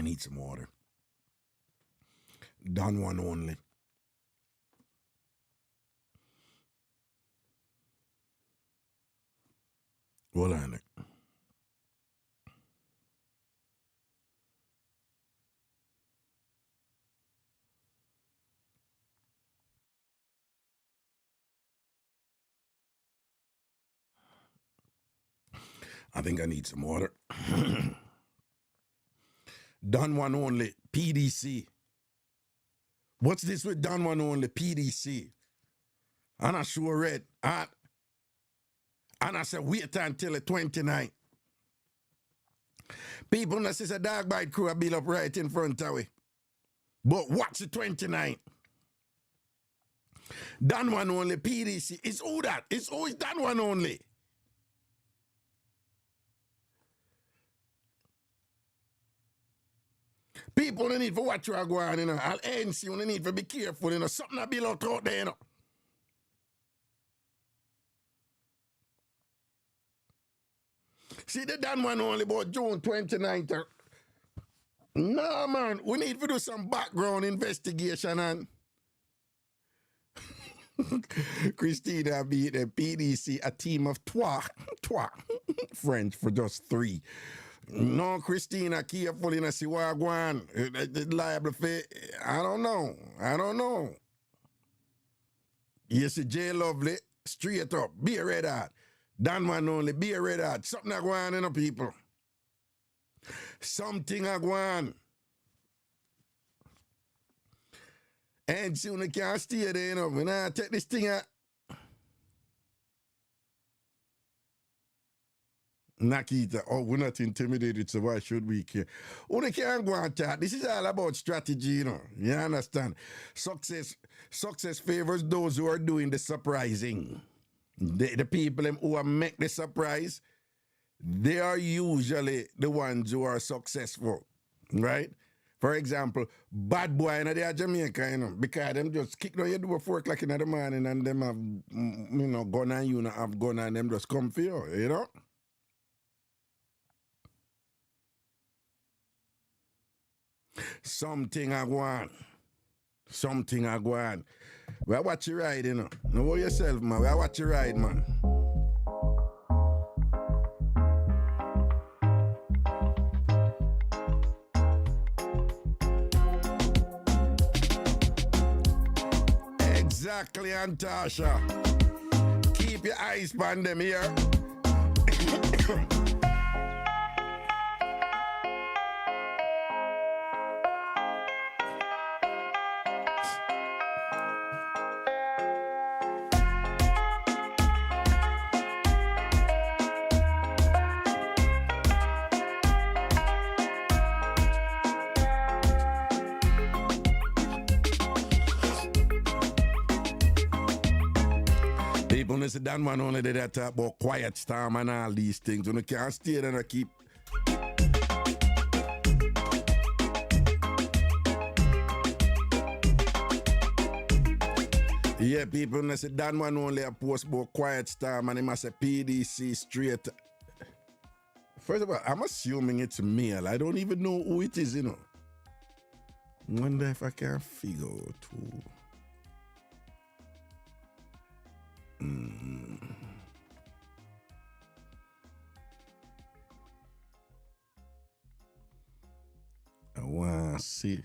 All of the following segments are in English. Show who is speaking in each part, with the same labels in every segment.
Speaker 1: need some water. Done one only. Hold on. I think I need some water. Done one only, PDC. What's this with done one only, PDC? And I sure read. And I said, wait until the 29th. People that says a dog bite crew are built up right in front of we. But watch the 29th. Done one only, PDC. It's who that? It's always done one only. People don't need for watch you are going, you know. I'll ANC, you need to be careful, you know. Something that be out there, you know. See, they done one only about June 29th. No, man. We need to do some background investigation and Christina beat the PDC, a team of trois, French for just 3. No, Christina, careful, you know, see what I want. Liable for, I don't know. You see, J Lovely, straight up, be a red heart. Dan man only, be a red heart. Something I go on, you know, people. Something I go on. And soon you can't stay there, you know. When I take this thing out. Nakita, oh, we're not intimidated, so why should we care? Only can't go and chat. This is all about strategy, you know. You understand? Success favors those who are doing the surprising. The people who make the surprise, they are usually the ones who are successful, right? For example, bad boy in the Jamaica, you know, because them just kick down your door 4 o'clock in the morning and them have, you know, gun and you know, have gun and them just come for you know? Something I want. Well, watch your ride, you know. Know yourself, man. Well, watch your ride, man. Exactly, Antasha. Keep your eyes on them here. People they say that man only did that talk about quiet storm and all these things. You can't stay there and keep. Yeah, people they say that man only a post about quiet storm and he must say PDC straight. First of all, I'm assuming it's male. I don't even know who it is, you know. Wonder if I can figure out who. I want to see.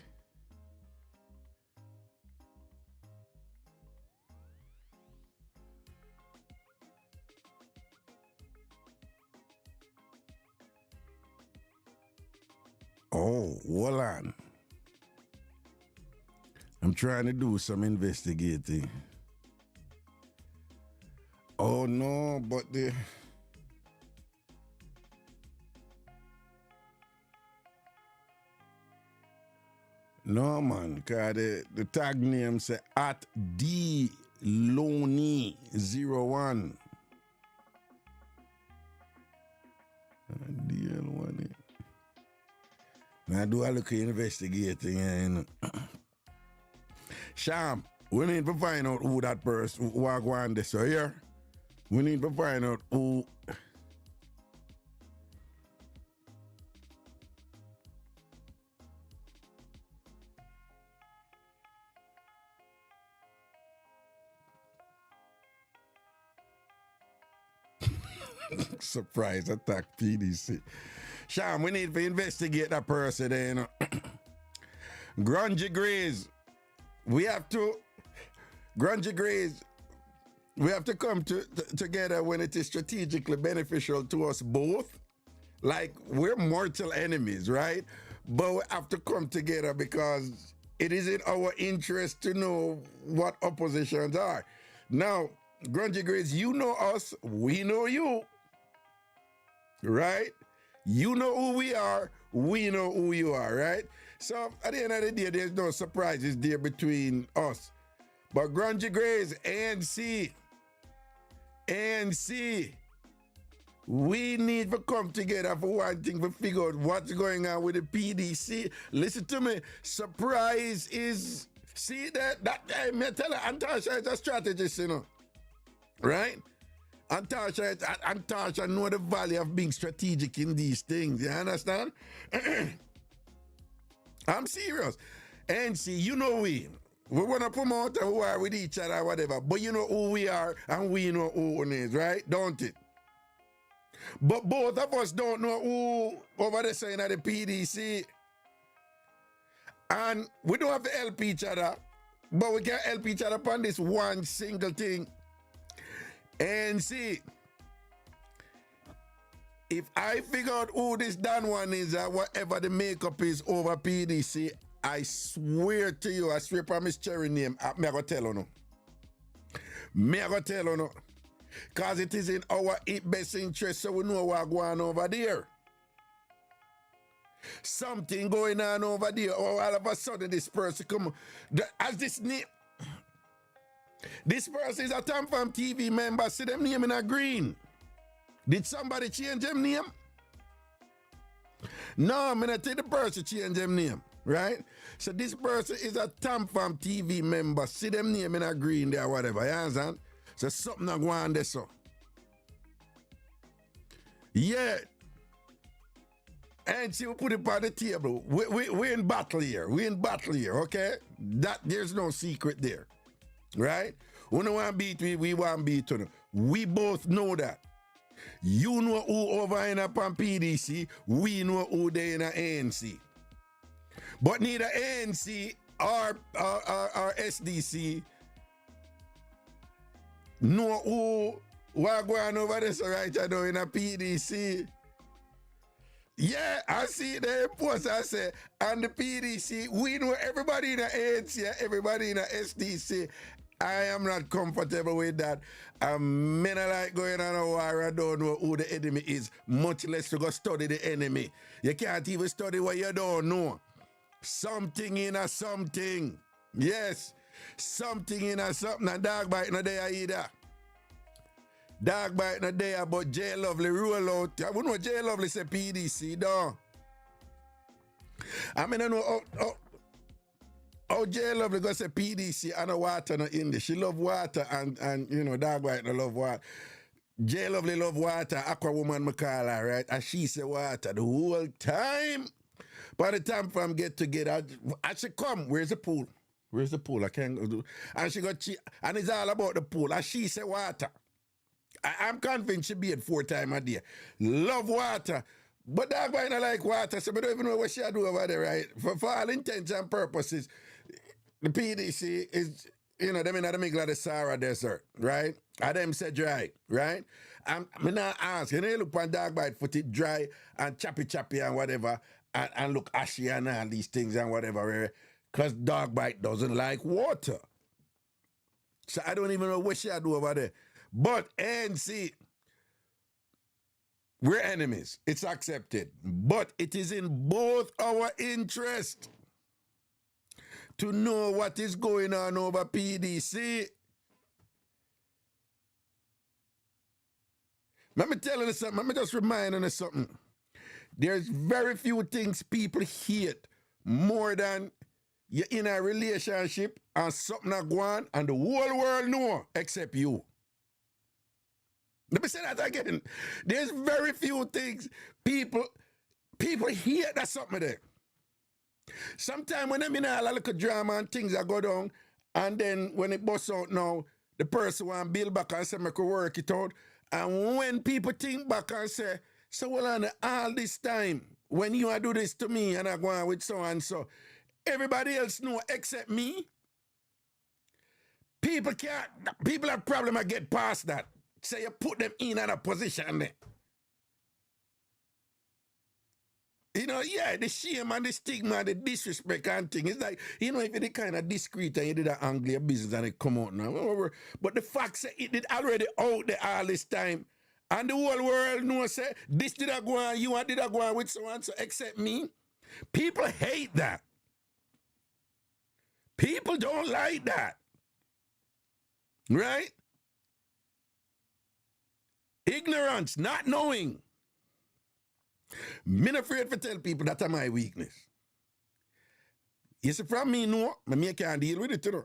Speaker 1: Oh, hold on. I'm trying to do some investigating. Oh no, but the no man, cause the tag name say at D Loney 01. DL1. Now do a look investigating, you know. Sham, we need to find out who that person who are going this here. We need to find out who. Surprise attack PDC. Sham, we need to investigate that person there, you know. Grungy Grays. We have to, Grungy Grays, we have to come together when it is strategically beneficial to us both. Like, we're mortal enemies, right? But we have to come together because it is in our interest to know what oppositions are. Now, Grungy Grays, you know us, we know you, right? You know who we are, we know who you are, right? So at the end of the day, there's no surprises there between us. But Grungy Grays, ANC, we need to come together for one thing, to figure out what's going on with the PDC. Listen to me, surprise is, see that I tell her, Antasha is a strategist, you know, right? Antasha know the value of being strategic in these things, you understand? I'm serious. And see, you know we want to promote who are with each other, whatever, but you know who we are and we know who it is, right? Don't it? But both of us don't know who over there saying at the PDC. And we don't have to help each other, but we can help each other upon this one single thing. And see, if I figure out who this Dan one is, whatever the makeup is over PDC, I swear to you, I swear by Miss Cherry name, I'm going to tell you no. Me going to tell you no. Because it is in our best interest so we know what's going on over there. Something going on over there, or all of a sudden this person come, as this name, this person is a Tam Fam TV member, see them name in a green. Did somebody change them name? No, I'm going to tell the person change them name, right? So this person is a Tam Fam TV member, see them name in a green there, whatever, you understand? So something not going on there, so. Yeah. And she will put it on the table. We're in battle here. We're in battle here, okay? There's no secret there, right? We don't want to beat we want to beat you. We both know that. You know who over in a PDC, we know who they in a ANC. But neither ANC or SDC know who what going over there so right now in a PDC. Yeah, I see the post I say, and the PDC, we know everybody in the ANC, everybody in the SDC. I am not comfortable with that. Me not like going on a war, I don't know who the enemy is, much less to go study the enemy. You can't even study what you don't know. Something in a something. Yes, something in a something, and dog bite no there either. Dog bite no there, but J Lovely roll out. I wouldn't know J Lovely say PDC, though. I mean, I know how J Lovely go say PDC and no water no in there. She love water and you know, dog bite no love water. J Lovely love water, Aqua Woman me call her, right? And she say water the whole time. By the time from get together, I she come, where's the pool? Where's the pool? I can't go do. And she got and it's all about the pool. And she say water. I'm convinced she bathe 4 times a day. Love water. But that boy not like water, so I don't even know what she do over there, right? For all intents and purposes, the PDC is, you know, them in the middle of the Sahara Desert, right? And them say dry, right? I'm not asking, you look on dog bite foot it dry and choppy and whatever, and look ashy and all these things and whatever, because dog bite doesn't like water. So I don't even know what she do over there. But ANC, we're enemies. It's accepted. But it is in both our interest to know what is going on over PDC. Let me tell you something. Let me just remind you something. There's very few things people hate more than you're in a relationship and something not going on and the whole world know except you. Let me say that again. There's very few things people hate that something there. Sometimes when I'm in a little drama and things that go down, and then when it busts out now, the person want to build back and say, I could work it out, And when people think back and say, so well on all this time, when you do this to me and I go on with so and so, everybody else know except me. People can't, people have problem I get past that. So you put them in a position there. You know, yeah, the shame and the stigma, the disrespect and thing. It's like, you know, if you're the kind of discreet and you did that angle your business and it come out now. But the fact that it did already out there all this time. And the whole world knows, say, this did I go on, you and did I go on with so and so, except me. People hate that. People don't like that. Right? Ignorance, not knowing. I'm afraid to tell people that are my weakness. You see, from me, no, I can't deal with it, you know.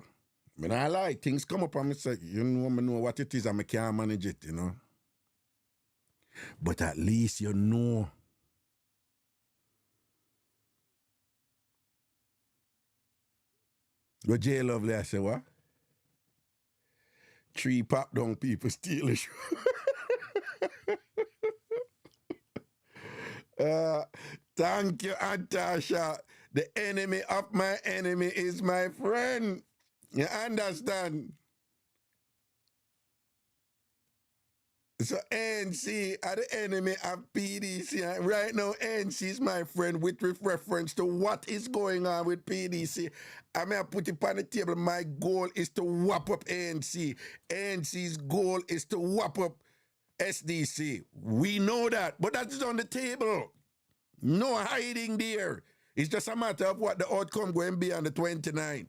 Speaker 1: But I lie, things come up and I say, you know, I know what it is and I can't manage it, you know. But at least you know. Go J Lovely, I say, what? 3 pop down people steal the show. Thank you, Antasha. The enemy of my enemy is my friend. You understand? So ANC are the enemy of PDC. And right now, ANC is my friend with reference to what is going on with PDC. I mean, I put it on the table. My goal is to whop up ANC. ANC's goal is to whop up SDC. We know that, but that is on the table. No hiding there. It's just a matter of what the outcome going to be on the 29th.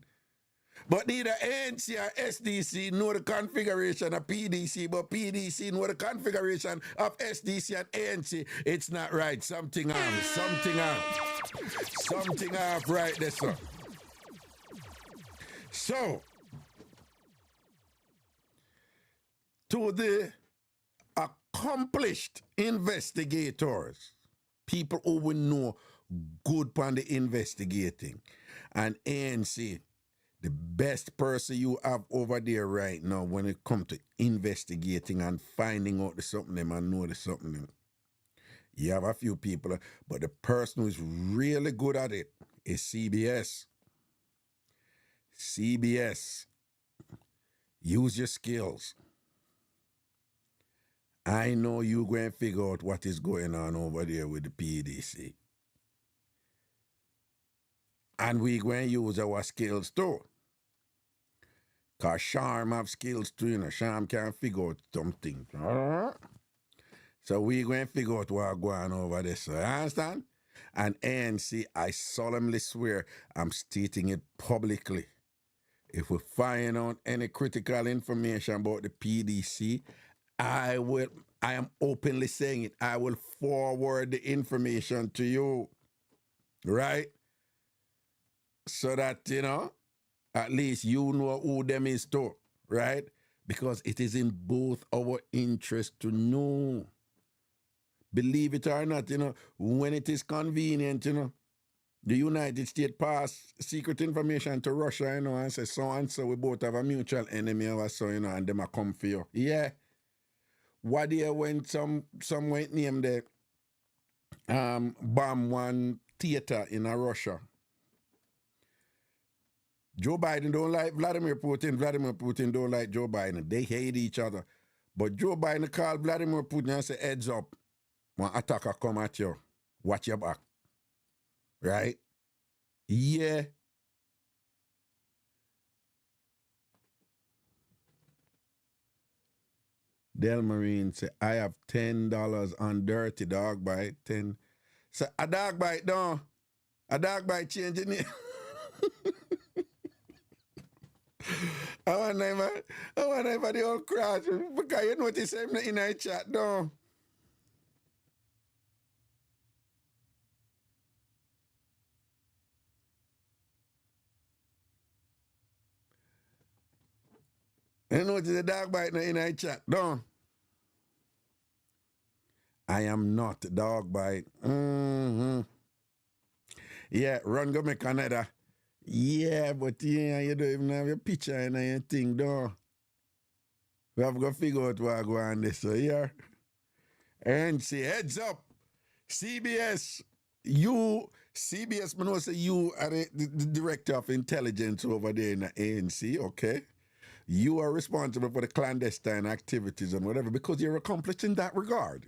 Speaker 1: But neither ANC or SDC know the configuration of PDC, but PDC know the configuration of SDC and ANC. It's not right. Something off. Something off. Something off right there, sir. So, to the accomplished investigators, people who will know good on the investigating, and ANC, the best person you have over there right now when it comes to investigating and finding out the something them and know the something them. You have a few people, but the person who's really good at it is CBS. CBS, use your skills. I know you're going to figure out what is going on over there with the PDC. And we're going to use our skills too. Because Sharm have skills too, you know. Sharm can figure out something. So we're going to figure out what's going on over there. So you understand? And ANC, I solemnly swear, I'm stating it publicly. If we find out any critical information about the PDC, I am openly saying it, I will forward the information to you. Right? So that, you know, at least you know who them is too, right? Because it is in both our interest to know. Believe it or not, you know, when it is convenient, you know, the United States pass secret information to Russia, you know, and say so and so we both have a mutual enemy or so, you know, and them a come for you. Yeah. What day when some went name the bomb one theater in Russia. Joe Biden don't like Vladimir Putin. Vladimir Putin don't like Joe Biden. They hate each other. But Joe Biden called Vladimir Putin and said, heads up. One attacker come at you. Watch your back. Right? Yeah. Del Marine said, I have $10 on dirty dog bite. 10. So a dog bite, no. A dog bite changing it. I wonder if the old crash, because you notice him in a chat, no. You notice the dog bite in a chat, no. I am not dog bite. Yeah, run go make another. Yeah, but yeah, you don't even have your picture in your thing, though. We have to figure out what I go on this. So here. And say, heads up. CBS, CBS, I know say you are the director of intelligence over there in the ANC, okay? You are responsible for the clandestine activities and whatever because you're accomplished in that regard.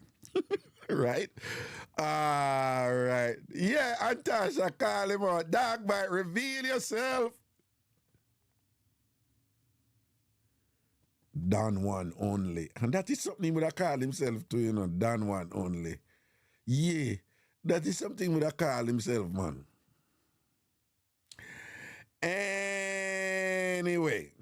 Speaker 1: Right? All right. Yeah, Antasha, call him out. Dog bite, reveal yourself. Don one only. And that is something he would have called himself to, Don one only. Yeah, that is something he would have called himself, man. Anyway.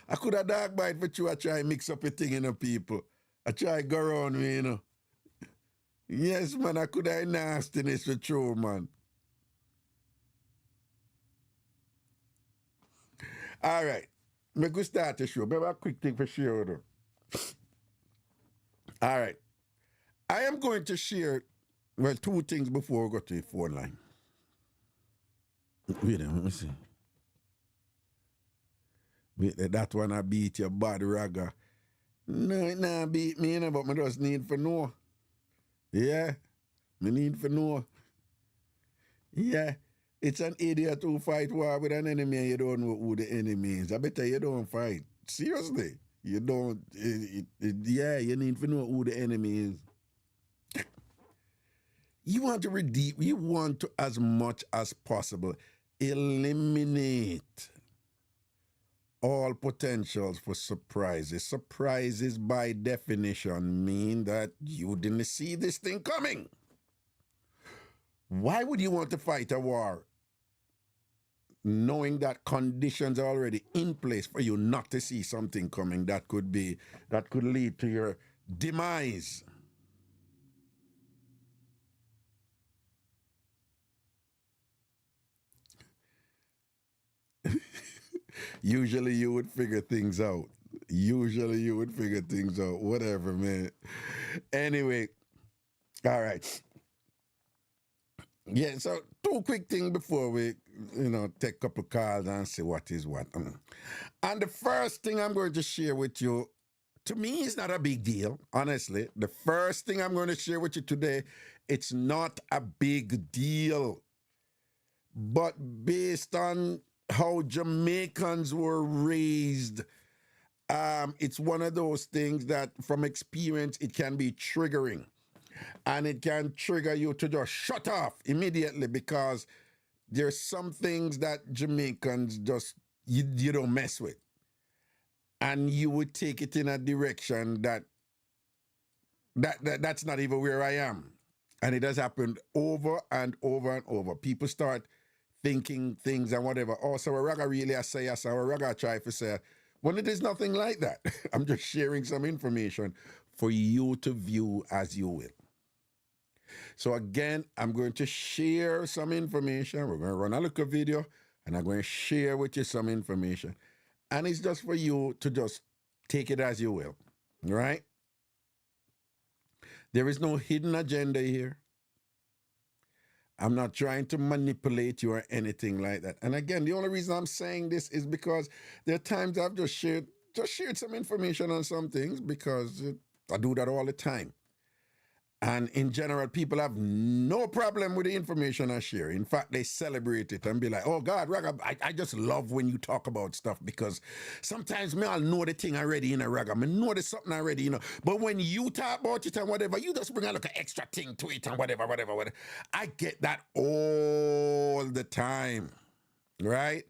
Speaker 1: I could have dog bite for you. I try mix up a thing, people. I try go around me, Yes, man, I could have nastiness for you, man. All right. Me go start the show. Maybe a quick thing for sure, though. All right. I am going to share, well, two things before we go to the phone line. Wait a minute, let me see. Wait, that one I beat your body, Raga. No, it not beat me, but I just need for know. Yeah, me need for know. Yeah, it's an idiot who fight war with an enemy and you don't know who the enemy is. I bet you don't fight. Seriously. You don't, yeah, you need to know who the enemy is. You want to redeem, you want to, as much as possible, eliminate all potentials for surprises. Surprises, by definition, mean that you didn't see this thing coming. Why would you want to fight a war knowing that conditions are already in place for you not to see something coming that could lead to your demise? Usually you would figure things out. Whatever, man. Anyway, all right. Yeah, so two quick things before we, take a couple calls and see what is what. And the first thing I'm going to share with you, to me, is not a big deal, honestly. The first thing I'm going to share with you today, it's not a big deal. But based on how Jamaicans were raised, it's one of those things that from experience, it can be triggering. And it can trigger you to just shut off immediately because there's some things that Jamaicans just, you don't mess with. And you would take it in a direction that's not even where I am. And it has happened over and over and over. People start thinking things and whatever. Oh, so Raga really I say, yes, or Raga try to say, when it is nothing like that. I'm just sharing some information for you to view as you will. So again, I'm going to share some information. We're going to run a little video and I'm going to share with you some information. And it's just for you to just take it as you will, right? There is no hidden agenda here. I'm not trying to manipulate you or anything like that. And again, the only reason I'm saying this is because there are times I've just shared some information on some things because I do that all the time. And in general, people have no problem with the information I share. In fact, they celebrate it and be like, oh God, Raga, I just love when you talk about stuff because sometimes me I'll know the thing already, Raga. I know there's something already, But when you talk about it and whatever, you just bring a little extra thing to it and whatever. I get that all the time, right?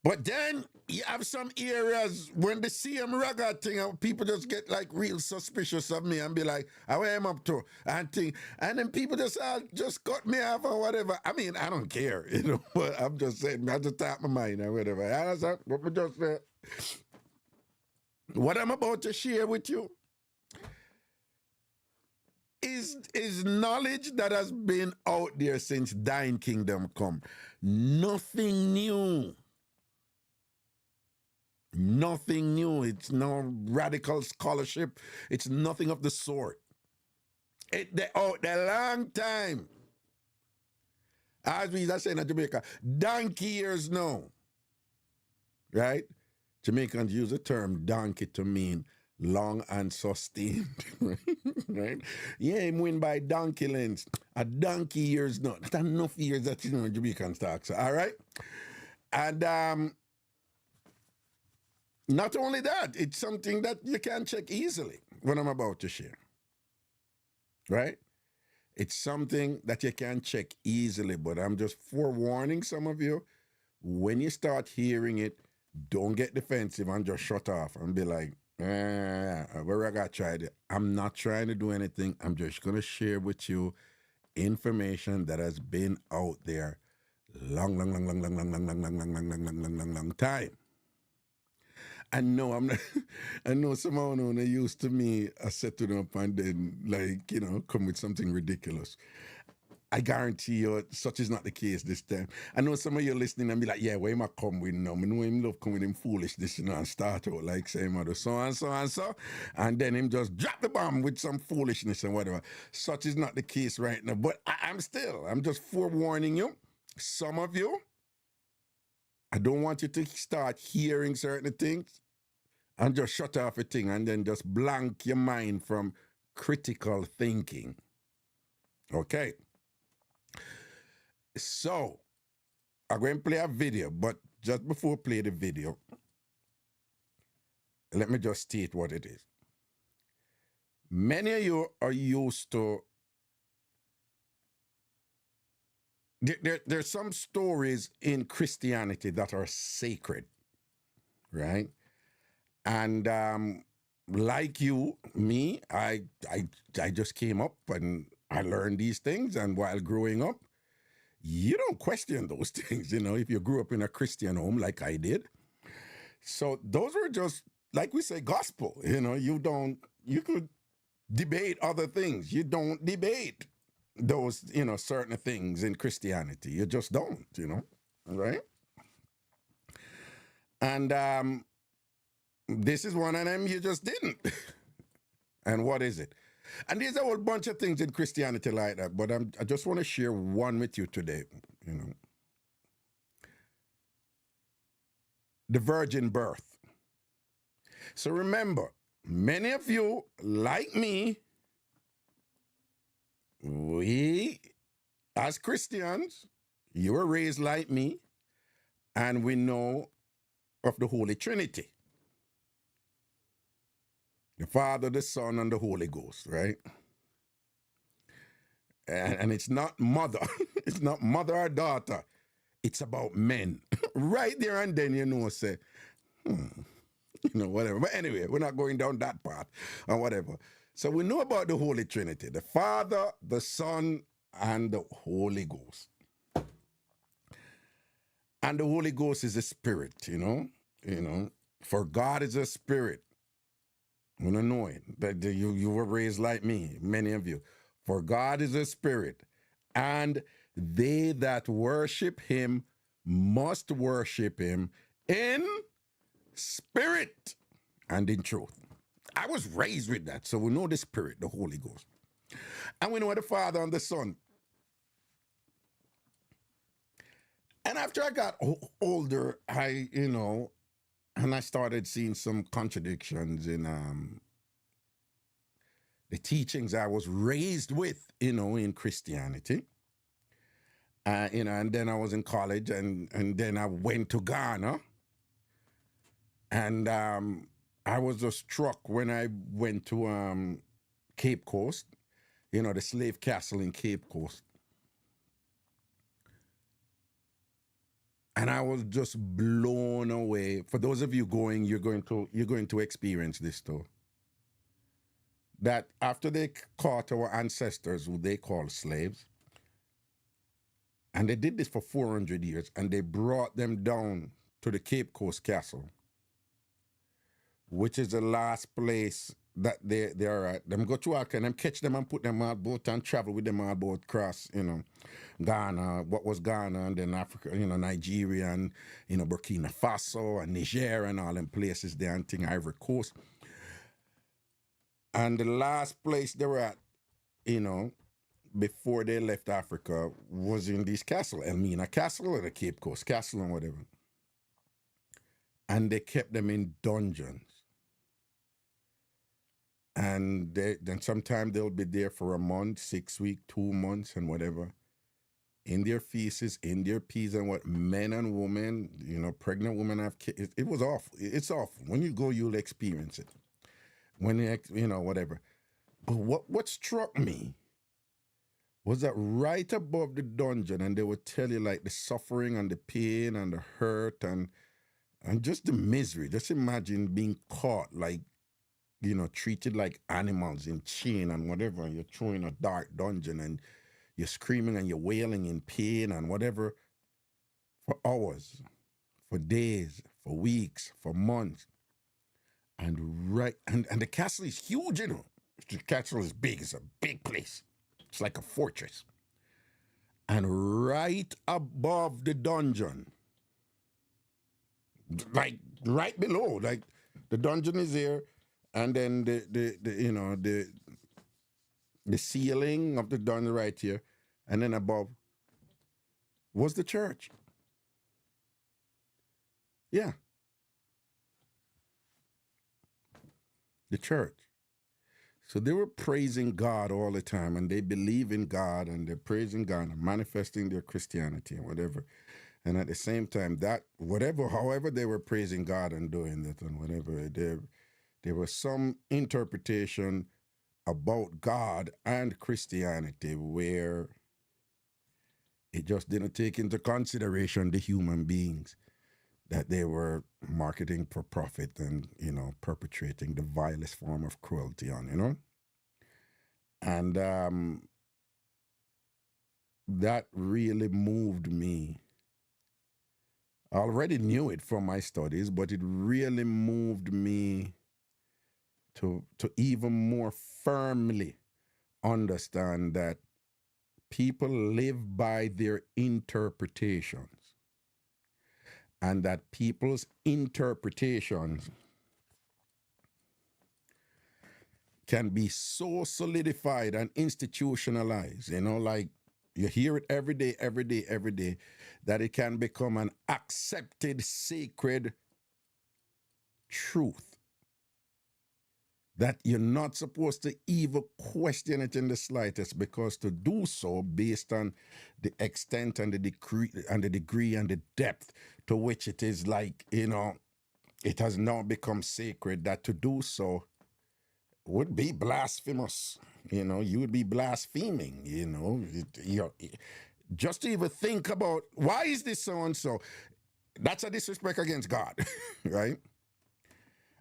Speaker 1: But then you have some areas when they see him Raga thing, people just get like real suspicious of me and be like, how am I up to? And then people just cut me off or whatever. I mean, I don't care, but I'm just saying, I just tap my mind or whatever. You understand what I just said? What I'm about to share with you is knowledge that has been out there since Thine Kingdom come. Nothing new. Nothing new. It's no radical scholarship. It's nothing of the sort. They're out there a long time. As we are saying in Jamaica, donkey years now. right? Jamaicans use the term donkey to mean long and sustained, right? Yeah, him win by donkey lengths. A donkey years, not enough years that Jamaicans talk. So, all right, and not only that, it's something that you can check easily what I'm about to share, right? It's something that you can check easily, but I'm just forewarning some of you, when you start hearing it, don't get defensive and just shut off and be like, where I got tried it. I'm not trying to do anything. I'm just going to share with you information that has been out there long time. I know I'm not, I know someone who used to me, I set it up and then come with something ridiculous. I guarantee you, such is not the case this time. I know some of you listening and be like, yeah, where am I come with now? I know him love come with him foolishness, and start out like say, mother, so and so and so. And then him just drop the bomb with some foolishness and whatever. Such is not the case right now. But I'm just forewarning you. Some of you, I don't want you to start hearing certain things and just shut off a thing and then just blank your mind from critical thinking. Okay. So, I'm going to play a video, but just before I play the video, let me just state what it is. Many of you are used to, there's some stories in Christianity that are sacred, right? And like you, me, I just came up and I learned these things, and while growing up, you don't question those things, if you grew up in a Christian home like I did. So those were just, like we say, gospel. You could debate other things. You don't debate those, certain things in Christianity. You just don't, right? And this is one of them you just didn't. And what is it? And there's a whole bunch of things in Christianity like that, but I just want to share one with you today, The virgin birth. So remember, many of you, like me, we, as Christians, you were raised like me, and we know of the Holy Trinity. The Father, the Son, and the Holy Ghost, right? And it's not mother. It's not mother or daughter. It's about men. Right there and then, say, whatever. But anyway, we're not going down that path or whatever. So we know about the Holy Trinity, the Father, the Son, and the Holy Ghost. And the Holy Ghost is a spirit, For God is a spirit. You don't know it. That you were raised like me, many of you. For God is a spirit, and they that worship him must worship him in spirit and in truth. I was raised with that, so we know the Spirit, the Holy Ghost. And we know the Father and the Son. And after I got older, and I started seeing some contradictions in the teachings I was raised with, in Christianity. And then I was in college, and then I went to Ghana. And I was just struck when I went to Cape Coast, the slave castle in Cape Coast. And I was just blown away. For those of you going, you're going to experience this too. That after they caught our ancestors, who they call slaves, and they did this for 400 years, and they brought them down to the Cape Coast Castle, which is the last place that they are at. Them go to work and them catch them and put them on boat and travel with them on boat across, Ghana, what was Ghana, and then Africa, Nigeria, and, Burkina Faso and Niger and all them places there, and Ivory Coast. And the last place they were at, before they left Africa was in this castle, Elmina Castle or the Cape Coast Castle and whatever. and they kept them in dungeons. And then sometimes they'll be there for a month, 6 weeks, 2 months, and whatever. In their feces, in their peas, and what men and women, pregnant women have kids. It was awful. It's awful. When you go, you'll experience it. When whatever. But what struck me was that right above the dungeon, and they would tell you like the suffering and the pain and the hurt and just the misery. Just imagine being caught like, treated like animals in chain and whatever, and you're thrown in a dark dungeon and you're screaming and you're wailing in pain and whatever for hours, for days, for weeks, for months. And the castle is huge, The castle is big. It's a big place. It's like a fortress. And right above the dungeon, like right below, like the dungeon is there, and then the ceiling of the dungeon right here, and then above was the church. Yeah. The church. So they were praising God all the time, and they believe in God, and they're praising God and manifesting their Christianity and whatever. And at the same time, however they were praising God and doing that and whatever, there was some interpretation about God and Christianity where it just didn't take into consideration the human beings that they were marketing for profit and, perpetrating the vilest form of cruelty on, And that really moved me. I already knew it from my studies, but it really moved me to even more firmly understand that people live by their interpretations. And that people's interpretations can be so solidified and institutionalized, like you hear it every day, that it can become an accepted sacred truth that you're not supposed to even question it in the slightest, because to do so based on the extent and the degree and the depth to which it is like, it has now become sacred, that to do so would be blasphemous. You would be blaspheming, just to even think about, why is this so and so? That's a disrespect against God, right?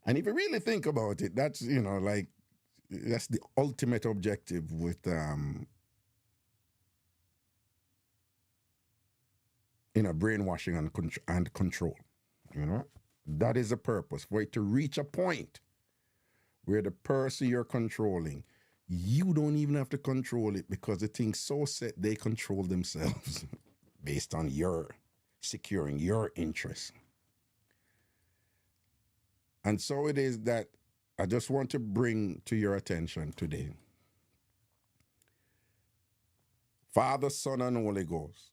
Speaker 1: And if you really think about it, that's, that's the ultimate objective with, brainwashing and control, That is the purpose, for it to reach a point where the person you're controlling, you don't even have to control it, because the thing's so set they control themselves based on your securing your interests. And so it is that I just want to bring to your attention today. Father, Son, and Holy Ghost.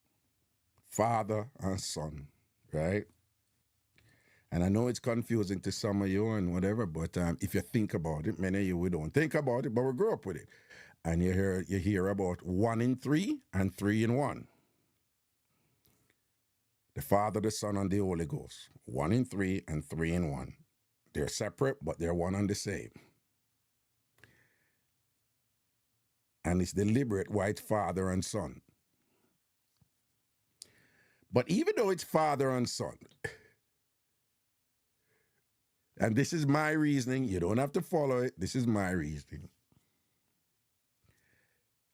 Speaker 1: Father and Son, right? And I know it's confusing to some of you and whatever, but if you think about it, many of you, we don't think about it, but we grew up with it. And you hear about 1 in 3 and 3 in 1. The Father, the Son, and the Holy Ghost. 1 in 3 and 3 in 1. They're separate, but they're one and the same. And it's deliberate why it's Father and Son. But even though it's Father and Son, and this is my reasoning, you don't have to follow it, this is my reasoning.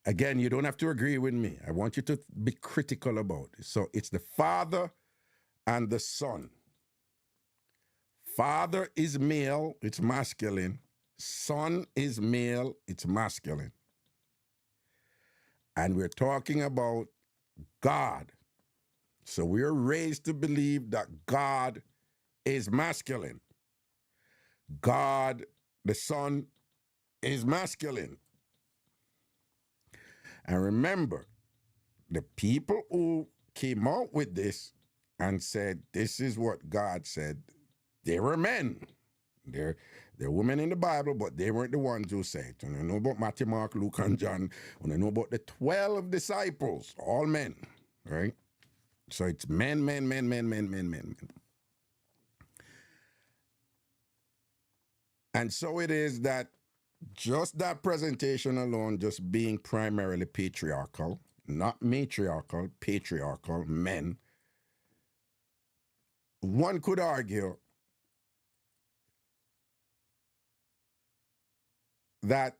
Speaker 1: Again, you don't have to agree with me. I want you to be critical about it. So it's the Father and the Son. Father is male, it's masculine. Son is male, it's masculine. And we're talking about God. So we're raised to believe that God is masculine. God, the Son, is masculine. And remember, the people who came out with this and said, this is what God said, They were men. They're women in the Bible, but they weren't the ones who said it. And you know about Matthew, Mark, Luke, and John. And you know about the 12 disciples, all men, right? So it's men, men, men, men, men, men, men, men. And so it is that just that presentation alone, just being primarily patriarchal, not matriarchal, patriarchal, men, one could argue that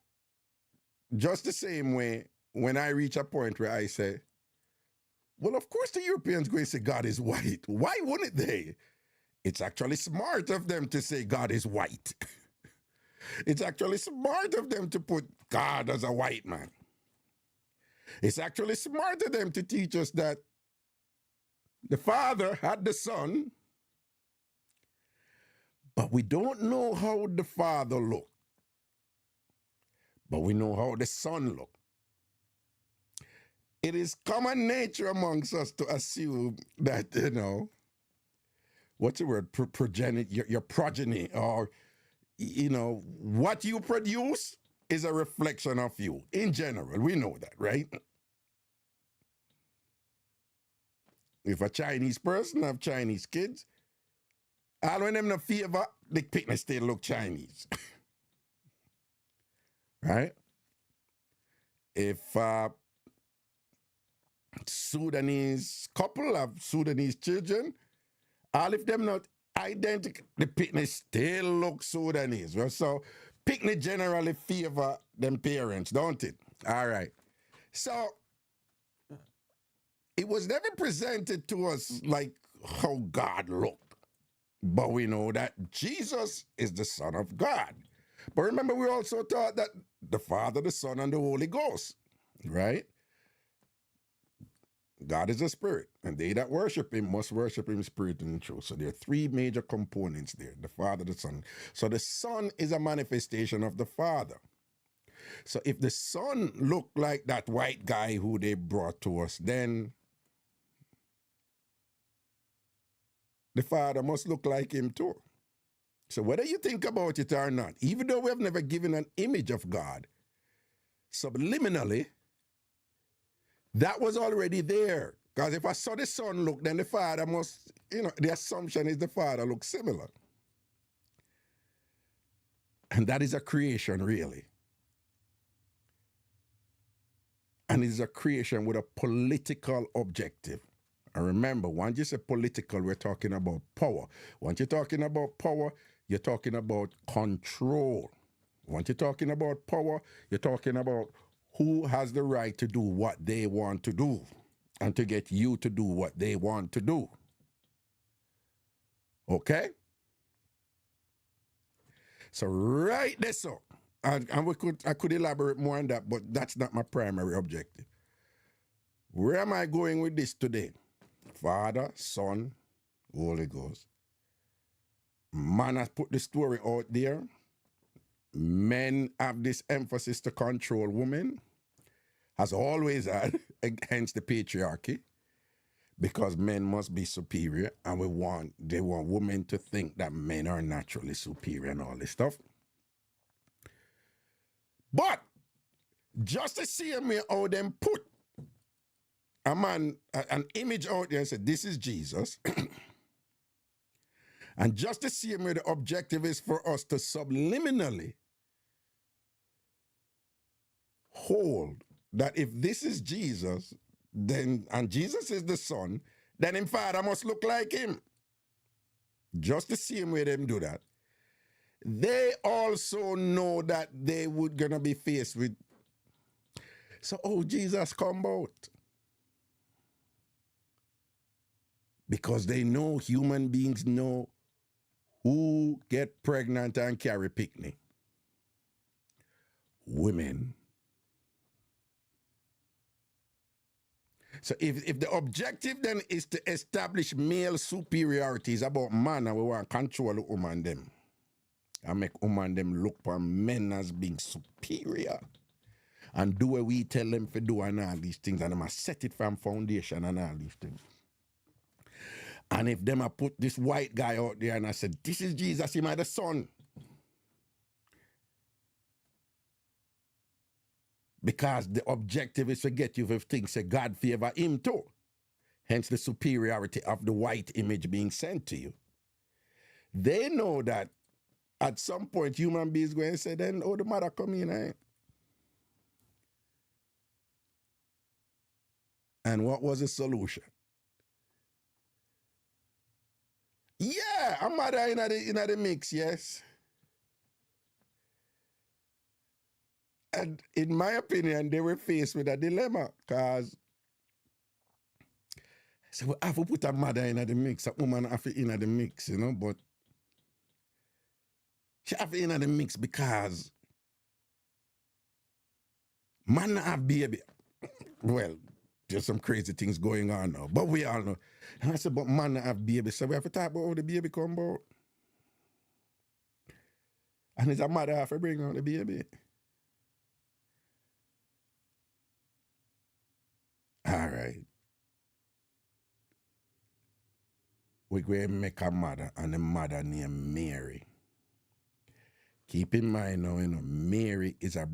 Speaker 1: just the same way, when I reach a point where I say, well, of course the Europeans going to say God is white. Why wouldn't they? It's actually smart of them to say God is white. It's actually smart of them to put God as a white man. It's actually smart of them to teach us that the Father had the Son, but we don't know how the Father looked. But we know how the Son looked. It is common nature amongst us to assume that, you know, what's the word? Your progeny, or, you know, what you produce is a reflection of you. In general, we know that, right? If a Chinese person have Chinese kids, all when them no favor, the picnic still look Chinese. Right? If Sudanese couple have Sudanese children, all of them not identical, the picnic still look Sudanese. Well, so picnic generally favor them parents, don't it? All right. So it was never presented to us like how God looked. But we know that Jesus is the Son of God. But remember, we also taught that the Father, the Son, and the Holy Ghost, right? God is a spirit, and they that worship him must worship him in spirit and in truth. So there are three major components there, the Father, the Son. So the Son is a manifestation of the Father. So if the Son looked like that white guy who they brought to us, then the Father must look like him too. So whether you think about it or not, even though we have never given an image of God, subliminally, that was already there. Because if I saw the Son look, then the Father must, you know, the assumption is the Father looks similar. And that is a creation, really. And it is a creation with a political objective. And remember, once you say political, we're talking about power. Once you're talking about power, you're talking about control. Once you're talking about power, you're talking about who has the right to do what they want to do and to get you to do what they want to do. Okay? So right there, so, and I could elaborate more on that, but that's not my primary objective. Where am I going with this today? Father, Son, Holy Ghost. Man has put the story out there. Men have this emphasis to control women, has always had, hence the patriarchy, because men must be superior, and they want women to think that men are naturally superior and all this stuff. But just to see me how them put a man, an image out there and say, this is Jesus. And just to see me, the objective is for us to subliminally hold that if this is Jesus, then, and Jesus is the Son, then in Father must look like him. Just the same way them do that. They also know that they would gonna be faced with, so Jesus come out. Because they know, human beings know who get pregnant and carry picnic. Women. So if the objective then is to establish male superiorities about man, and we want to control the woman them, and make woman them look for men as being superior, and do what we tell them to do and all these things, and them set it from foundation and all these things. And if them I put this white guy out there and I said, this is Jesus, him the son. Because the objective is to get you to think say God favor him too. Hence the superiority of the white image being sent to you. They know that at some point human beings going to say, then oh, the mother come in, eh? And what was the solution? Yeah, a mother in the mix, yes. And in my opinion, they were faced with a dilemma because so we have to put a mother in the mix, a woman have to in the mix, you know, but she have to in the mix because man have baby. Well, there's some crazy things going on now, but we all know. And I said, but man have baby, so we have to talk about how the baby come about. And it's a mother have to bring out the baby. All right. We're going to make a mother, and the mother named Mary. Keep in mind now, you know, Mary is a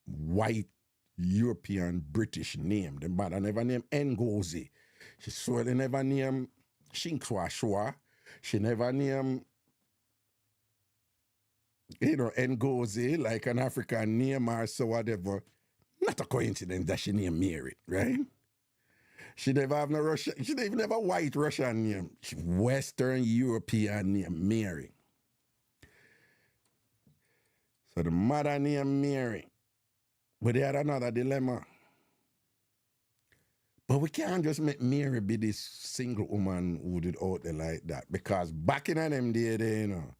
Speaker 1: white European British name. The mother never named Ngozi. She surely never named Shinkwa. She never named, you know, Ngozi, like an African name or so whatever. Not a coincidence that she named Mary, right? She never have no Russian, she even have a white Russian name. She Western European name, Mary. So the mother named Mary. But they had another dilemma. But we can't just make Mary be this single woman who did out there like that. Because back in them days, you know,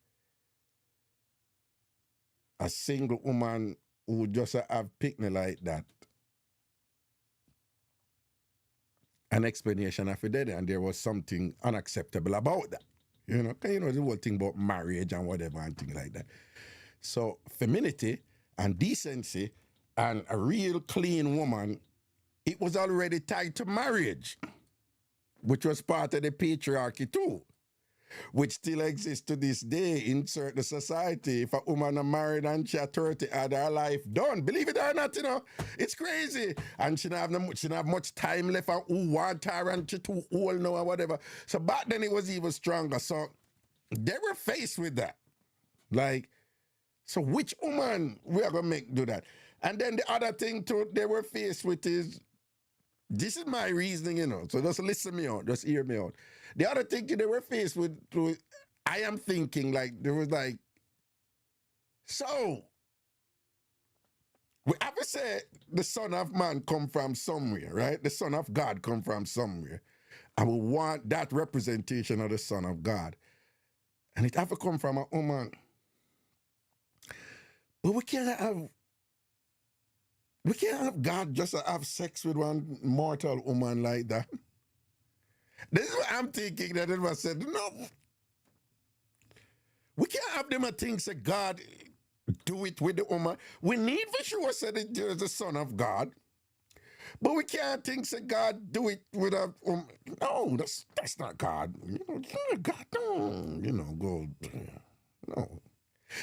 Speaker 1: a single woman who just have picnic like that, an explanation of it, and there was something unacceptable about that. You know, the whole thing about marriage and whatever and things like that. So femininity and decency and a real clean woman, it was already tied to marriage, which was part of the patriarchy too, which still exists to this day in certain society. If a woman is married and she at 30 had her life done, believe it or not, you know, it's crazy. And she don't have much time left and who want her and she too old now or whatever. So back then it was even stronger. So they were faced with that. Like, so which woman we are going to make do that? And then the other thing too they were faced with is, this is my reasoning, you know, so just listen me out, just hear me out. The other thing they were faced with, I am thinking like, there was like, so, we have to say the Son of Man come from somewhere, right? The Son of God come from somewhere. And we want that representation of the Son of God. And it have to come from a woman. But we can't have God just have sex with one mortal woman like that. This is what I'm thinking that it was said, no. We can't have them think that God do it with the woman. We need for sure say that there's the Son of God. But we can't think that God do it with a woman. No, that's not God. You know, God, no, you know, go, no.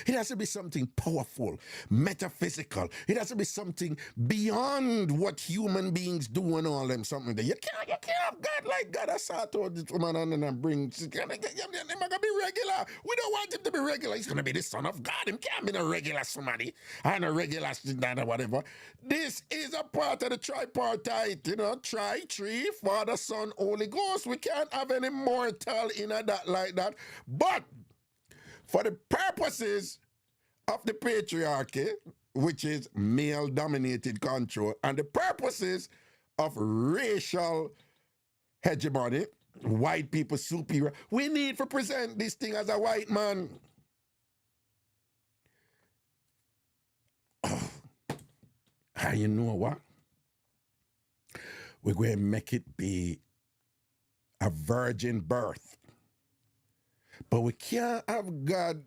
Speaker 1: It has to be something powerful, metaphysical. It has to be something beyond what human beings do and all them something that you can't have God like God. I saw told this woman and then bring he's gonna be regular. We don't want him to be regular. He's gonna be the Son of God. Him can't be no regular somebody and a regular that or whatever. This is a part of the tripartite, you know, three, Father, Son, Holy Ghost. We can't have any mortal in a that like that. But for the purposes of the patriarchy, which is male-dominated control, and the purposes of racial hegemony, white people superior, we need to present this thing as a white man. And you know what? We're going to make it be a virgin birth. But we can't have God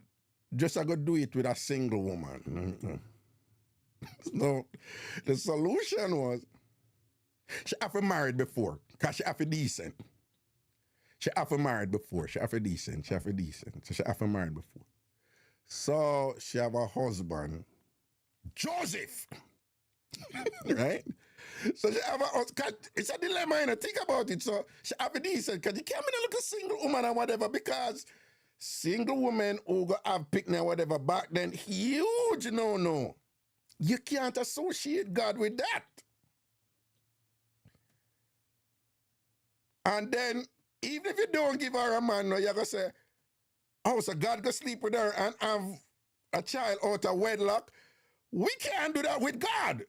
Speaker 1: just go do it with a single woman. No, the solution was she have to married before, because she have to decent. She have married before. She have a decent. She have a decent. So she have married before. So she have a husband, Joseph, right? So she have a, it's a dilemma, you know, think about it. So she have a decent, because you can't look a single woman or whatever, because single women who go have picnic or whatever back then, huge no. You can't associate God with that. And then, even if you don't give her a man, no, you're going to say, oh, so God go sleep with her and have a child out of wedlock. We can't do that with God.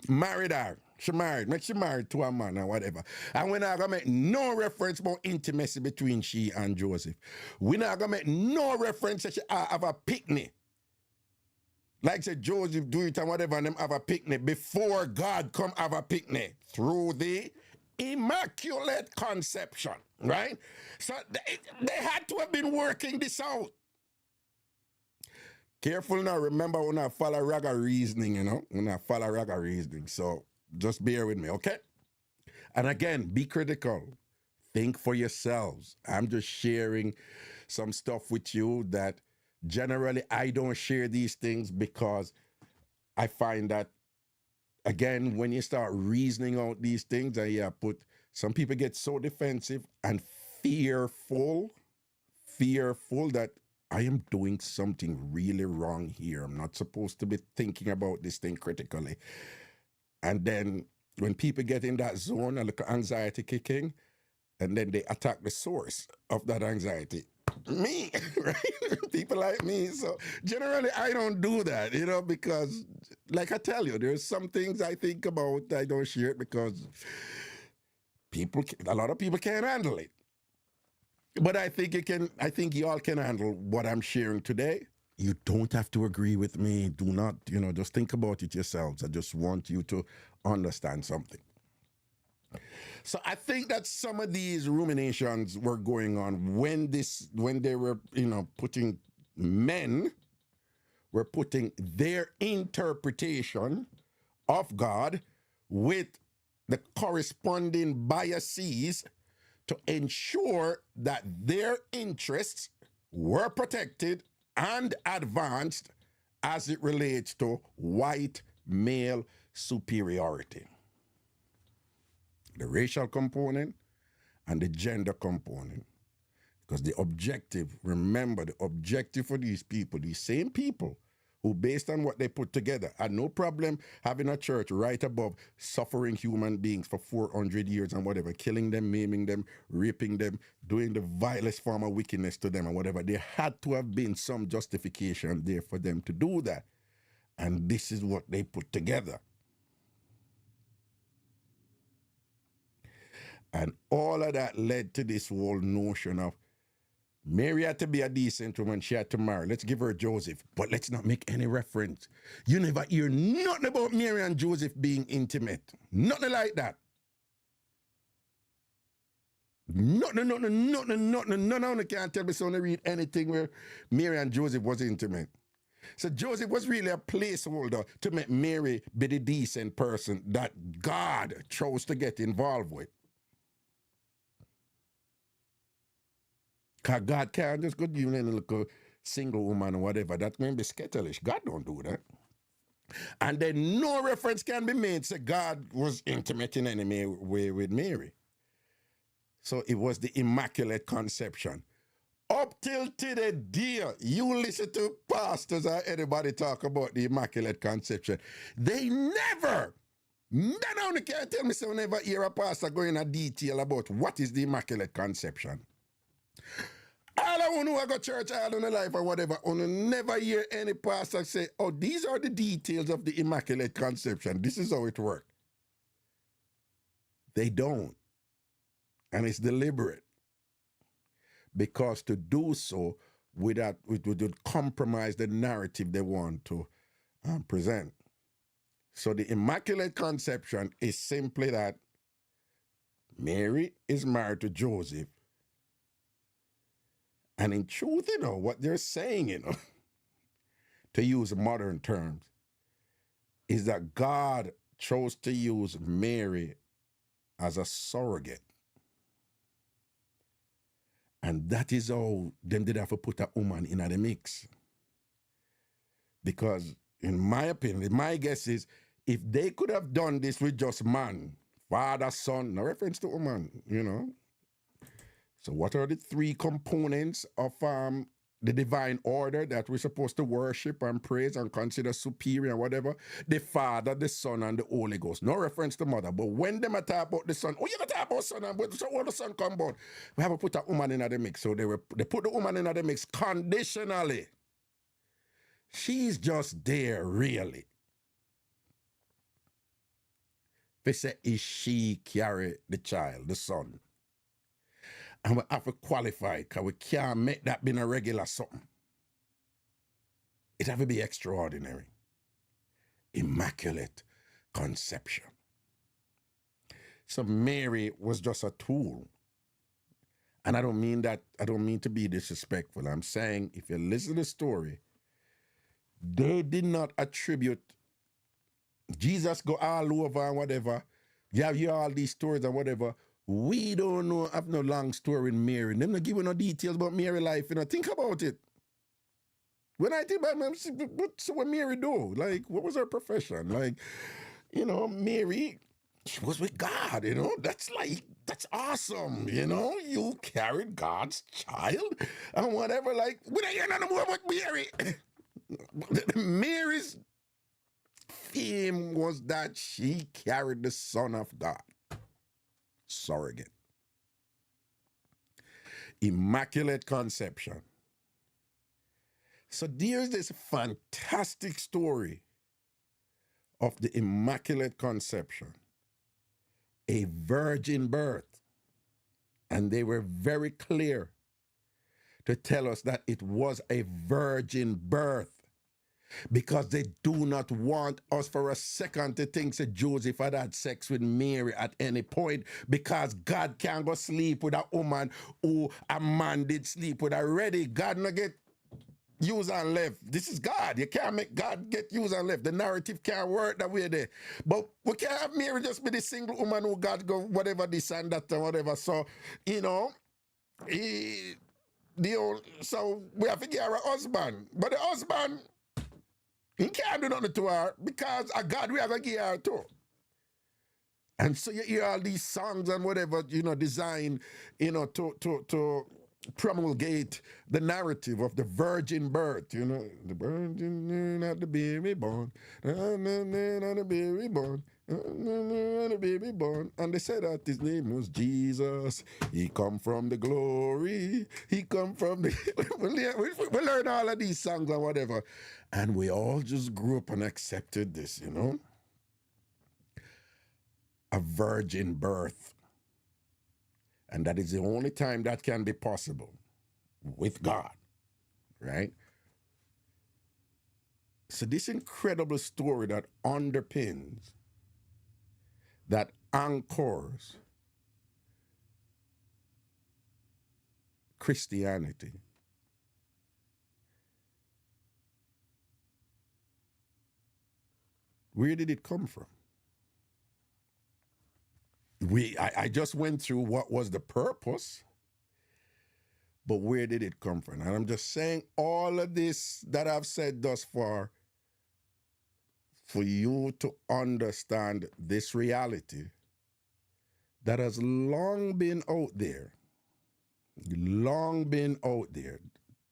Speaker 1: Married her. She married. Make she married to a man or whatever. And we're not going to make no reference about intimacy between she and Joseph. We're not going to make no reference that she have a picnic. Like say Joseph do it and whatever, and them have a picnic before God come have a picnic through the immaculate conception, right? So they had to have been working this out. Careful now, remember when I follow Raga reasoning, you know? When I follow Raga reasoning, so just bear with me, okay? And again, be critical. Think for yourselves. I'm just sharing some stuff with you that generally I don't share these things because I find that, again, when you start reasoning out these things, and some people get so defensive and fearful that I am doing something really wrong here. I'm not supposed to be thinking about this thing critically. And then when people get in that zone, a little anxiety kicking, and then they attack the source of that anxiety. Me, right? People like me. So generally, I don't do that, you know, because, like I tell you, there's some things I think about, I don't share it because a lot of people can't handle it. But I think y'all can handle what I'm sharing today. You don't have to agree with me. Do not, just think about it yourselves. I just want you to understand something. So I think that some of these ruminations were going on when they were, putting their interpretation of God with the corresponding biases to ensure that their interests were protected and advanced as it relates to white male superiority. The racial component and the gender component. Because the objective, remember, the objective for these people, these same people who, based on what they put together, had no problem having a church right above suffering human beings for 400 years and whatever, killing them, maiming them, raping them, doing the vilest form of wickedness to them and whatever. There had to have been some justification there for them to do that. And this is what they put together. And all of that led to this whole notion of Mary had to be a decent woman. She had to marry. Let's give her Joseph, but let's not make any reference. You never hear nothing about Mary and Joseph being intimate. Nothing like that. Nothing. None of them can't tell me so they read anything where Mary and Joseph was intimate. So Joseph was really a placeholder to make Mary be the decent person that God chose to get involved with. Because God can't just go give a little single woman or whatever. That may be skittish. God don't do that. And then no reference can be made to God was intimate in any way with Mary. So it was the Immaculate Conception. Up till today, dear, you listen to pastors or anybody talk about the Immaculate Conception. They never, none of them can tell me so never hear a pastor go in detail about what is the Immaculate Conception. All I want to go to church all in the life or whatever, I never hear any pastor say, oh, these are the details of the Immaculate Conception. This is how it works. They don't. And it's deliberate. Because to do so it would compromise the narrative they want to present. So the Immaculate Conception is simply that Mary is married to Joseph. And in truth, what they're saying, to use modern terms, is that God chose to use Mary as a surrogate. And that is how them did have to put a woman in the mix. Because in my opinion, my guess is, if they could have done this with just man, father, son, no reference to woman, you know. So what are the three components of the divine order that we're supposed to worship and praise and consider superior and whatever? The Father, the Son, and the Holy Ghost. No reference to mother. But when them talk about the Son, oh, you talk about Son, and so where the Son come about? We have to put a woman in the mix. So they put the woman in the mix conditionally. She's just there, really. They say, is she carry the child, the son? And we have to qualify, because we can't make that be a regular something. It have to be extraordinary. Immaculate conception. So Mary was just a tool. And I don't mean to be disrespectful. I'm saying, if you listen to the story, they did not attribute Jesus go all over and whatever. You have all these stories and whatever. We don't know, have no long story in Mary. Them not giving no details about Mary life. You know, think about it. When I think about what Mary do? Like, what was her profession? Like, you know, Mary, she was with God, you know. That's awesome, you know. You carried God's child and whatever. Like, we don't hear nothing more about Mary. Mary's theme was that she carried the Son of God. Surrogate. Immaculate conception. So there's this fantastic story of the Immaculate Conception. A virgin birth. And they were very clear to tell us that it was a virgin birth. Because they do not want us for a second to think that Joseph had sex with Mary at any point, because God can't go sleep with a woman who a man did sleep with already. God not get used and left. This is God. You can't make God get used and left. The narrative can't work that way there. But we can't have Mary just be the single woman who God go whatever this and that and whatever. So, you know, so we have to get her a husband. But the husband, he can't do nothing to her, because a God we have to give her too. And so you hear all these songs and whatever, you know, designed, you know, to promulgate the narrative of the virgin birth, you know. The virgin, not the baby born, not the baby born, not the baby born. And they said that his name was Jesus. He come from the glory. He come from the... we learn all of these songs and whatever. And we all just grew up and accepted this, you know. A virgin birth. And that is the only time that can be possible with God, right? So this incredible story that underpins, that anchors Christianity, where did it come from? I just went through what was the purpose, but where did it come from? And I'm just saying all of this that I've said thus far for you to understand this reality that has long been out there,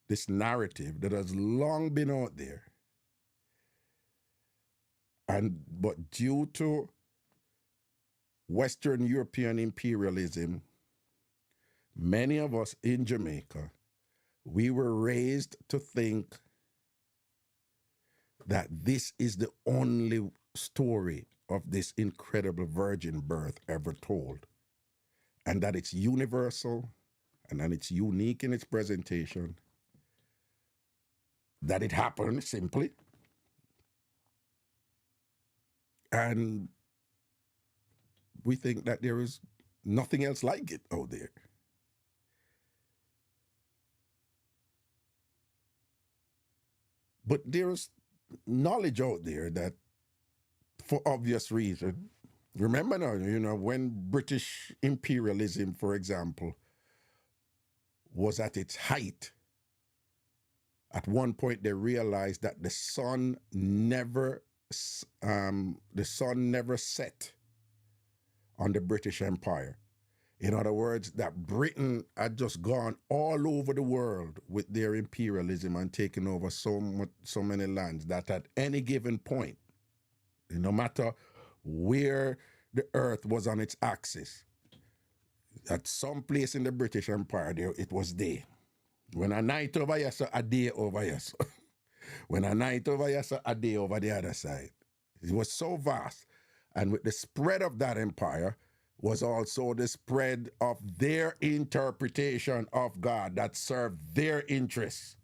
Speaker 1: this narrative that has long been out there. But due to Western European imperialism, many of us in Jamaica, we were raised to think that this is the only story of this incredible virgin birth ever told, and that it's universal, and that it's unique in its presentation, that it happened simply, and we think that there is nothing else like it out there. But there is knowledge out there that, for obvious reason, Remember now, when British imperialism, for example, was at its height, at one point they realized that the sun never set on the British Empire. In other words, that Britain had just gone all over the world with their imperialism and taken over so many lands that at any given point, no matter where the earth was on its axis, at some place in the British Empire, it was there. When a night over here, so a day over here. So. When a night over here, so a day over the other side. It was so vast. And with the spread of that empire was also the spread of their interpretation of God that served their interests,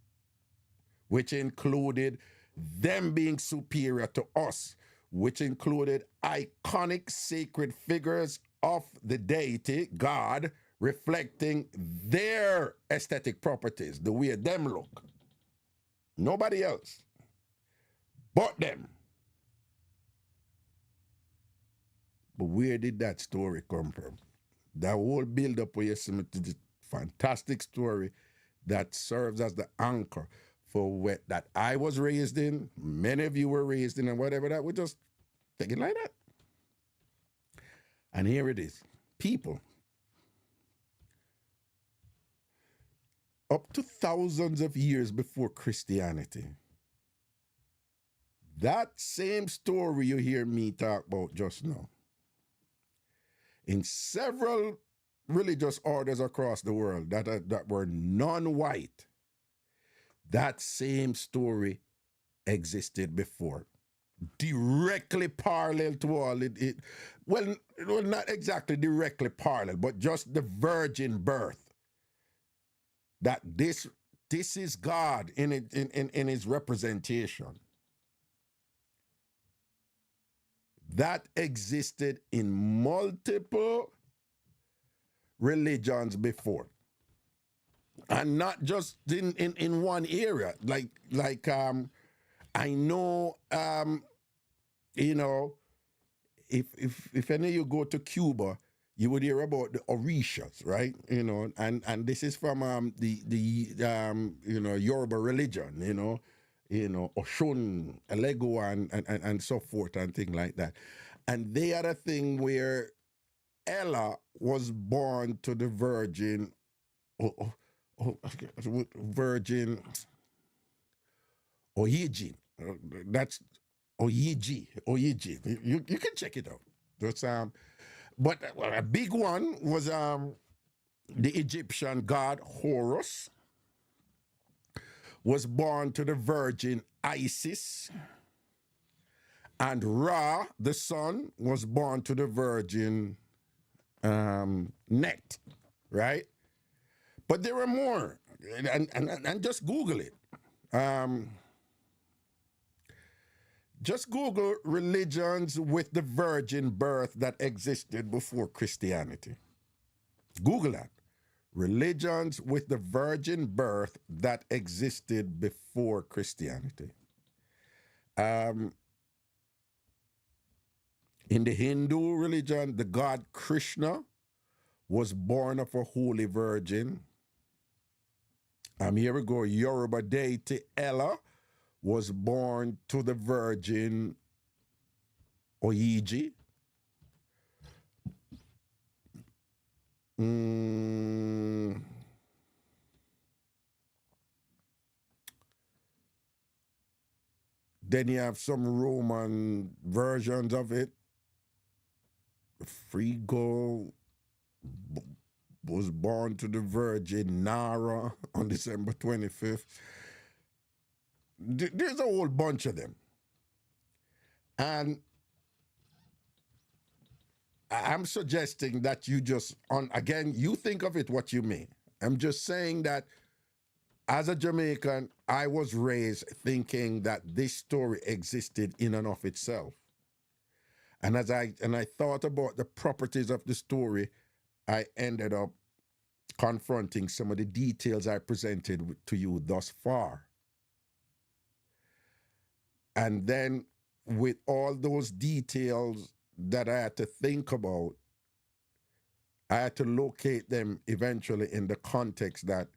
Speaker 1: which included them being superior to us, which included iconic sacred figures of the deity, God, reflecting their aesthetic properties, the way them look. Nobody else but them. But where did that story come from? That whole build-up where you see the fantastic story that serves as the anchor for what that I was raised in, many of you were raised in, and whatever that, we just take it like that. And here it is. People, up to thousands of years before Christianity, that same story you hear me talk about just now, in several religious orders across the world that were non-white, that same story existed before. Directly parallel to all it well, not exactly directly parallel, but just the virgin birth. That this is God in his representation. That existed in multiple religions before. And not just in one area. Like I know if any of you go to Cuba, you would hear about the Orishas, right? And this is from the Yoruba religion, Oshun, Elego, and so forth, and things like that. And they had a thing where Ella was born to the Virgin, Virgin Oyiji. That's Oyiji. You can check it out. That's but a big one was the Egyptian god Horus was born to the Virgin Isis, and Ra, the sun, was born to the Virgin Net, right? But there were more, and just Google it. Just Google religions with the virgin birth that existed before Christianity. Google that. Religions with the virgin birth that existed before Christianity. In the Hindu religion, the god Krishna was born of a holy virgin. Here we go. Yoruba deity Ella was born to the Virgin Oyiji. Then you have some Roman versions of it. Frigo was born to the Virgin Nara on December 25th. There's a whole bunch of them. And I'm suggesting that you just, again, you think of it what you may. I'm just saying that as a Jamaican, I was raised thinking that this story existed in and of itself. And as I thought about the properties of the story, I ended up confronting some of the details I presented to you thus far. And then with all those details that I had to think about, I had to locate them eventually in the context that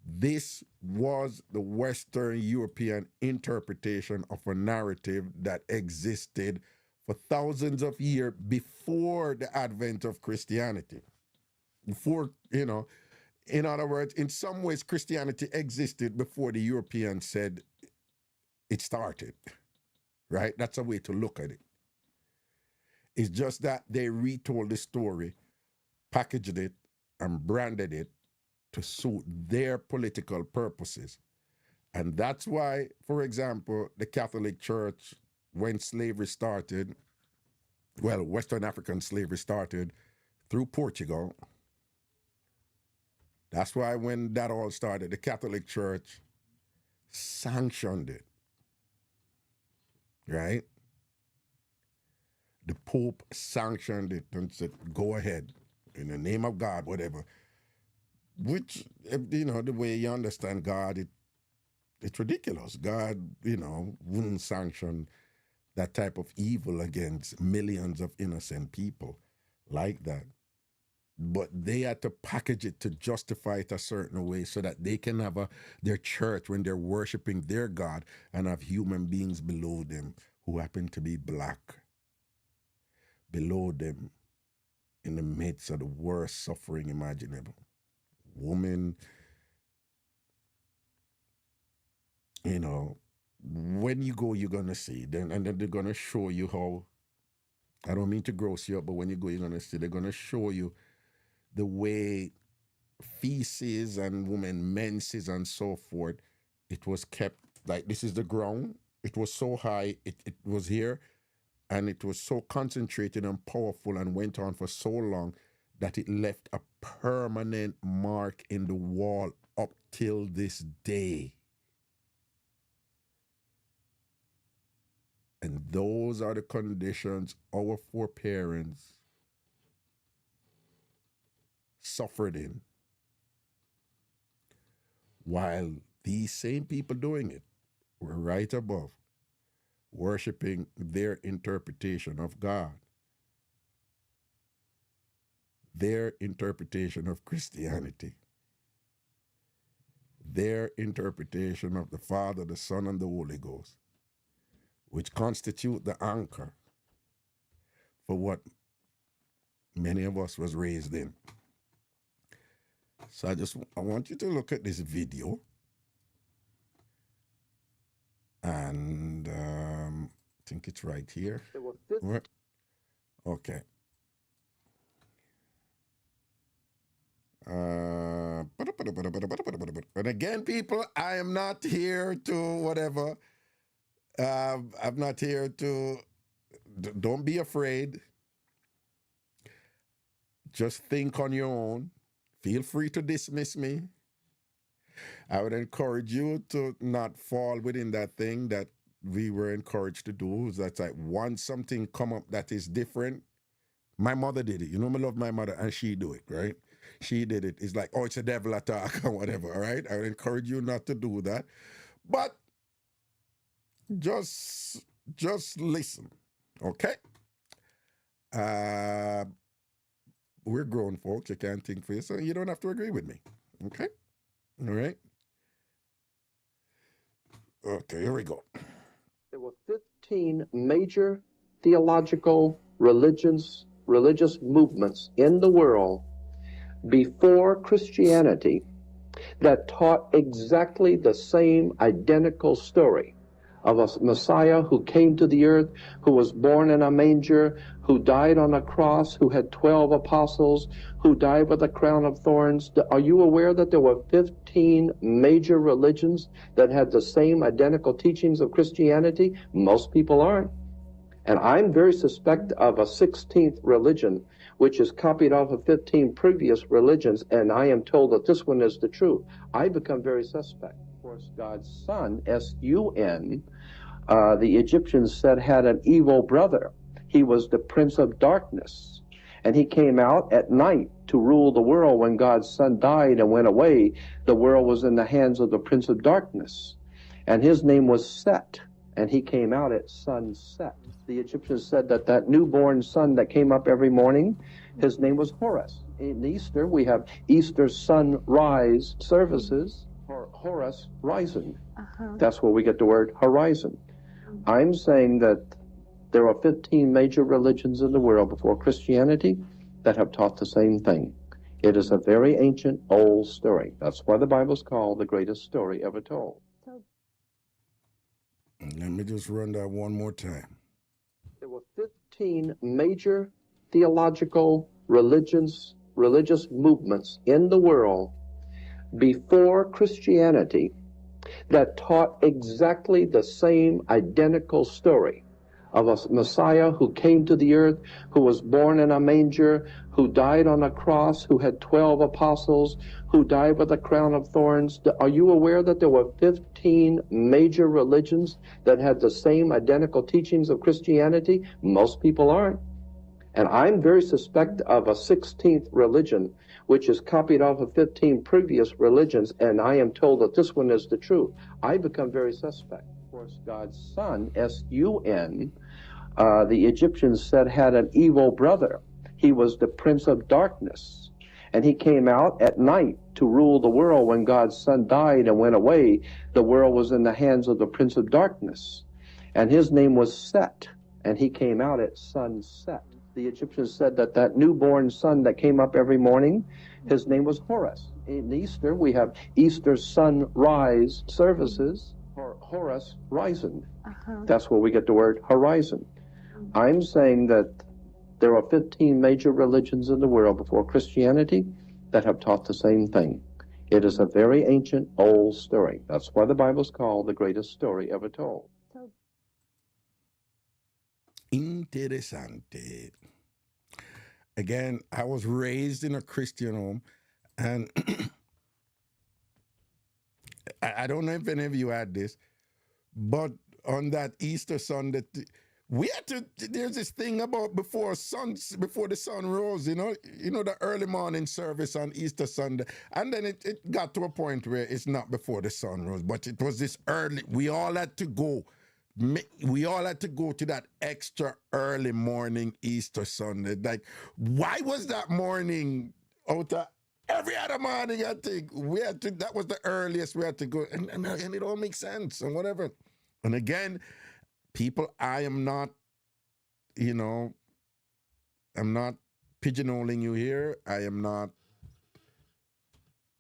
Speaker 1: this was the Western European interpretation of a narrative that existed for thousands of years before the advent of Christianity. Before, in other words, in some ways, Christianity existed before the Europeans said it started, right? That's a way to look at it. It's just that they retold the story, packaged it, and branded it to suit their political purposes. And that's why, for example, the Catholic Church, when slavery started, well, Western African slavery started through Portugal. That's why when that all started, the Catholic Church sanctioned it, right? The Pope sanctioned it and said, go ahead, in the name of God, whatever. Which, the way you understand God, it's ridiculous. God, wouldn't sanction that type of evil against millions of innocent people like that. But they had to package it to justify it a certain way so that they can have their church when they're worshiping their God and have human beings below them who happen to be black, below them in the midst of the worst suffering imaginable. Woman, when you go, you're going to see. And then they're going to show you how, I don't mean to gross you up, but when you go, you're going to see, they're going to show you the way feces and women menses and so forth, it was kept, like this is the ground. It was so high, it was here, and it was so concentrated and powerful and went on for so long that it left a permanent mark in the wall up till this day. And those are the conditions our foreparents suffered in, while these same people doing it were right above, worshiping their interpretation of God, their interpretation of Christianity, their interpretation of the Father, the Son, and the Holy Ghost, which constitute the anchor for what many of us was raised in. So I want you to look at this video, and I think it's right here. Okay. And again, people, I am not here to whatever. I'm not here to, don't be afraid. Just think on your own. Feel free to dismiss me. I would encourage you to not fall within that thing that we were encouraged to do. That's like once something come up that is different. My mother did it. I love my mother, and she do it, right? She did it. It's like, oh, it's a devil attack or whatever, all right? I would encourage you not to do that. But just listen, okay? We're grown folks. You can't think for yourself. You don't have to agree with me. Okay? All right? Okay, here we go.
Speaker 2: There were 15 major theological religious movements in the world before Christianity that taught exactly the same identical story of a Messiah who came to the earth, who was born in a manger, who died on a cross, who had 12 apostles, who died with a crown of thorns. Are you aware that there were 15 major religions that had the same identical teachings of Christianity? Most people aren't. And I'm very suspect of a 16th religion, which is copied off of 15 previous religions, and I am told that this one is the truth. I become very suspect. Of course, God's Son, S-U-N, the Egyptians said had an evil brother. He was the Prince of Darkness, and he came out at night to rule the world. When God's Son died and went away, the world was in the hands of the Prince of Darkness, and his name was Set. and he came out at sunset. The Egyptians said that that newborn son that came up every morning, his name was Horus. In Easter, we have Easter sunrise services, or Horus rising. That's where we get the word horizon. I'm saying that there are 15 major religions in the world before Christianity that have taught the same thing. It is a very ancient, old story. That's why the Bible's called the greatest story ever told.
Speaker 1: Let me just run that one more time.
Speaker 2: There were 15 major theological religious movements in the world before Christianity that taught exactly the same identical story of a Messiah who came to the earth, who was born in a manger, who died on a cross, who had 12 apostles, who died with a crown of thorns. Are you aware that there were 15 major religions that had the same identical teachings of Christianity? Most people aren't. And I'm very suspect of a 16th religion, which is copied off of 15 previous religions, and I am told that this one is the truth. I become very suspect. Of course, God's son, S-U-N, the Egyptians said had an evil brother. He was the prince of darkness, and he came out at night to rule the world. When God's son died and went away, the world was in the hands of the prince of darkness, and his name was Set, and he came out at sunset. The Egyptians said that that newborn son that came up every morning, his name was Horus. In Easter, we have Easter sunrise services, or Horus rising. That's where we get the word horizon. I'm saying that there are 15 major religions in the world before Christianity that have taught the same thing. It is a very ancient, old story. That's why the Bible's called the greatest story ever told.
Speaker 1: Interessante. Again, I was raised in a Christian home, and I don't know if any of you had this, but on that Easter Sunday, we had to. There's this thing about before the sun rose. You know the early morning service on Easter Sunday, and then it got to a point where it's not before the sun rose, but it was this early. We all had to go. We all had to go to that extra early morning Easter Sunday. Like, why was that morning out of every other morning? I think we had to. That was the earliest we had to go, and it all makes sense and whatever. And again, people, I am not, I'm not pigeonholing you here. I am not,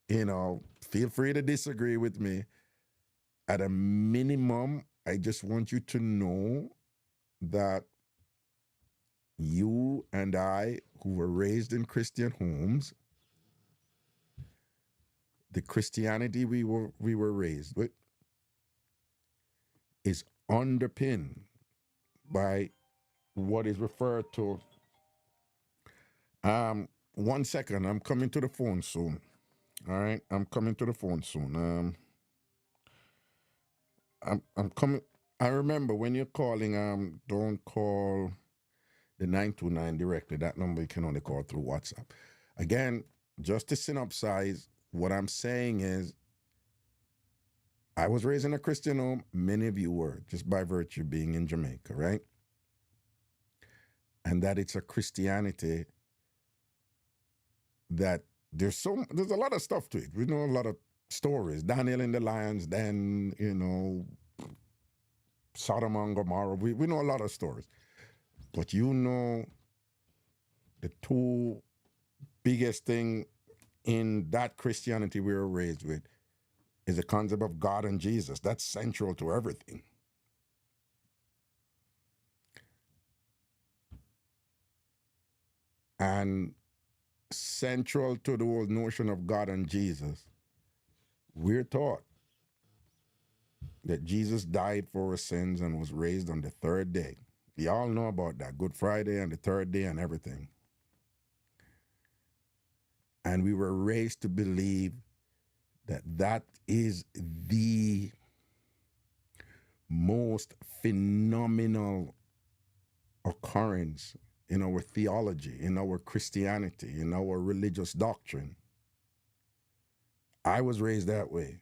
Speaker 1: feel free to disagree with me. At a minimum, I just want you to know that you and I, who were raised in Christian homes, the Christianity we were raised with is underpinned by what is referred to. 1 second, I'm coming to the phone soon. All right, I'm coming to the phone soon. I'm coming. I remember when you're calling, don't call the 929 directly. That number you can only call through WhatsApp. Again, just to synopsize, what I'm saying is, I was raised in a Christian home. Many of you were, just by virtue of being in Jamaica, right? And that it's a Christianity that there's a lot of stuff to it. We know a lot of stories. Daniel in the Lions, then, Sodom and Gomorrah. We know a lot of stories. But the two biggest thing in that Christianity we were raised with is the concept of God and Jesus. That's central to everything. And central to the whole notion of God and Jesus, we're taught that Jesus died for our sins and was raised on the third day. We all know about that, Good Friday and the third day and everything. And we were raised to believe that that is the most phenomenal occurrence in our theology, in our Christianity, in our religious doctrine. I was raised that way.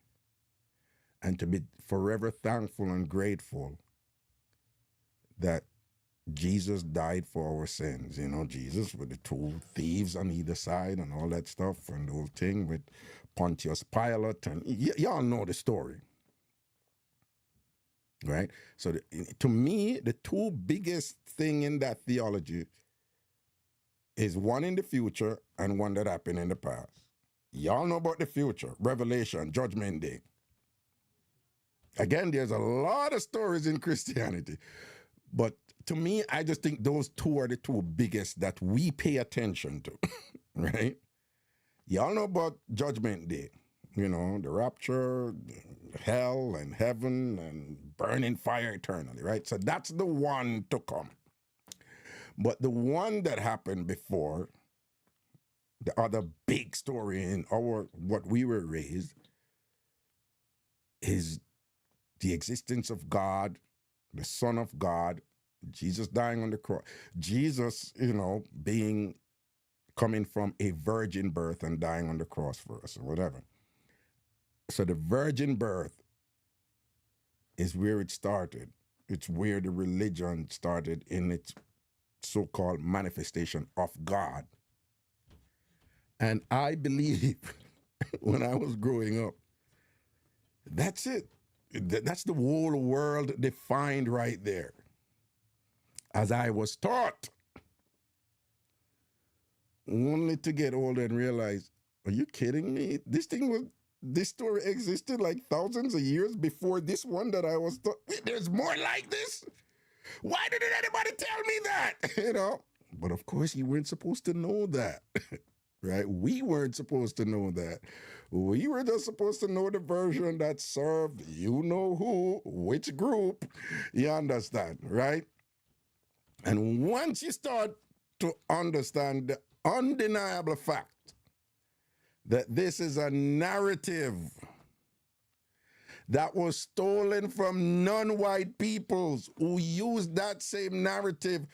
Speaker 1: And to be forever thankful and grateful that Jesus died for our sins. You know, Jesus with the two thieves on either side and all that stuff, and the whole thing with Pontius Pilate, and y'all know the story, right? So to me, the two biggest thing in that theology is one in the future and one that happened in the past. Y'all know about the future, Revelation, Judgment Day. Again, there's a lot of stories in Christianity, but to me, I just think those two are the two biggest that we pay attention to, right? Y'all know about Judgment Day, you know, the rapture, hell and heaven and burning fire eternally, right? So that's the one to come. But the one that happened before, the other big story in what we were raised, is the existence of God, the Son of God, Jesus dying on the cross, Jesus, you know, coming from a virgin birth and dying on the cross for us or whatever. So the virgin birth is where it started. It's where the religion started in its so-called manifestation of God. And I believe when I was growing up, that's it. That's the whole world defined right there. As I was taught, only to get older and realize, are you kidding me? This story existed like thousands of years before this one that I was taught. There's more like this? Why didn't anybody tell me that? You know? But of course, you weren't supposed to know that, right? We weren't supposed to know that. We were just supposed to know the version that served you know who, which group, you understand, right? And once you start to understand the undeniable fact that this is a narrative that was stolen from non-white peoples who used that same narrative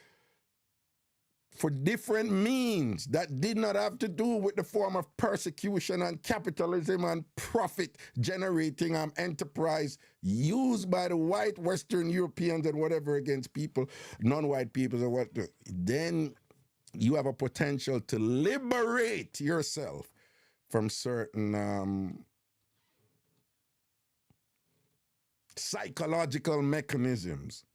Speaker 1: for different means that did not have to do with the form of persecution and capitalism and profit generating enterprise used by the white Western Europeans and whatever against people, non-white peoples or what, then you have a potential to liberate yourself from certain psychological mechanisms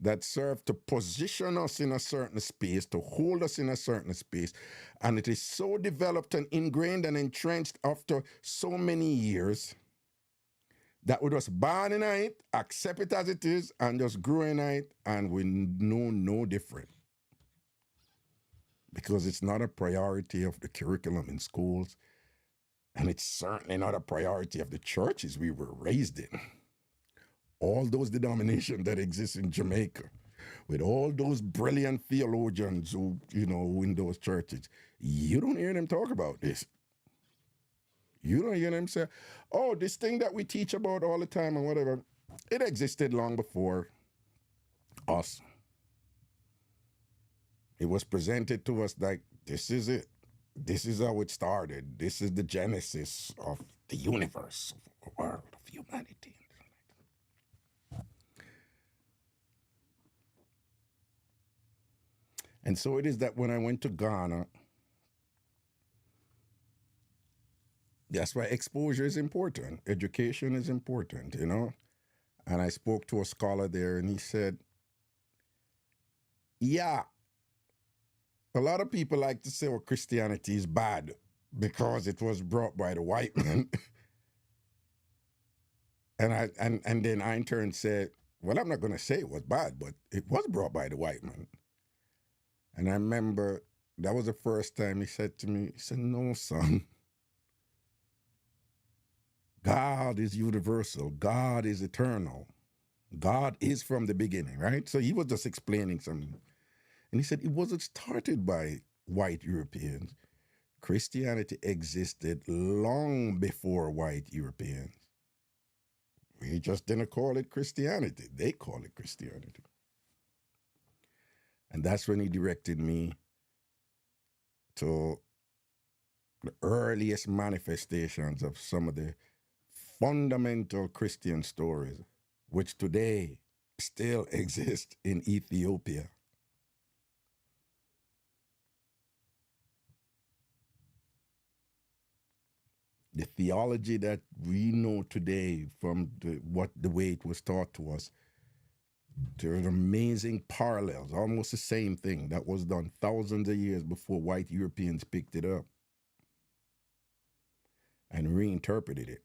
Speaker 1: that serve to position us in a certain space, to hold us in a certain space. And it is so developed and ingrained and entrenched after so many years that we just born in it, accept it as it is, and just grow in it, and we know no different. Because it's not a priority of the curriculum in schools, and it's certainly not a priority of the churches we were raised in. All those denominations that exist in Jamaica, with all those brilliant theologians who, you know, in those churches, you don't hear them talk about this. You don't hear them say, oh, this thing that we teach about all the time and whatever, it existed long before us. It was presented to us like, this is it. This is how it started. This is the genesis of the universe, of the world, of humanity. And so it is that when I went to Ghana, that's why exposure is important. Education is important, you know? And I spoke to a scholar there, and he said, yeah, a lot of people like to say, well, Christianity is bad because it was brought by the white man. And then I in turn said, well, I'm not going to say it was bad, but it was brought by the white man. And I remember that was the first time he said to me, he said, no, son. God is universal. God is eternal. God is from the beginning, right? So he was just explaining something. And he said it wasn't started by white Europeans. Christianity existed long before white Europeans. We just didn't call it Christianity. They call it Christianity. And that's when he directed me to the earliest manifestations of some of the fundamental Christian stories, which today still exist in Ethiopia. The theology that we know today from the way it was taught to us, there's amazing parallels, almost the same thing that was done thousands of years before white Europeans picked it up and reinterpreted it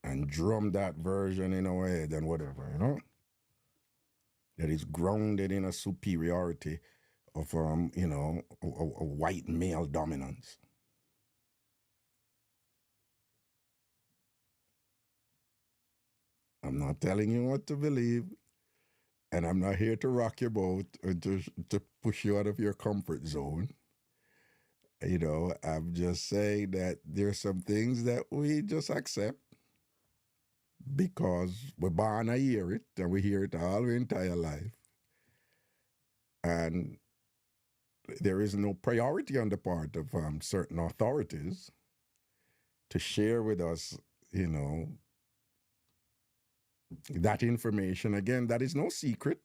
Speaker 1: and drummed that version in our head and whatever, you know? That is grounded in a superiority of, you know, a white male dominance. I'm not telling you what to believe, and I'm not here to rock your boat or to push you out of your comfort zone. You know, I'm just saying that there's some things that we just accept because we're born to hear it, and we hear it all our entire life. And there is no priority on the part of certain authorities to share with us, you know, that information. Again, that is no secret.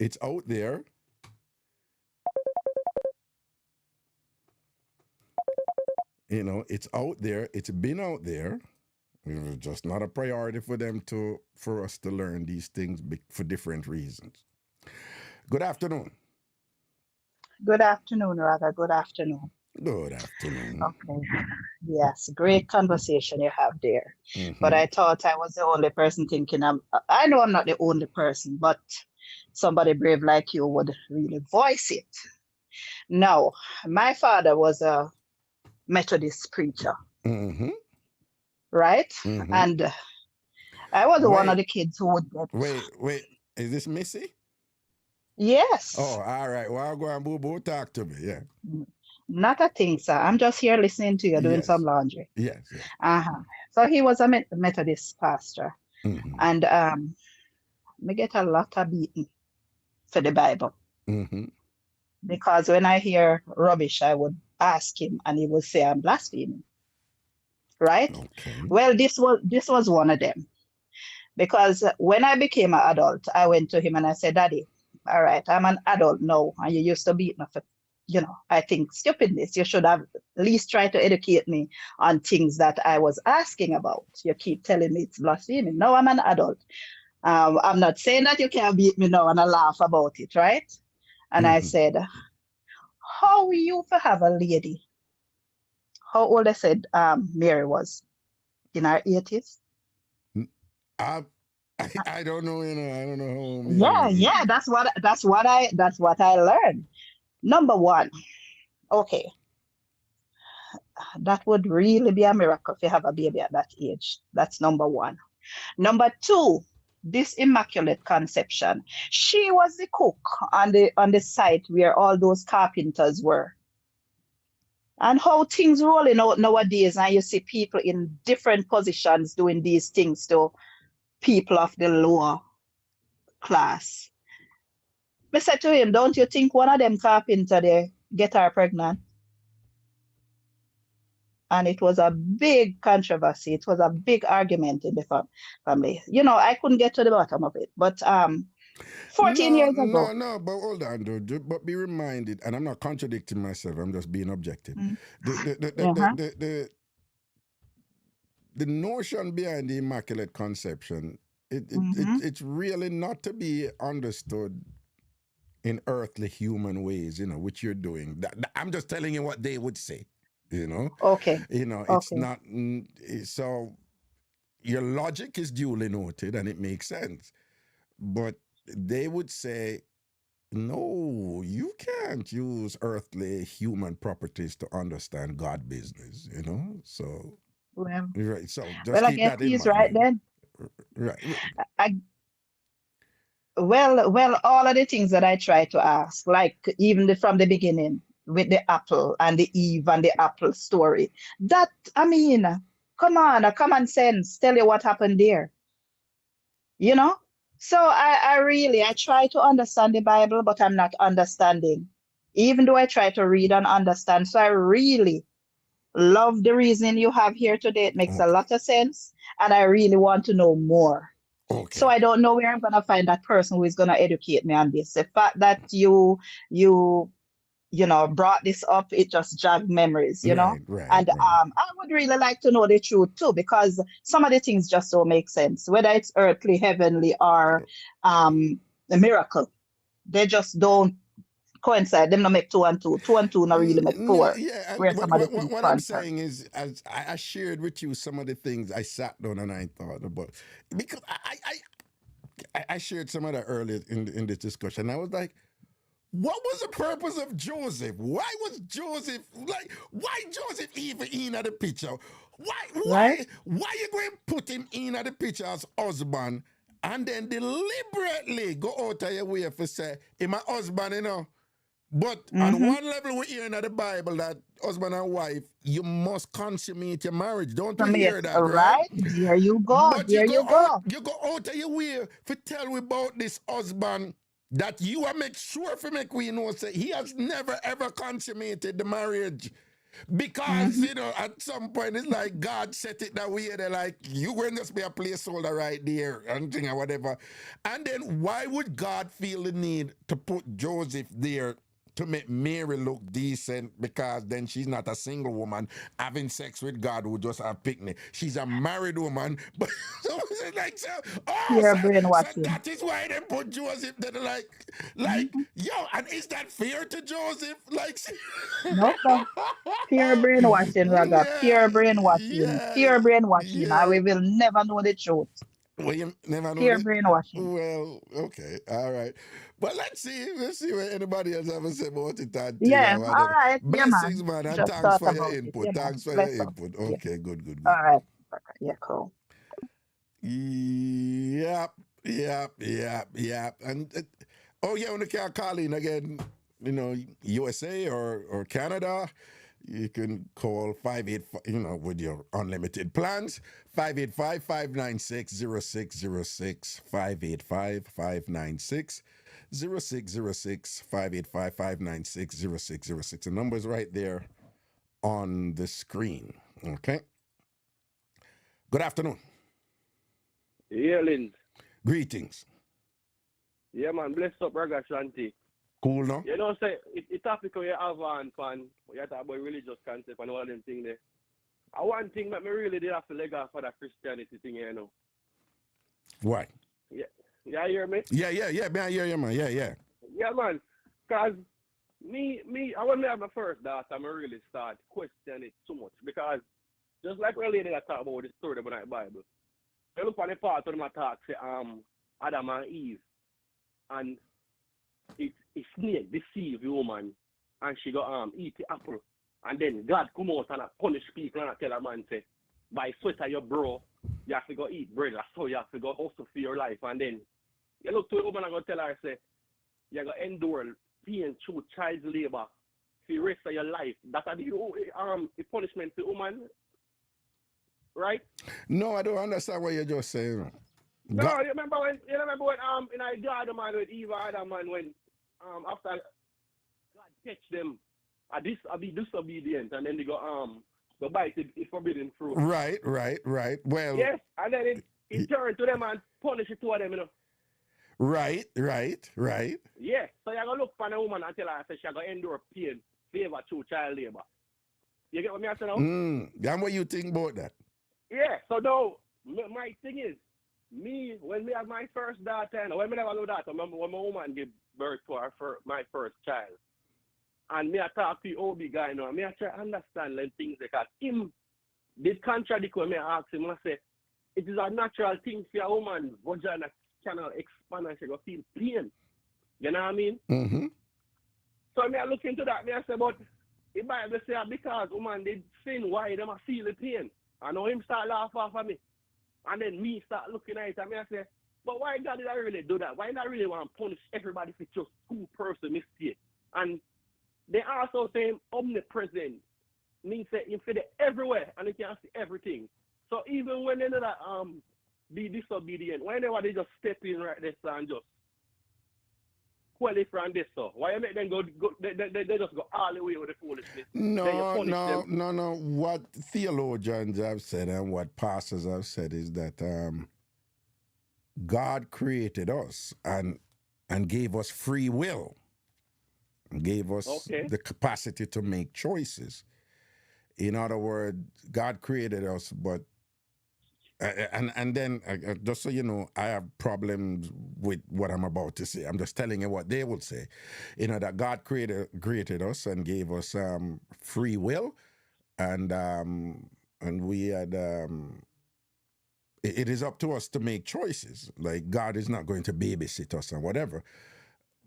Speaker 1: It's out there. You know, it's out there. It's been out there. It's just not a priority for them for us to learn these things for different reasons. Good afternoon.
Speaker 3: Good afternoon, Raga. Good afternoon.
Speaker 1: Good afternoon.
Speaker 3: Okay. Yes, great conversation you have there. But I thought I was the only person thinking. I know I'm not the only person, but somebody brave like you would really voice it. Now, my father was a Methodist preacher, right? And I was one of the kids who would get.
Speaker 1: Wait. Is this Missy?
Speaker 3: Yes.
Speaker 1: Oh, all right. Well, I'll go and boo talk to me. Yeah.
Speaker 3: Not a thing, sir. I'm just here listening to you doing some laundry.
Speaker 1: Yes.
Speaker 3: So he was a Methodist pastor. And me get a lot of beating for the Bible. Because when I hear rubbish, I would ask him and he would say I'm blaspheming. Right?
Speaker 1: Okay.
Speaker 3: Well, this was one of them. Because when I became an adult, I went to him and I said, Daddy, all right, I'm an adult now, and you used to beat me for, you know, I think stupidness. You should have at least tried to educate me on things that I was asking about. You keep telling me it's blasphemy. Now I'm an adult. I'm not saying that you can't beat me now and I laugh about it, right? And I said, how you for have a lady? How old I said Mary was? In her 80s?
Speaker 1: I don't know, you know, I don't know how old Mary
Speaker 3: is. That's what I learned. Number one, okay. That would really be a miracle if you have a baby at that age. That's number one. Number two, this Immaculate Conception. She was the cook on the site where all those carpenters were. And how things rolling out nowadays, and you see people in different positions doing these things to people of the lower class. I said to him, don't you think one of them carpenter there get her pregnant? And it was a big controversy. It was a big argument in the family. You know, I couldn't get to the bottom of it. But 14 years ago.
Speaker 1: No, but hold on, dude. But be reminded, and I'm not contradicting myself, I'm just being objective. The notion behind the Immaculate Conception, it's really not to be understood in earthly human ways, you know, which you're doing. I'm just telling you what they would say, you know?
Speaker 3: Okay.
Speaker 1: You know, it's not, so your logic is duly noted and it makes sense. But they would say, no, you can't use earthly human properties to understand God business, you know? So, right. So just keep that in mind.
Speaker 3: He's right then.
Speaker 1: Right.
Speaker 3: Well, all of the things that I try to ask, like even from the beginning with the apple and the Eve and the apple story, that, I mean, come on, a common sense, tell you what happened there, you know? So I try to understand the Bible, but I'm not understanding, even though I try to read and understand. So I really love the reason you have here today. It makes a
Speaker 1: Okay.
Speaker 3: lot of sense. And I really want to know more.
Speaker 1: Okay.
Speaker 3: So I don't know where I'm gonna find that person who is gonna educate me on this. The fact that you brought this up, it just jogged memories,
Speaker 1: Right, right,
Speaker 3: And
Speaker 1: right.
Speaker 3: I would really like to know the truth too, because some of the things just don't make sense, whether it's earthly, heavenly, or a miracle. They just don't coincide. Them not make two and two. Two and two not really make
Speaker 1: No,
Speaker 3: four,
Speaker 1: yeah, and
Speaker 3: where some of the things
Speaker 1: what I'm
Speaker 3: concern.
Speaker 1: saying is, as I shared with you some of the things I sat down and I thought about, because I shared some of that earlier in this discussion. I was like, what was the purpose of Joseph? Why was Joseph like? Why Joseph even in the picture?
Speaker 3: Right?
Speaker 1: Why you going to put him in the picture as husband and then deliberately go out of your way for say him a husband, But on
Speaker 3: Mm-hmm.
Speaker 1: one level, we hear in the Bible that husband and wife, you must consummate your marriage. Don't we
Speaker 3: From
Speaker 1: hear
Speaker 3: it,
Speaker 1: that, right?
Speaker 3: right? There you go.
Speaker 1: But
Speaker 3: There you go.
Speaker 1: you go out of your way to tell we about this husband that you are make sure for make we know say he has never ever consummated the marriage. Because
Speaker 3: Mm-hmm.
Speaker 1: at some point it's like God set it that way. They're like, you will just be a placeholder right there and thing or whatever. And then why would God feel the need to put Joseph there to make Mary look decent, because then she's not a single woman having sex with God who just have picnic. She's a married woman. But so it's like,
Speaker 3: Pure
Speaker 1: so
Speaker 3: brainwashing.
Speaker 1: that is why they put Joseph there.
Speaker 3: Mm-hmm.
Speaker 1: yo, and is that fair to Joseph? Like,
Speaker 3: No, sir. Pure brainwashing, Raga.
Speaker 1: yeah,
Speaker 3: Pure brainwashing.
Speaker 1: yeah,
Speaker 3: Pure brainwashing. And
Speaker 1: yeah.
Speaker 3: we will never know the truth.
Speaker 1: Well, you never know
Speaker 3: Pure
Speaker 1: that.
Speaker 3: brainwashing.
Speaker 1: Well, okay, all right. But let's see. Let's see what anybody else ever said about it and thing
Speaker 3: Yeah.
Speaker 1: or
Speaker 3: All
Speaker 1: whatever.
Speaker 3: right. Yeah,
Speaker 1: Blessings,
Speaker 3: man.
Speaker 1: man, and
Speaker 3: Just
Speaker 1: thanks
Speaker 3: thought
Speaker 1: for your
Speaker 3: about it.
Speaker 1: input.
Speaker 3: Yeah, man.
Speaker 1: Thanks for your
Speaker 3: Bless up.
Speaker 1: input.
Speaker 3: Yeah.
Speaker 1: Okay, good, good, good.
Speaker 3: All right. Okay. Yeah, cool.
Speaker 1: Yep, yep, yep, yep. And oh yeah, when you can call in again, USA or Canada, you can call 585, with your unlimited plans, 585-596-0606, 585-596-0606, 585-596-0606. The number's right there on the screen. Okay. Good afternoon.
Speaker 4: Yeah, Lynn.
Speaker 1: Greetings.
Speaker 4: Yeah, man. Bless up, Ragashanti.
Speaker 1: Cool, no?
Speaker 4: Say, it's topical you have on, fan. You talk about religious concept and all them things there. One thing that me really did have to leg off for that Christianity thing.
Speaker 1: Why?
Speaker 4: Yeah. You hear me?
Speaker 1: Yeah, man, I hear you, man. Yeah.
Speaker 4: Yeah, man. Because I when I have my first daughter, I really start questioning it too much. Because just like earlier that I talk about the story about the Bible. I look on the part of my talk, say, Adam and Eve. And it snake deceive the woman, and she go eat the apple. And then God come out and punish people and tell a man, say, by sweat of your bro, you have to go eat bread. So you have to go hustle for your life. And then you look to a woman and go tell her, say, you're going to endure pain through child labor for the rest of your life. That's the punishment for woman, right?
Speaker 1: No, I don't understand what you're just saying.
Speaker 4: No, you remember when in I God man with Eve and Adam man when after God catch them be disobedient and then they go bite the forbidden fruit.
Speaker 1: Right. Well,
Speaker 4: yes, and then it turned to them and punish it to them,
Speaker 1: Right.
Speaker 4: Yeah. So you're gonna look for a woman and tell her she's gonna endure pain, favor through child labor. You get what me I say now?
Speaker 1: And what you think about that?
Speaker 4: Yeah, so now my thing is when me have my first daughter, and when me never know that, I remember when my woman gave birth to my first child. And me I talk to the OB guy now, me I try to understand them things because him did contradict when me ask him, and I say, it is a natural thing for a woman, vagina cannot expand and she go feel pain. You know what I mean?
Speaker 1: Mm-hmm.
Speaker 4: So me I look into that, me I say, but the Bible say because woman did sin, why them a feel the pain? I know him start laugh off of me. And then me start looking at it and me I say, but why God did I really do that? Why not really want to punish everybody for just two-person mistake? And they also say omnipresent means that he's everywhere and he can see everything. So even when they know that be disobedient, whenever they just step in right there and just quelly from this so? Why you make them go they just go all the way with the foolishness? Then you
Speaker 1: No,
Speaker 4: punish
Speaker 1: no,
Speaker 4: them.
Speaker 1: no, no. What theologians have said and what pastors have said is that God created us and gave us free will, gave us
Speaker 4: Okay.
Speaker 1: the capacity to make choices. In other words, God created us, but and then just so you know, I have problems with what I'm about to say. I'm just telling you what they would say. You know that God created us and gave us free will, and we had it is up to us to make choices. Like God is not going to babysit us and whatever.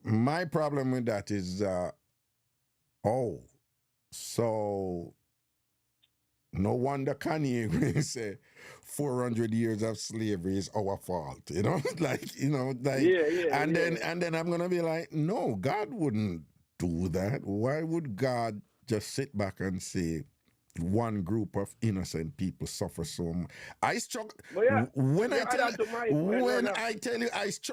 Speaker 1: My problem with that is, so no wonder Kanye will say 400 years of slavery is our fault, like,
Speaker 4: Yeah.
Speaker 1: and then I'm gonna be like, no, God wouldn't do that. Why would God just sit back and say one group of innocent people suffer so much? I struggle
Speaker 4: But yeah,
Speaker 1: when
Speaker 4: you add on to my point, brother.
Speaker 1: I tell you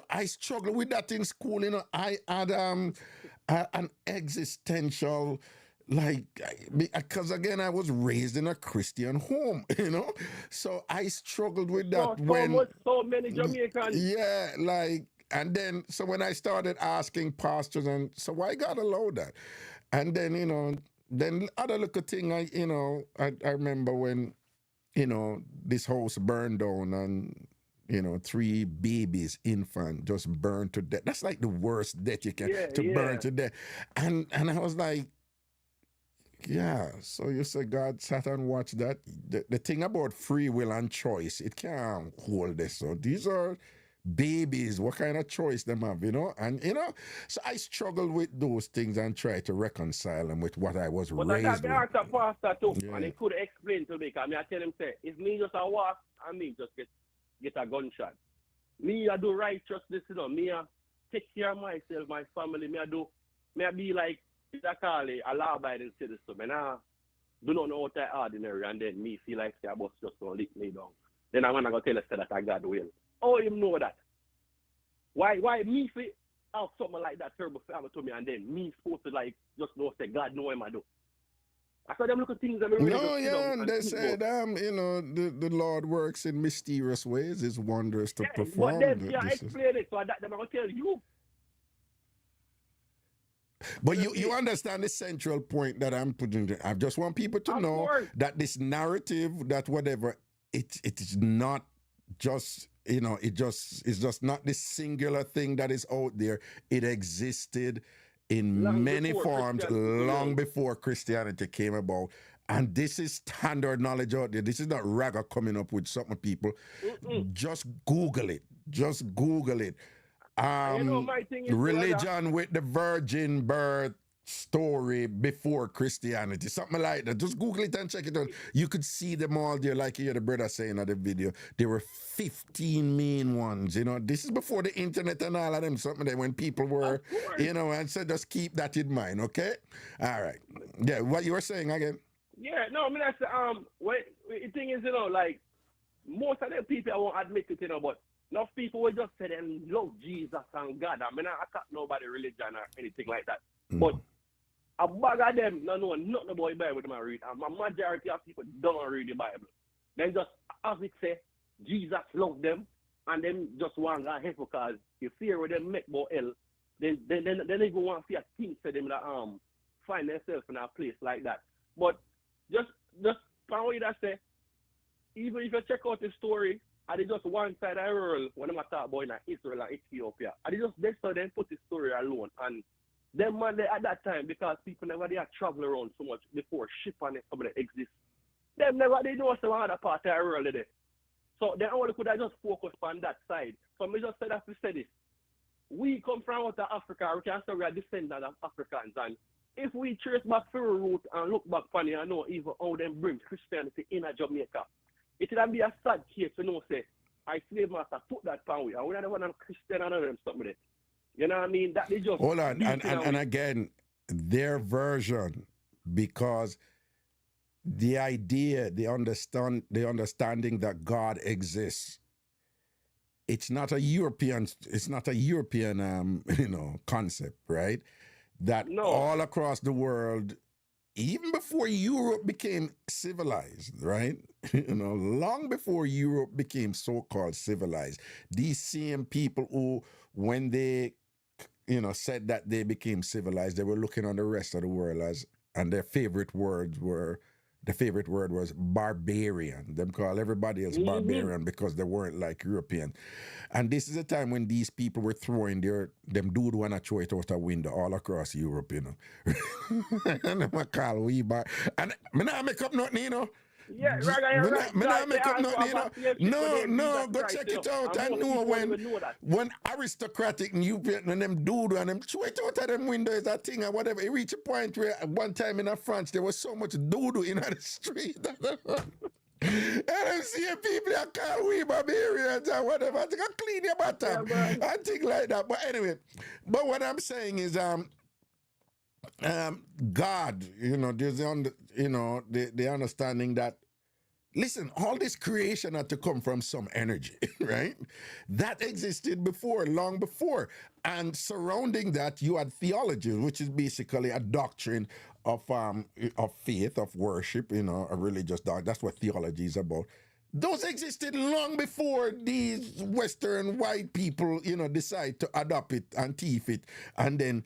Speaker 1: I struggle with that in school. I had an existential, like, because again I was raised in a Christian home, so I struggled with that
Speaker 4: So many Jamaicans.
Speaker 1: yeah, like, and then so when I started asking pastors, and so why God allow that, and then then other little thing, I remember when this house burned down and 3 babies, infant, just burned to death. That's like the worst death you can, to burn to death. And I was like, yeah, so you say God sat and watched that. The thing about free will and choice, it can't hold this. So these are babies. What kind of choice them have, And so I struggle with those things and try to reconcile them with what I was
Speaker 4: But
Speaker 1: raised
Speaker 4: I
Speaker 1: with.
Speaker 4: asked a pastor too,
Speaker 1: Yeah.
Speaker 4: and he could explain to me, because I tell him, say, it's me just a walk, and me just get a gunshot. Me, I do righteousness, me, I take care of myself, my family, me, I be like, I call it a law-abiding citizen. And I do not know what I ordinary, and then me feel like the boss just gonna lick me down. Then I'm gonna go tell us that I God will. Oh, you know that? Why me feel have something like that terrible happen to me, and then me supposed to like just know say God know him I do. I saw them little things that really
Speaker 1: No, yeah, and they said, the Lord works in mysterious ways, His wonders to perform.
Speaker 4: But then you explain it, so that them I gonna tell you.
Speaker 1: But you understand the central point that I'm putting there. I just want people to know that this narrative, that whatever, it is not just, it's just not this singular thing that is out there. It existed in many forms long before Christianity came about. And this is standard knowledge out there. This is not Raga coming up with something, people. Just Google it. Just Google it.
Speaker 4: My thing is,
Speaker 1: religion with the virgin birth story before Christianity, something like that. Just Google it and check it out. You could see them all there, like you hear the brother saying at the video. There were 15 main ones. This is before the internet and all of them. Something that when people were, and so just keep that in mind, okay? All right. Yeah, what you were saying again?
Speaker 4: Yeah, no, I mean that's the thing is, like most of the people I won't admit it, but enough people will just say them love Jesus and God. I mean, I attack nobody religion or anything like that. But a bag of them don't know nothing about the Bible them read. And a majority of people don't read the Bible. Then just as it say, Jesus loved them, and them just want to help because you fear with them make about hell. Then they go want to see a thing for them that find themselves in a place like that. But just from what that say, even if you check out the story, and it's just one side of the world when I'm talking about in Israel and Ethiopia. And they so then put the story alone. And them man at that time, because people never did travel around so much before ship and somebody exist. Them never they know some other part of the world there. So they only could have just focus on that side. So me just said that to say this. We come from out of Africa, we can say we are descendants of Africans, and if we trace back through the root and look back funny and know even how them bring Christianity in Jamaica, it would be a sad case to know, say, I slave master took that pound with, and we don't want a Christian and them something with it. You know what I mean? That they just
Speaker 1: hold on, and again, their version, because the idea, the understanding that God exists it's not a European concept, right? That
Speaker 4: No.
Speaker 1: all across the world, even before Europe became civilized, right? Long before Europe became so-called civilized, these same people who, when they, said that they became civilized, they were looking on the rest of the world and the favorite word was barbarian. Them call everybody else barbarian because they weren't like European. And this is a time when these people were throwing them dude wanna throw it out a window all across Europe, And I call we bar. And me not make up nothing.
Speaker 4: Yeah, Raga, you're right.
Speaker 1: Me not make up
Speaker 4: They
Speaker 1: nothing,
Speaker 4: also have
Speaker 1: No,
Speaker 4: Jesus
Speaker 1: go
Speaker 4: Christ,
Speaker 1: check it out.
Speaker 4: and
Speaker 1: I
Speaker 4: most
Speaker 1: know
Speaker 4: people don't even know that.
Speaker 1: when aristocratic New Britain and them dude and them straight out of them windows, that thing or whatever. It reached a point where one time in France there was so much doodoo in the street. And I'm seeing people that call we barbarians or whatever. I think I clean your bottom. I think like that. But anyway, what I'm saying is God, there's the understanding that, listen, all this creation had to come from some energy, right? That existed before, long before. And surrounding that, you had theology, which is basically a doctrine of faith, of worship, a religious doctrine. That's what theology is about. Those existed long before these Western white people, decide to adopt it and teeth it and then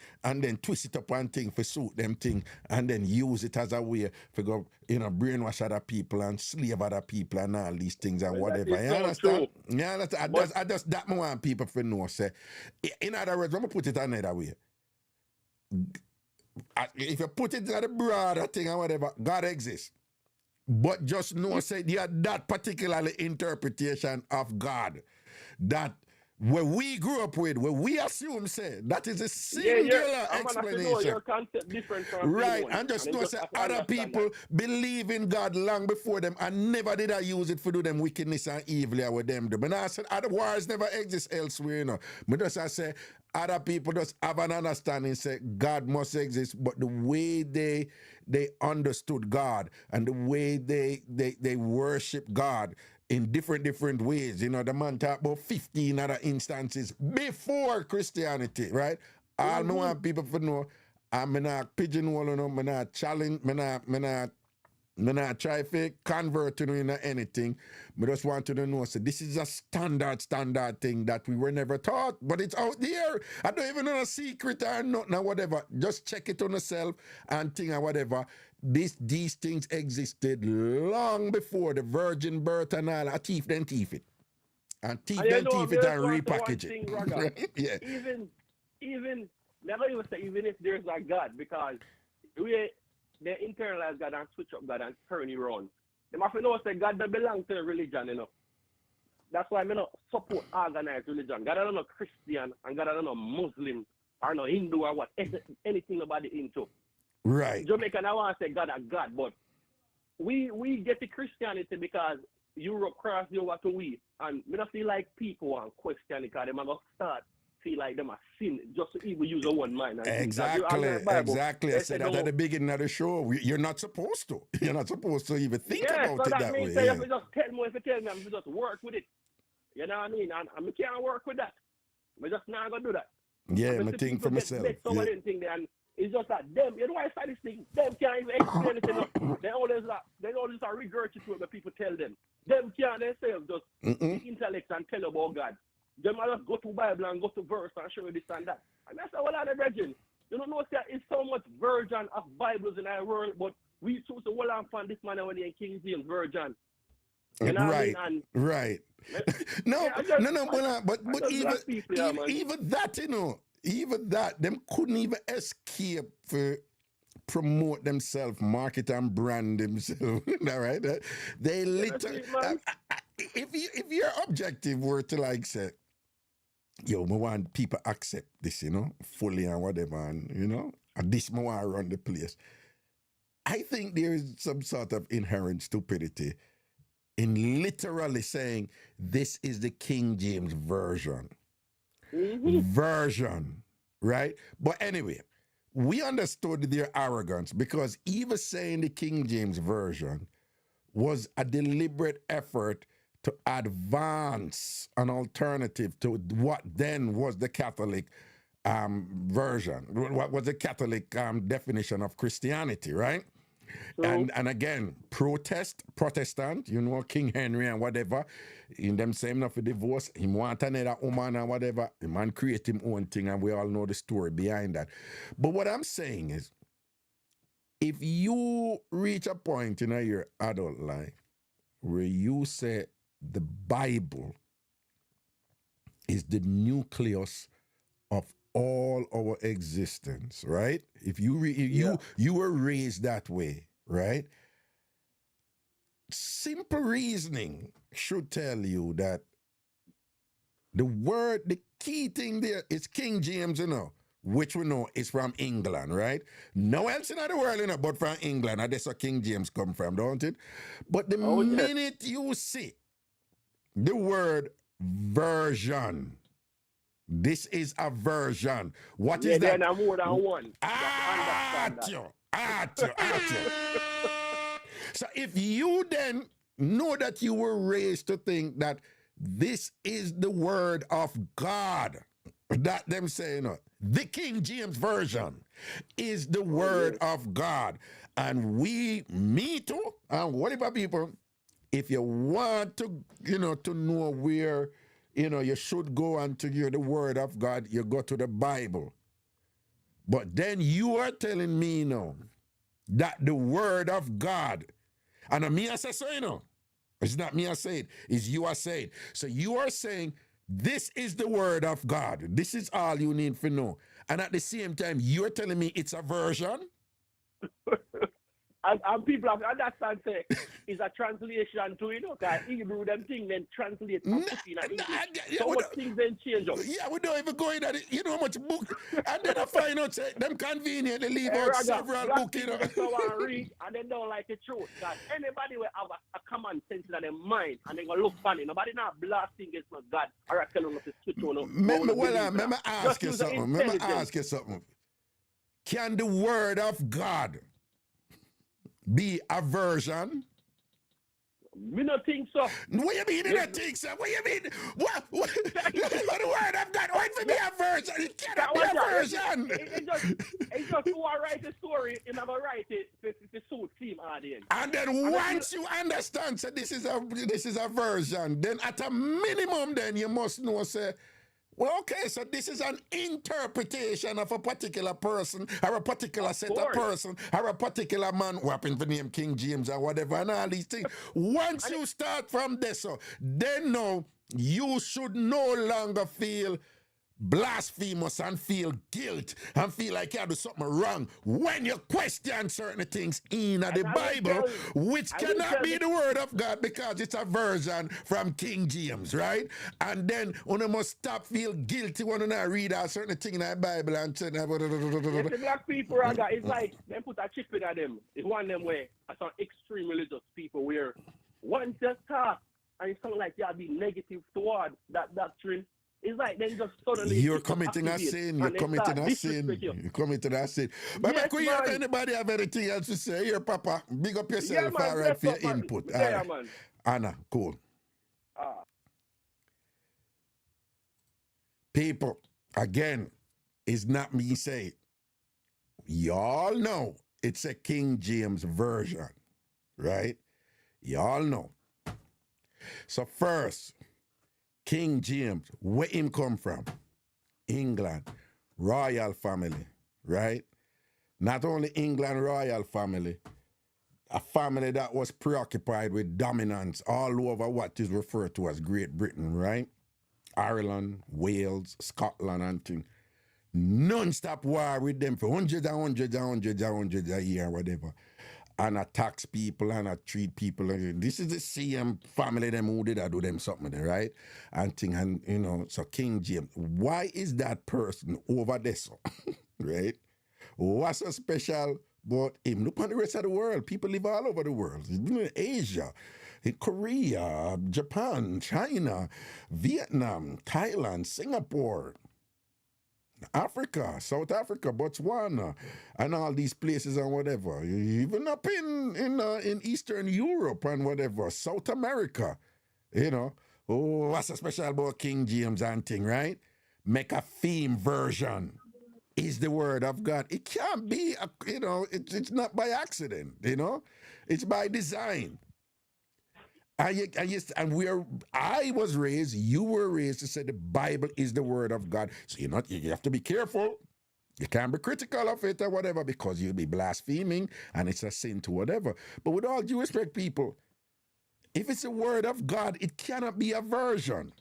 Speaker 1: twist it up and thing for suit them thing and then use it as a way for go, brainwash other people and slave other people and all these things and whatever. You understand? You understand? I just that I want people to know. Say, in other words, I'm gonna put it another way. If you put it in the broader thing and whatever, God exists. But just know, say, yeah, that particular interpretation of God, that where we grew up with, where we assume, say, that is a singular explanation.
Speaker 4: Your concept different from
Speaker 1: right, and just know, say, other people believe in God long before them and never did I use it for do them wickedness and evil with them do. But I said, other wars never exist elsewhere, But just I say, other people just have an understanding, say God must exist, but the way they understood God and the way they worship God in different ways. The man talked about 15 other instances before Christianity, right? All I want people to know, I'm not pigeonhole, I'm not challenge, I'm not try to convert to anything. I just want to know, so this is a standard thing that we were never taught, but it's out there. I don't even know a secret or nothing or whatever. Just check it on yourself and thing or whatever. These things existed long before the virgin birth and all. Teeth it. And teeth it and repackage it. Right? Yeah.
Speaker 4: Even never even say even if there's a God, because they internalize God and switch up God and turn it around. They must know say God don't belong to the religion, That's why I don't support organized religion. God don't know Christian and God don't know Muslim or no Hindu or what anything about it into.
Speaker 1: Right.
Speaker 4: Jamaican, I want to say God a God, but we get the Christianity because Europe crossed over to we. And we don't feel like people want question it because they might start feel like them a sin just to even use a one mind.
Speaker 1: Exactly. I said that at the beginning of the show. You're not supposed to. You're not supposed to even think about it that way.
Speaker 4: If you just tell me, I'm just work with it. You know what I mean? And I can't work with that. I'm just not going to do that.
Speaker 1: Yeah, I think for myself.
Speaker 4: It's just that them, why I say this thing, them can't even explain it. They always regurgitate what people tell them. Them can't themselves just intellect and tell about God. Them just go to Bible and go to verse and show you this and that. And that's all of the virgin. You don't know, it's so much version of Bibles in our world, but we choose to hold on for this man when he King James version. You know
Speaker 1: right,
Speaker 4: what I mean?
Speaker 1: Right. But even that, even that, them couldn't even escape for promote themselves, market and brand themselves. All right, they literally. If your objective were to like say, yo, I want people accept this, fully and whatever, and and this I want to run the place. I think there is some sort of inherent stupidity in literally saying this is the King James version. Version, right? But anyway, we understood their arrogance because even saying the King James version was a deliberate effort to advance an alternative to what then was the Catholic version, what was the Catholic definition of Christianity, right?
Speaker 4: True.
Speaker 1: And again, Protestant, you know, King Henry and whatever, in them same enough for divorce, him want another woman and whatever, the man create him own thing, and we all know the story behind that. But what I'm saying is, if you reach a point in your adult life where you say the Bible is the nucleus of all our existence, right? If you you were raised that way, right? Simple reasoning should tell you that the key thing there is King James, you know, which we know is from England, right? No else in the world, you know, but from England. And that's where King James come from, don't it? But the minute you see the word version, this is a version. What is that?
Speaker 4: Then more than one.
Speaker 1: So if you then know that you were raised to think that this is the word of God, that them say, you know, the King James Version is the word of God. And me too, and whatever people, if you want to, you know, to know where, you know, you should go and to hear the word of God, you go to the Bible. But then you are telling me now that the word of God, and me I say so, you know, it's not me I say it, it's you I say it. So you are saying this is the word of God. This is all you need to know. And at the same time, you're telling me it's a version?
Speaker 4: And people have understand say it's a translation to, you know, because Hebrew them thing then translate and put in English. So what things then change up.
Speaker 1: Yeah, we don't even go in at it. You know how much book, and then I find out say them conveniently leave out several books, you know.
Speaker 4: And read and they don't like the truth. Because anybody will have a common sense in their mind and they gonna look funny. Nobody not blasting against God or telling them to switch on.
Speaker 1: Let me ask you something. Can the word of God be a version?
Speaker 4: Me not think so.
Speaker 1: What you mean you don't think so? What you mean? What the word of God? Why for me a version? It cannot be a version.
Speaker 4: It's just who I write the story, and I'm gonna write it to suit team audience.
Speaker 1: And then once you understand, so this is a version, then at a minimum, then you must know, say, well, okay, so this is an interpretation of a particular person, or a particular set of person, or a particular man, who happen to name King James or whatever, and all these things. Once you start from this, so then now you should no longer feel blasphemous and feel guilt and feel like you do something wrong when you question certain things in the Bible, which cannot be the word of God because it's a version from King James, right? And then one must stop feel guilty when you read a certain thing in the Bible and say,
Speaker 4: the black people, Raga, it's like they put a chip in them. It's one of them way, some extreme religious people where one just talk and it's something like you'll be negative toward that doctrine. It's like then just suddenly
Speaker 1: you're committing a sin. You're committing a sin. You're committing a sin. But yes, could you have anybody have anything else to say? Here, Papa, big up yourself, all right, for your input.
Speaker 4: Yeah, man.
Speaker 1: Anna, cool. People, again, it's not me saying. Y'all know it's a King James version, right? Y'all know. So first, King James, where him come from? England, royal family, right? Not only England royal family, a family that was preoccupied with dominance all over what is referred to as Great Britain, right? Ireland, Wales, Scotland, and things. Non-stop war with them for hundreds a year, whatever. And attacks people and treat people. This is the same family them who did do them something, right? And thing, and you know, so King James, why is that person over there, so, right? What's so special about him? Look on the rest of the world. People live all over the world. In Asia, in Korea, Japan, China, Vietnam, Thailand, Singapore, Africa, South Africa, Botswana, and all these places and whatever. Even up in Eastern Europe and whatever, South America, You know, oh, what's so special about King James and thing, right? Make a theme version is the word of God. It can't be, it's not by accident, it's by design. I was raised, you were raised to say the Bible is the word of God. So you have to be careful. You can't be critical of it or whatever because you'll be blaspheming and it's a sin to whatever. But with all due respect, people, if it's a word of God, it cannot be a version.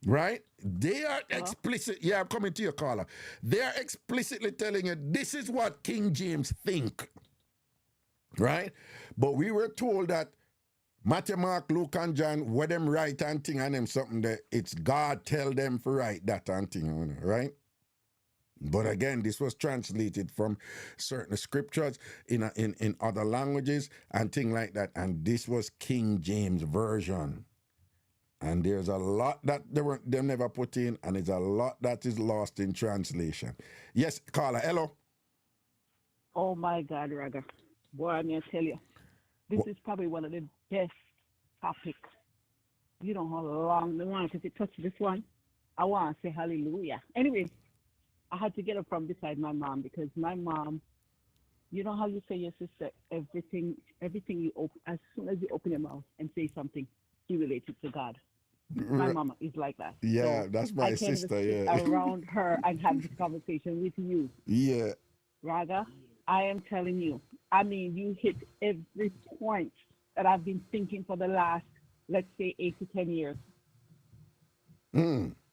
Speaker 1: Right? They are explicit. Yeah, I'm coming to your caller. They are explicitly telling you this is what King James think. Right? But we were told that Matthew, Mark, Luke, and John, what them write and thing and them something that it's God tell them to write that and thing, right? But again, this was translated from certain scriptures in other languages and things like that. And this was King James Version. And there's a lot that they never put in, and there's a lot that is lost in translation. Yes, Carla, hello.
Speaker 5: Oh my God, Raga. Boy, I mean, I tell you, this is probably one of the best topics. You know how long they want to touch this one. I want to say hallelujah. Anyway, I had to get up from beside my mom because my mom, you know how you say your sister, everything you open, as soon as you open your mouth and say something, you relate it to God. My mama is like that.
Speaker 1: Yeah,
Speaker 5: so
Speaker 1: that's my sister. Yeah,
Speaker 5: around her and have this conversation with you.
Speaker 1: Yeah,
Speaker 5: Raga, I am telling you. I mean, you hit every point that I've been thinking for the last, let's say, 8 to 10 years.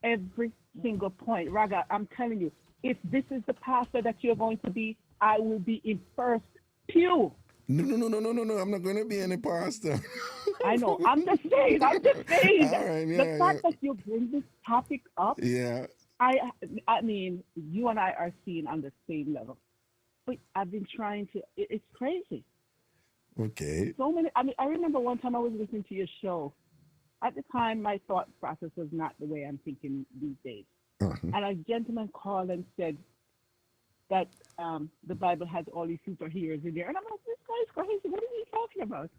Speaker 5: Every single point, Raga. I'm telling you, if this is the pastor that you're going to be, I will be in first pew.
Speaker 1: No. I'm not going to be any pastor.
Speaker 5: I know. I'm just saying.
Speaker 1: All right,
Speaker 5: the fact that you bring this topic up,
Speaker 1: yeah.
Speaker 5: I mean, you and I are seen on the same level. But I've been trying to. It's crazy.
Speaker 1: Okay.
Speaker 5: So many. I mean, I remember one time I was listening to your show. At the time, my thought process was not the way I'm thinking these days. And a gentleman called and said that the Bible has all these superheroes in there. And I'm like, this guy's crazy. What is he talking about?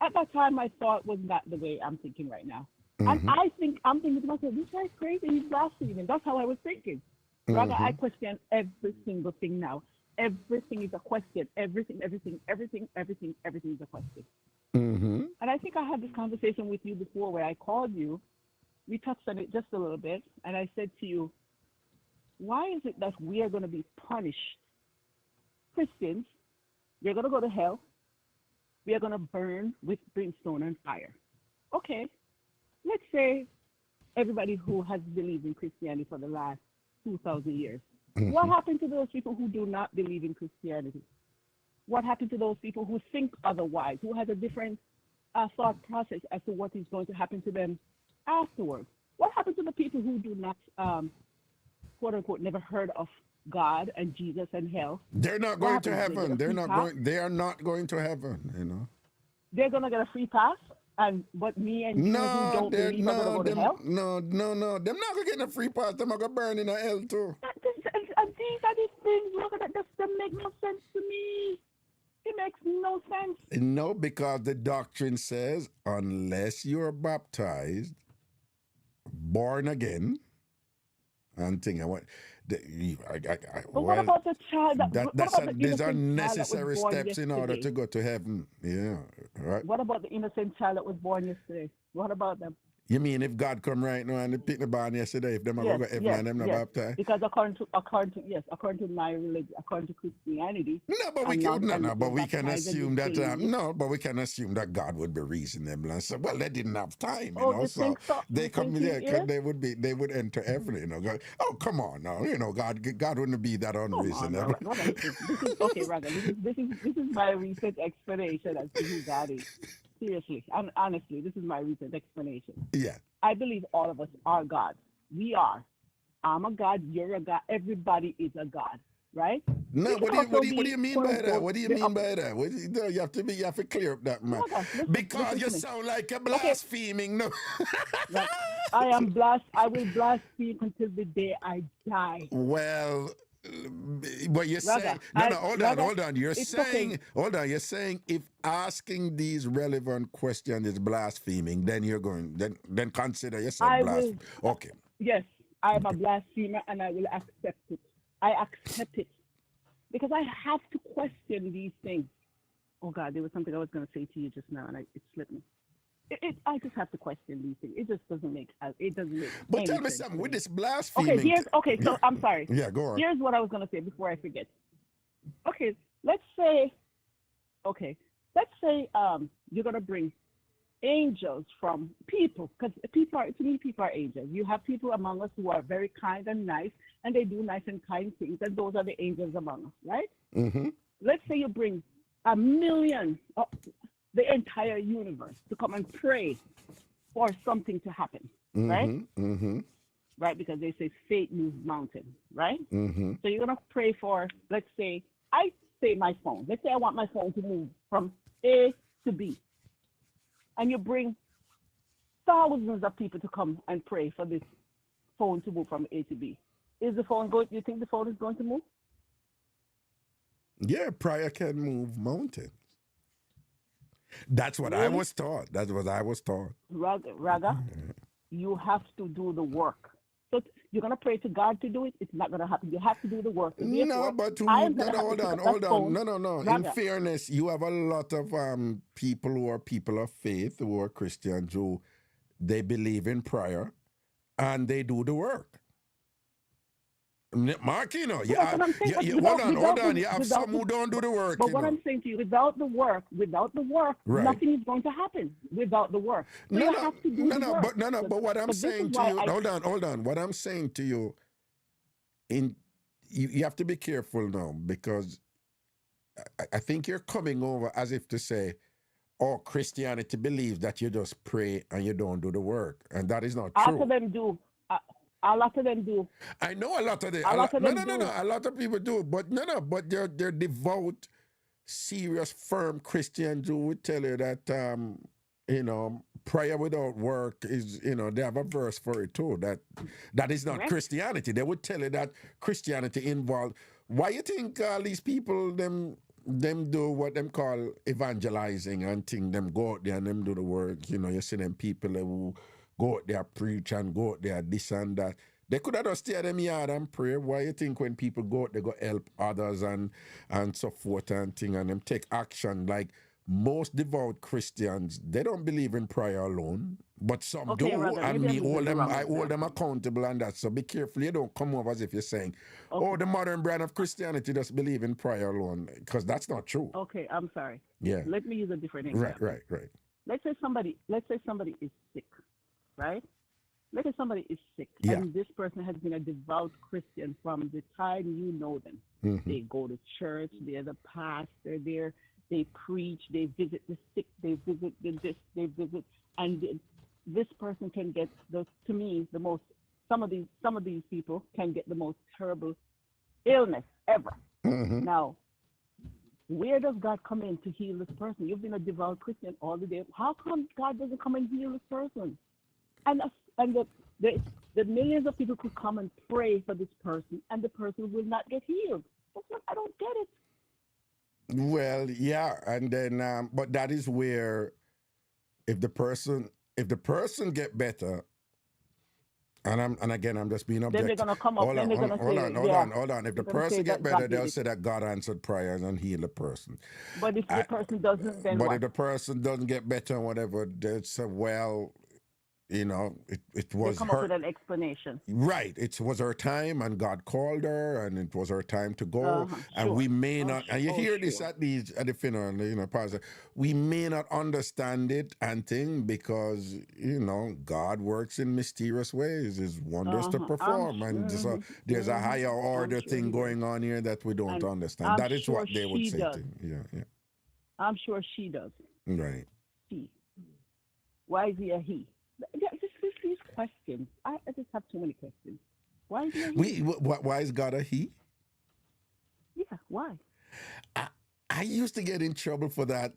Speaker 5: At that time, my thought was not the way I'm thinking right now. And I'm thinking to myself, this guy's crazy. He's blaspheming. That's how I was thinking. Rather, I question every single thing now. Everything is a question. Everything is a question. And I think I had this conversation with you before where I called you. We touched on it just a little bit. And I said to you, why is it that we are going to be punished? Christians, we're going to go to hell. We are going to burn with brimstone and fire. Okay, let's say everybody who has believed in Christianity for the last 2,000 years. What happened to those people who do not believe in Christianity? What happened to those people who think otherwise, who have a different thought process as to what is going to happen to them afterwards? What happened to the people who do not, quote unquote, never heard of God and Jesus and hell?
Speaker 1: They're not going to heaven. They are not going to heaven,
Speaker 5: They're going to get a free pass. But me and you who don't believe are going to go to hell?
Speaker 1: No. Them not going to get a free pass. Them are going to burn in a hell too.
Speaker 5: And these are these things, look at that, that make no sense to me. It makes no sense.
Speaker 1: No, because the doctrine says unless you're baptized, born again, and thing.
Speaker 5: But what about the child?
Speaker 1: These are necessary steps in order to go to heaven. Yeah, right.
Speaker 5: What about the innocent child that was born yesterday? What about them?
Speaker 1: You mean if God come right now and they pick the born yesterday, if them are going to go heaven and them not baptized?
Speaker 5: Because according to my religion, according to Christianity.
Speaker 1: But we can assume that we can assume that God would be reasonable and say, well, they didn't have time, so they come there because they would enter heaven, God, oh, come on now, God wouldn't be that unreasonable.
Speaker 5: Okay, Raga, this is my recent explanation as to who God is. Seriously, honestly, this is my recent explanation.
Speaker 1: Yeah.
Speaker 5: I believe all of us are gods. We are. I'm a god, you're a god, everybody is a god, right?
Speaker 1: No, what do you mean by that? What do you mean by that? You have to clear up that, man. Because you sound like a blaspheming. No.
Speaker 5: I will blaspheme until the day I die.
Speaker 1: Well, But you're saying no, hold on,
Speaker 5: Raga,
Speaker 1: hold on. You're
Speaker 5: it's
Speaker 1: saying
Speaker 5: okay.
Speaker 1: hold on. You're saying if asking these relevant questions is blaspheming, then you're going then consider yourself
Speaker 5: I will,
Speaker 1: blaspheming. Okay.
Speaker 5: yes, I am a blasphemer and I will accept it. I accept it because I have to question these things. Oh God, there was something I was going to say to you just now and it slipped me. I just have to question these things. It just doesn't make
Speaker 1: But
Speaker 5: any
Speaker 1: tell me
Speaker 5: sense
Speaker 1: something
Speaker 5: to
Speaker 1: with
Speaker 5: me.
Speaker 1: this blaspheming.
Speaker 5: So
Speaker 1: Yeah,
Speaker 5: I'm sorry.
Speaker 1: yeah, go on.
Speaker 5: Here's what I was going to say before I forget. Okay, let's say you're going to bring angels from people, because to me people are angels. You have people among us who are very kind and nice, and they do nice and kind things, and those are the angels among us, right?
Speaker 1: Mm-hmm.
Speaker 5: Let's say you bring a million, the entire universe to come and pray for something to happen, right?
Speaker 1: Mm-hmm. Mm-hmm.
Speaker 5: Right, because they say faith moves mountain, right?
Speaker 1: Mm-hmm.
Speaker 5: So you're gonna pray for, let's say, I say my phone. Let's say I want my phone to move from A to B, and you bring thousands of people to come and pray for this phone to move from A to B. Is the phone going? You think the phone is going to move?
Speaker 1: Yeah, prayer can move mountains. That's what I
Speaker 5: Really?
Speaker 1: was taught. That's what I was taught.
Speaker 5: Raga, you have to do the work. So you're gonna pray to God to do it. It's not gonna happen. You have to do the work. So
Speaker 1: No,
Speaker 5: therefore,
Speaker 1: but
Speaker 5: I
Speaker 1: who?
Speaker 5: am
Speaker 1: No,
Speaker 5: gonna
Speaker 1: no,
Speaker 5: have to
Speaker 1: hold
Speaker 5: pick
Speaker 1: on,
Speaker 5: up that
Speaker 1: hold on.
Speaker 5: phone.
Speaker 1: No, no, no. In
Speaker 5: Raga,
Speaker 1: fairness, you have a lot of people who are people of faith, who are Christians, who they believe in prayer and they do the work. Mark, you know,
Speaker 5: so that's what I'm saying. But
Speaker 1: hold on, hold
Speaker 5: without
Speaker 1: on. You have
Speaker 5: without
Speaker 1: some who don't do the work,
Speaker 5: but
Speaker 1: you
Speaker 5: what
Speaker 1: know.
Speaker 5: I'm saying to you, without the work,
Speaker 1: Right.
Speaker 5: nothing is going to happen without the work. So
Speaker 1: No,
Speaker 5: you
Speaker 1: no,
Speaker 5: have to do
Speaker 1: no,
Speaker 5: the
Speaker 1: no,
Speaker 5: work.
Speaker 1: but what I'm
Speaker 5: So this is
Speaker 1: saying to
Speaker 5: why
Speaker 1: you, hold on. What I'm saying to you, in you have to be careful now because I think you're coming over as if to say, oh, Christianity believes that you just pray and you don't do the work. And that is not
Speaker 5: a lot
Speaker 1: true.
Speaker 5: of them do. A lot of them do.
Speaker 1: I know a lot of
Speaker 5: A lot of
Speaker 1: no,
Speaker 5: them
Speaker 1: no, no, no.
Speaker 5: do.
Speaker 1: A lot of people do, but no, but they're devout, serious, firm Christians who would tell you that you know, prayer without work is, you know, they have a verse for it too. That is not
Speaker 5: Correct?
Speaker 1: Christianity. They would tell you that Christianity involved. Why you think all these people them do what them call evangelizing and think them go out there and them do the work? You know, you see them people who go out there preach and go out there this and that. They could have just stay at them yard and pray. Why you think when people go out, they go help others and so forth and thing and them take action like most devout Christians, they don't believe in prayer alone, but some
Speaker 5: Okay,
Speaker 1: do,
Speaker 5: Raga,
Speaker 1: and
Speaker 5: maybe I'm using the wrong
Speaker 1: I hold them
Speaker 5: example.
Speaker 1: accountable and that. So be careful, you don't come over as if you're saying,
Speaker 5: Okay.
Speaker 1: oh, the modern brand of Christianity just believe in prayer alone, because that's not true.
Speaker 5: Okay, I'm sorry.
Speaker 1: Yeah,
Speaker 5: Let me use a different
Speaker 1: right,
Speaker 5: example.
Speaker 1: right.
Speaker 5: Let's say somebody is sick, right? Let's say somebody is sick,
Speaker 1: Yeah.
Speaker 5: and this person has been a devout Christian from the time you know them.
Speaker 1: Mm-hmm.
Speaker 5: They go to church, they're the pastor there, they preach, they visit the sick, they visit they visit, and this person can get to me the most. Some of these people can get the most terrible illness ever.
Speaker 1: Mm-hmm.
Speaker 5: Now, where does God come in to heal this person? You've been a devout Christian all the day. How come God doesn't come and heal this person? And the millions of people could come and pray for this person, and the person will not get healed. I don't get it.
Speaker 1: Well, yeah, and then, but that is where if the person get better. And again, I'm just being
Speaker 5: Then they're
Speaker 1: objective.
Speaker 5: gonna come up. Then they're gonna say,
Speaker 1: Hold on. If the
Speaker 5: they're gonna say
Speaker 1: person get
Speaker 5: that
Speaker 1: better,
Speaker 5: God did
Speaker 1: they'll
Speaker 5: it.
Speaker 1: say that God answered prayers and healed the person.
Speaker 5: But if the person doesn't, then
Speaker 1: But
Speaker 5: what?
Speaker 1: if the person doesn't get better and whatever, they say, well, you know, it
Speaker 5: They
Speaker 1: was
Speaker 5: come up
Speaker 1: her.
Speaker 5: with an explanation.
Speaker 1: Right. It was her time and God called her and it was her time to go. And
Speaker 5: Sure.
Speaker 1: we may not, and you hear this
Speaker 5: Sure.
Speaker 1: at the funeral, you know, pastor, we may not understand it and think because, you know, God works in mysterious ways, His wonders to perform. And so there's a higher order
Speaker 5: sure
Speaker 1: thing
Speaker 5: he does.
Speaker 1: going on here that we don't
Speaker 5: And
Speaker 1: understand.
Speaker 5: I'm
Speaker 1: That is
Speaker 5: sure
Speaker 1: what they would
Speaker 5: she
Speaker 1: say
Speaker 5: does.
Speaker 1: to you. Yeah.
Speaker 5: I'm sure she does.
Speaker 1: Right.
Speaker 5: He. Why is he a he? Just these questions. I just have too many questions. Why is he a he?
Speaker 1: Why is God a he?
Speaker 5: Yeah, why?
Speaker 1: I used to get in trouble for that,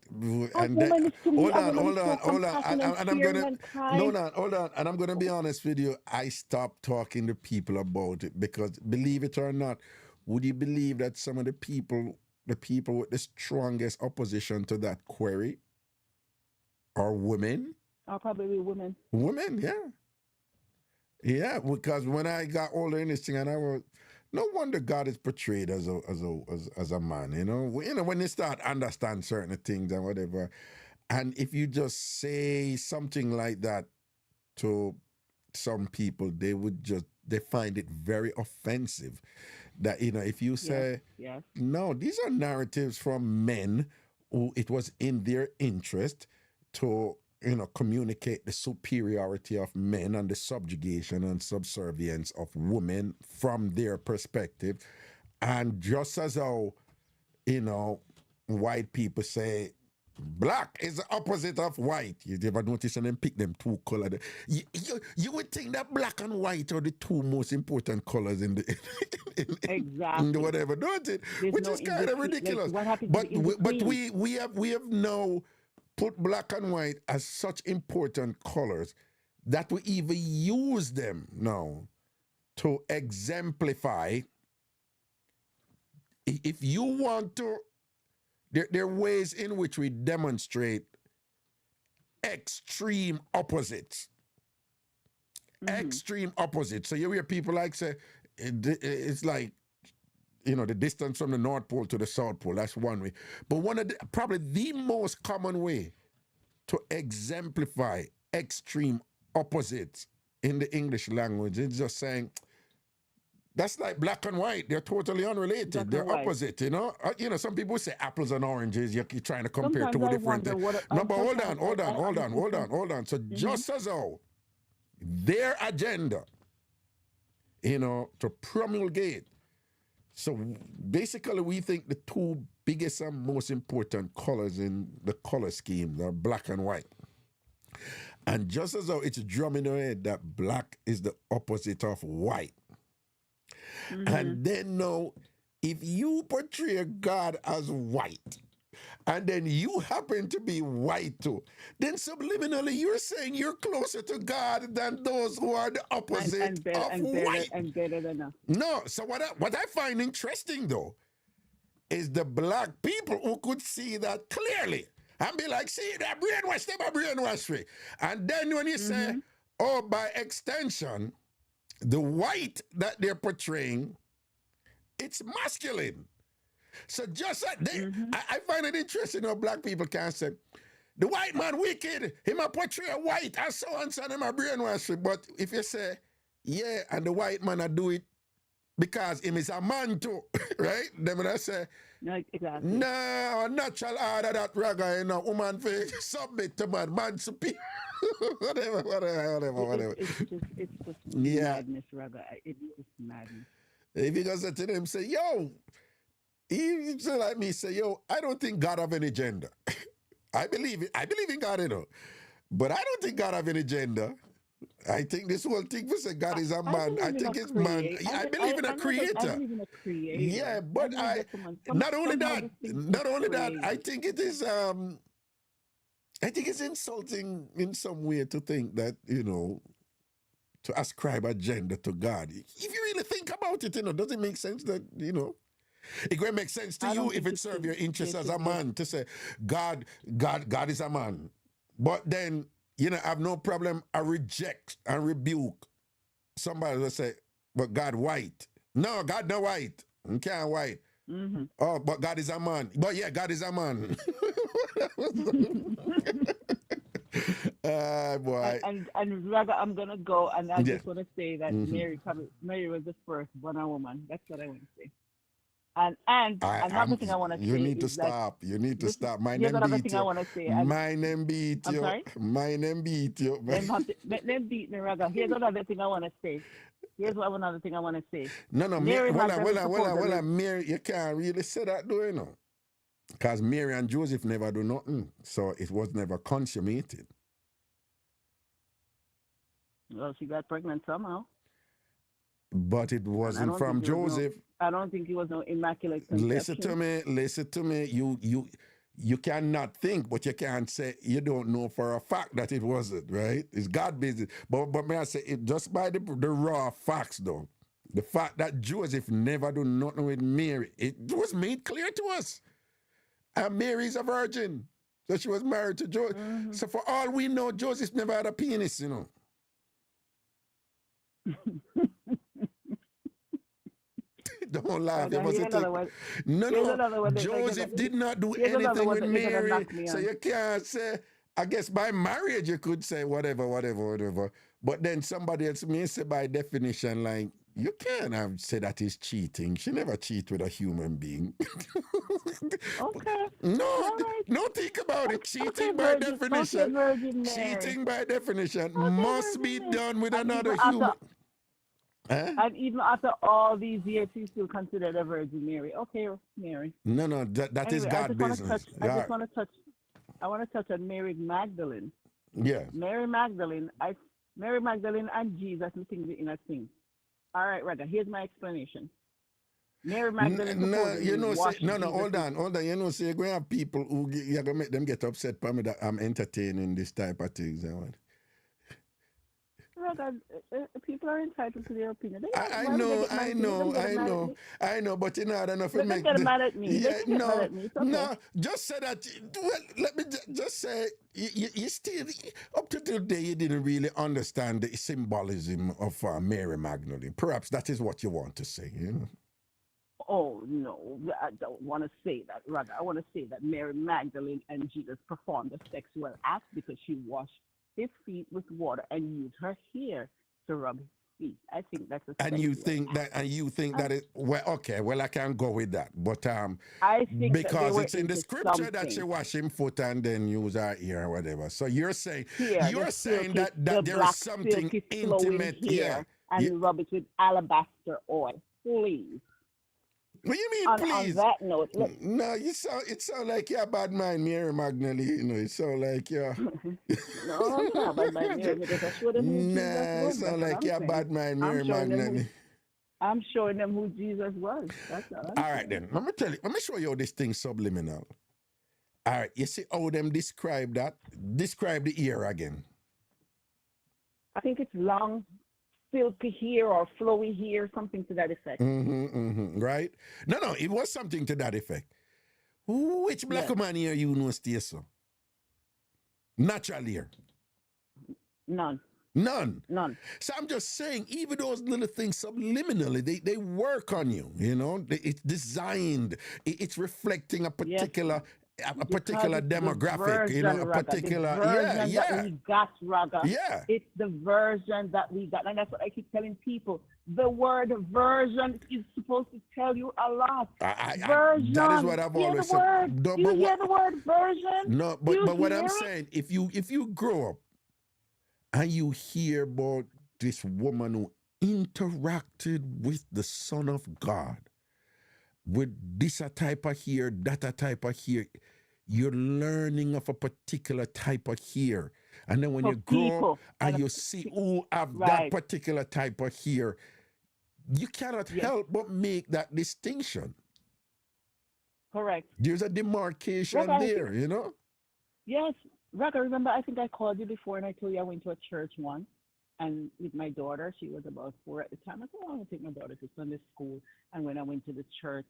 Speaker 5: A
Speaker 1: and then
Speaker 5: woman is to me.
Speaker 1: hold
Speaker 5: A
Speaker 1: on,
Speaker 5: woman is so
Speaker 1: hold on,
Speaker 5: compassionate,
Speaker 1: and I'm
Speaker 5: caring,
Speaker 1: gonna
Speaker 5: and
Speaker 1: no,
Speaker 5: kind.
Speaker 1: no, hold on, and I'm gonna be honest with you. I stopped talking to people about it because, believe it or not, would you believe that some of the people with the strongest opposition to that query are women?
Speaker 5: Or probably women.
Speaker 1: Women, yeah. Yeah, because when I got older in this thing, and I was, no wonder God is portrayed as a man. When you start understand certain things and whatever, and if you just say something like that to some people, they find it very offensive. That if you say,
Speaker 5: Yes.
Speaker 1: no, these are narratives from men who it was in their interest to communicate the superiority of men and the subjugation and subservience of women from their perspective. And just as how, white people say, black is the opposite of white. You ever notice and then pick them two colors? You would think that black and white are the two most important colors in the
Speaker 5: exactly.
Speaker 1: in the whatever, don't it?
Speaker 5: There's
Speaker 1: Which
Speaker 5: no
Speaker 1: is kind of ridiculous.
Speaker 5: Like,
Speaker 1: but we have now put black and white as such important colors that we even use them now to exemplify. If you want to, there are ways in which we demonstrate extreme opposites. Extreme opposites. So you hear people like say, it's like, the distance from the North Pole to the South Pole. That's one way. But probably the most common way to exemplify extreme opposites in the English language is just saying, that's like black and white. They're totally unrelated. They're opposite, some people say apples and oranges. You're trying to compare two different things. No, but hold on. So just as how their agenda, to promulgate. So basically, we think the two biggest and most important colors in the color scheme are black and white. And just as though it's drumming in your head that black is the opposite of white. And then now, if you portray God as white, and then you happen to be white too, then subliminally you're saying you're closer to God than those who are the opposite of white.
Speaker 5: And better than us.
Speaker 1: No, so what I find interesting though is the black people who could see that clearly and be like, see, they're brainwashed me. And then when you say, oh, by extension, the white that they're portraying, it's masculine. So just like I find it interesting how black people can say, the white man wicked, he might portray a white and so on, so him a brainwash. But if you say, yeah, and the white man I do it because him is a man too, right? Then when I say,
Speaker 5: no, exactly.
Speaker 1: No, natural order that raga, woman for submit to man superior. whatever.
Speaker 5: It's just madness, raga. It's just madness.
Speaker 1: If you guys say to them, say, yo, he say like me, say, yo, I don't think God have any gender. I believe in God, but I don't think God have any gender. I think this whole thing for say God is a man. I think it's man. I believe in a creator.
Speaker 5: I believe in a creator.
Speaker 1: Yeah, but not only that, I think it is I think it's insulting in some way to think that, to ascribe a gender to God. If you really think about it, does it make sense that, it will make sense to you if it serves your interest as a man to say, God is a man. But then, I have no problem. I reject and rebuke somebody will say, but God white. No, God no white. You can't white. Oh, but God is a man. But yeah, God is a man. Boy.
Speaker 5: And rather, I'm gonna go, and I just want to say that Mary was the first born woman. That's what I want to say. And another thing I want to say.
Speaker 1: You need to stop. You need to stop. My
Speaker 5: name
Speaker 1: beat
Speaker 5: thing I want to say.
Speaker 1: My name beat you. My name beat you.
Speaker 5: Let them beat me, rather. Here's another thing I want to say. Here's another thing I want to say.
Speaker 1: No, Mary, well, Mary, you can't really say that, do because Mary and Joseph never do nothing, so it was never consummated.
Speaker 5: Well, she got pregnant somehow.
Speaker 1: But it wasn't from Joseph.
Speaker 5: I don't think it was no immaculate conception.
Speaker 1: Listen to me. You cannot think, but you can't say you don't know for a fact that it wasn't, right? It's God business. But may I say, it just by the raw facts, though, The fact that Joseph never do nothing with Mary, it was made clear to us. And Mary's a virgin. So she was married to Joseph.
Speaker 5: Mm-hmm.
Speaker 1: So for all we know, Joseph never had a penis, you know. Don't laugh.
Speaker 5: Raga, here's another one.
Speaker 1: No,
Speaker 5: Here's
Speaker 1: no.
Speaker 5: another one.
Speaker 1: Joseph did not do
Speaker 5: Here's another
Speaker 1: anything
Speaker 5: one
Speaker 1: with
Speaker 5: that you're gonna
Speaker 1: Mary.
Speaker 5: knock me
Speaker 1: So
Speaker 5: on.
Speaker 1: you can't say, I guess by marriage you could say whatever. But then somebody else may say by definition, like, you can't have say that is cheating. She never cheat with a human being.
Speaker 5: Okay.
Speaker 1: No,
Speaker 5: All right.
Speaker 1: no, think about it. Cheating
Speaker 5: Okay,
Speaker 1: by
Speaker 5: Virgin.
Speaker 1: definition.
Speaker 5: Okay, Virgin Mary.
Speaker 1: Cheating by definition
Speaker 5: Okay,
Speaker 1: must
Speaker 5: Virgin
Speaker 1: be
Speaker 5: Mary.
Speaker 1: done with
Speaker 5: And
Speaker 1: another
Speaker 5: even after-
Speaker 1: human. Huh?
Speaker 5: And even after all these years, she's still considered a Virgin Mary. Okay, Mary.
Speaker 1: No, that is
Speaker 5: Anyway,
Speaker 1: God business.
Speaker 5: I want to touch on Mary Magdalene.
Speaker 1: Yeah.
Speaker 5: Mary Magdalene and Jesus and things in a thing. All right, Raga, here's my explanation. Mary Magdalene.
Speaker 1: No, you know, say, no,
Speaker 5: Jesus.
Speaker 1: hold on. You know, say you're going to have people who you're going to make them get upset by me that I'm entertaining this type of things.
Speaker 5: Raga, people are entitled to their opinion.
Speaker 1: I know, but you know, I don't know if
Speaker 5: Let them get mad at me.
Speaker 1: Yeah,
Speaker 5: Mad at me. It's okay.
Speaker 1: no, just say that. Well, let me just say, you still, up to today, you didn't really understand the symbolism of Mary Magdalene. Perhaps that is what you want to say, you know?
Speaker 5: Oh, no, I don't want to say that, Raga. I want to say that Mary Magdalene and Jesus performed a sexual act because she washed his feet with water and used her hair to rub his feet. I think that's a
Speaker 1: And you think that it, well, okay, well, I can't go with that, but
Speaker 5: I think
Speaker 1: because
Speaker 5: that
Speaker 1: it's in the scripture that she wash him foot and then use her ear or whatever. So you're saying that there is something intimate here,
Speaker 5: and rub it with alabaster oil, please.
Speaker 1: What do you mean, please?
Speaker 5: On that note, look.
Speaker 1: No, it sound like you're a bad mind, Mary Magdalene. You know, it sound like you're.
Speaker 5: No, I'm not bad mind, Mary. Because I showed them who Jesus was.
Speaker 1: It sound like you're a bad mind, Mary Magdalene.
Speaker 5: I'm showing them who Jesus was. That's all.
Speaker 1: All right, then. Let me show you how this thing subliminal. All right, you see how them describe that? Describe the ear again.
Speaker 5: I think it's long, silky hair or flowy hair, something to that effect.
Speaker 1: Right? No, it was something to that effect. Which black man here you know stay so? Natural hair.
Speaker 5: None.
Speaker 1: So I'm just saying, even those little things subliminally, they work on you, you know? It's designed. It's reflecting a particular demographic, you know, a particular,
Speaker 5: that we got, Raga.
Speaker 1: Yeah.
Speaker 5: It's the version that we got. And that's what I keep telling people. The word version is supposed to tell you a lot. Version.
Speaker 1: That is what I've always said.
Speaker 5: Do you hear the word version?
Speaker 1: No, but what I'm saying, if you grow up and you hear about this woman who interacted with the Son of God, with this a type of hair, that a type of hair, you're learning of a particular type of hair. And then when you grow and you see who have that particular type of hair, you cannot help but make that distinction.
Speaker 5: Correct.
Speaker 1: There's a demarcation there, you know?
Speaker 5: Yes. Raga, remember, I think I called you before and I told you I went to a church once. And with my daughter, she was about 4 at the time. I said, I want to take my daughter to Sunday school. And when I went to the church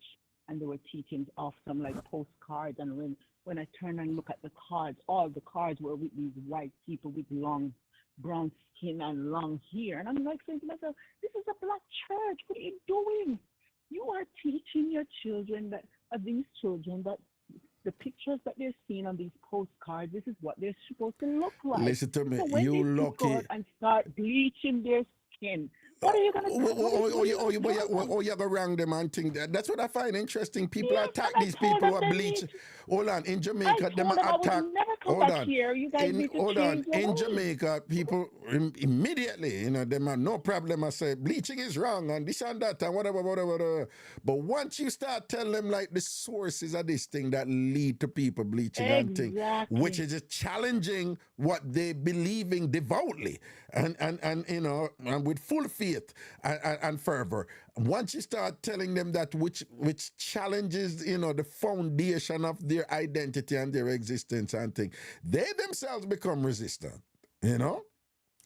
Speaker 5: and they were teaching off some like postcards, and when I turned and looked at the cards, all the cards were with these white people with long brown skin and long hair. And I'm like saying to myself, this is a black church. What are you doing? You are teaching your children that the pictures that they're seeing on these postcards, this is what they're supposed to look like.
Speaker 1: Listen to me,
Speaker 5: so when
Speaker 1: you
Speaker 5: they
Speaker 1: lucky.
Speaker 5: And start bleaching their skin. What are you going to do?
Speaker 1: You're going to wrong them and think that. That's what I find interesting. People attack these people who are bleaching. Hold on, in Jamaica, them attack. Hold on, in Jamaica, people immediately, you know, them have no problem. I say bleaching is wrong and this and that and whatever. But once you start telling them like the sources of this thing that lead to people bleaching and thing, which is just challenging what they believing devoutly and you know, and with full faith and fervor. Once you start telling them that which challenges, you know, the foundation of their identity and their existence and thing, they themselves become resistant, you know?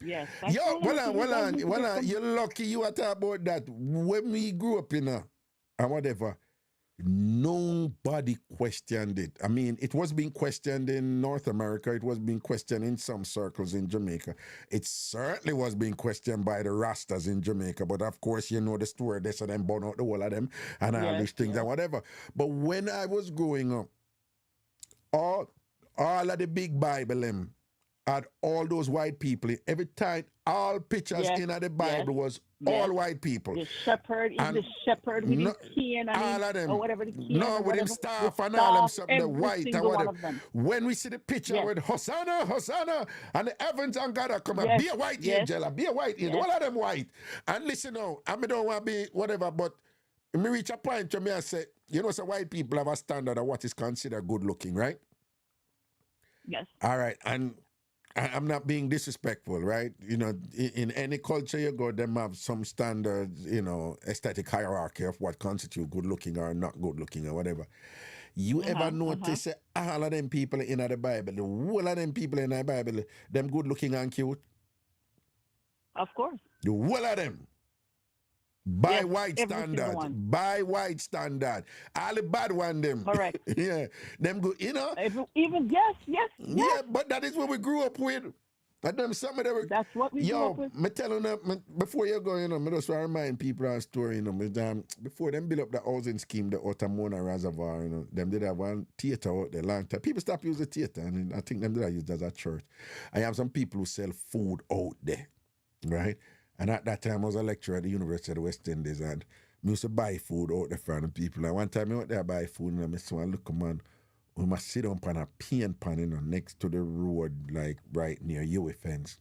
Speaker 5: Yes.
Speaker 1: Yo,
Speaker 5: That's all I'm saying. You guys need to get some.
Speaker 1: you're lucky you are talking about that. When we grew up in and whatever, nobody questioned it. I mean, it was being questioned in North America. It was being questioned in some circles in Jamaica. It certainly was being questioned by the Rastas in Jamaica. But of course, you know the story. They said them burn out the whole of them and all
Speaker 5: Yes.
Speaker 1: these things
Speaker 5: Yes.
Speaker 1: and whatever. But when I was growing up, all of the big Bible them had all those white people. Every time, all pictures
Speaker 5: Yes.
Speaker 1: in the
Speaker 5: Yes.
Speaker 1: Bible was
Speaker 5: Yes.
Speaker 1: all white people.
Speaker 5: The shepherd, even
Speaker 1: And
Speaker 5: the shepherd with
Speaker 1: no,
Speaker 5: his cane and
Speaker 1: all
Speaker 5: his,
Speaker 1: of them.
Speaker 5: or whatever the cane
Speaker 1: No,
Speaker 5: or
Speaker 1: with him
Speaker 5: whatever, the
Speaker 1: staff and all them
Speaker 5: staff,
Speaker 1: something, the
Speaker 5: every
Speaker 1: white and
Speaker 5: single one
Speaker 1: whatever.
Speaker 5: of them.
Speaker 1: When we see the picture
Speaker 5: Yes.
Speaker 1: with Hosanna, Hosanna, and the heavens and God are coming,
Speaker 5: Yes.
Speaker 1: be a white
Speaker 5: Yes.
Speaker 1: angel, be a white angel.
Speaker 5: Yes.
Speaker 1: All of them white. And listen now, I mean, don't want to be whatever, but me reach a point to me and say, you know, so white people have a standard of what is considered good looking, right?
Speaker 5: Yes.
Speaker 1: All right, and I'm not being disrespectful, right? You know, in any culture you go, them have some standards, you know, aesthetic hierarchy of what constitute good looking or not good looking or whatever. You ever notice all of them people in the Bible, the whole of them people in the Bible, them good looking and cute?
Speaker 5: Of course.
Speaker 1: The whole of them. By
Speaker 5: Yes.
Speaker 1: white
Speaker 5: Every single
Speaker 1: standard.
Speaker 5: one.
Speaker 1: By white standard. All the bad one them.
Speaker 5: Correct.
Speaker 1: Yeah. Them good, you know?
Speaker 5: Even yes.
Speaker 1: Yeah, but that is what we grew up with. And them some of them.
Speaker 5: That's what we grew up with.
Speaker 1: Me telling them, before you go, you know, me just want to remind people our story, you know, before them build up the housing scheme, the Otamona Reservoir, you know, them did have one theater out there long time. People stopped using the theater, and I think them did use it as a church. I have some people who sell food out there, right? And at that time, I was a lecturer at the University of the West Indies, and I used to buy food out there for the people. And one time I went there buy food, and I saw a look, man, we must sit down on a paint pan, you know, next to the road, like right near your fence.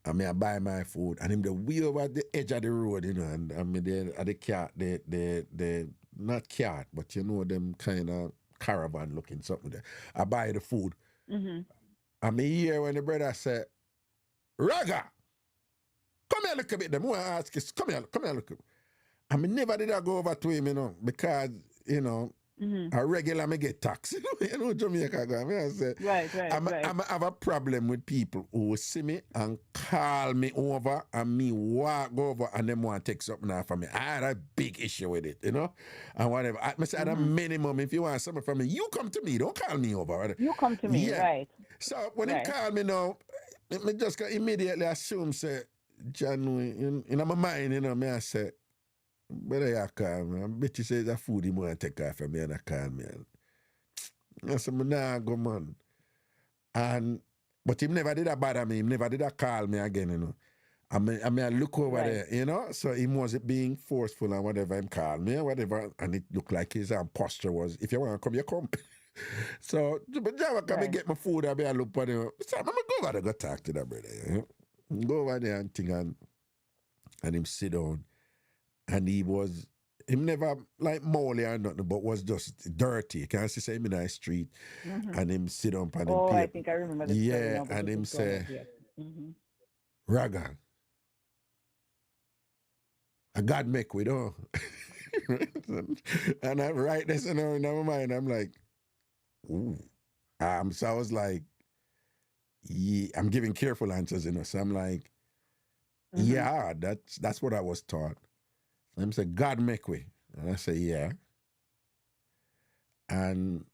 Speaker 1: I mean, I buy my food, and him the way over the edge of the road, you know, and I mean, the cat, the not cat, but you know, them kind of caravan looking something there. I buy the food.
Speaker 5: Mm-hmm.
Speaker 1: I mean, here when the brother said, Raga, come here, look a bit. Them want to ask you, come here, look. I mean, never did I go over to him, you know, because, you know, a regular me get taxed. You know, Jamaica go. I mean, I say,
Speaker 5: Right.
Speaker 1: I have a problem with people who see me and call me over and me walk over and them want to take something off of me. I had a big issue with it, you know, and whatever. I say at a minimum, if you want something from me, you come to me. Don't call me over. Right?
Speaker 5: You come to me,
Speaker 1: Yeah.
Speaker 5: right?
Speaker 1: So when
Speaker 5: Right.
Speaker 1: he call me now, me just immediately assume, say, John, in my mind, you know, me I say, brother, you call me. I bet you say the food you want to take off of me and I call me. I said, nah, go man. But him never did that bother me. Him never did that call me again, you know. I mean, I look over there, you know. So he wasn't being forceful and whatever. Him call me or whatever. And it looked like his posture was, if you want to come, you come. So, but Java come and get my food. I look for him. So I'm going to go over there, go talk to that brother. You know? Go over there and thing and him sit down. And him never like molly or nothing, but was just dirty. You can't see him in the street. And him sit down and him
Speaker 5: I think I remember this.
Speaker 1: Yeah, and him say, Raga, a God make we do. And I write this in my mind. I'm like, ooh. So I was like, yeah, I'm giving careful answers, you know. So I'm like, yeah, that's what I was taught. And say, God make we. And I say, yeah. And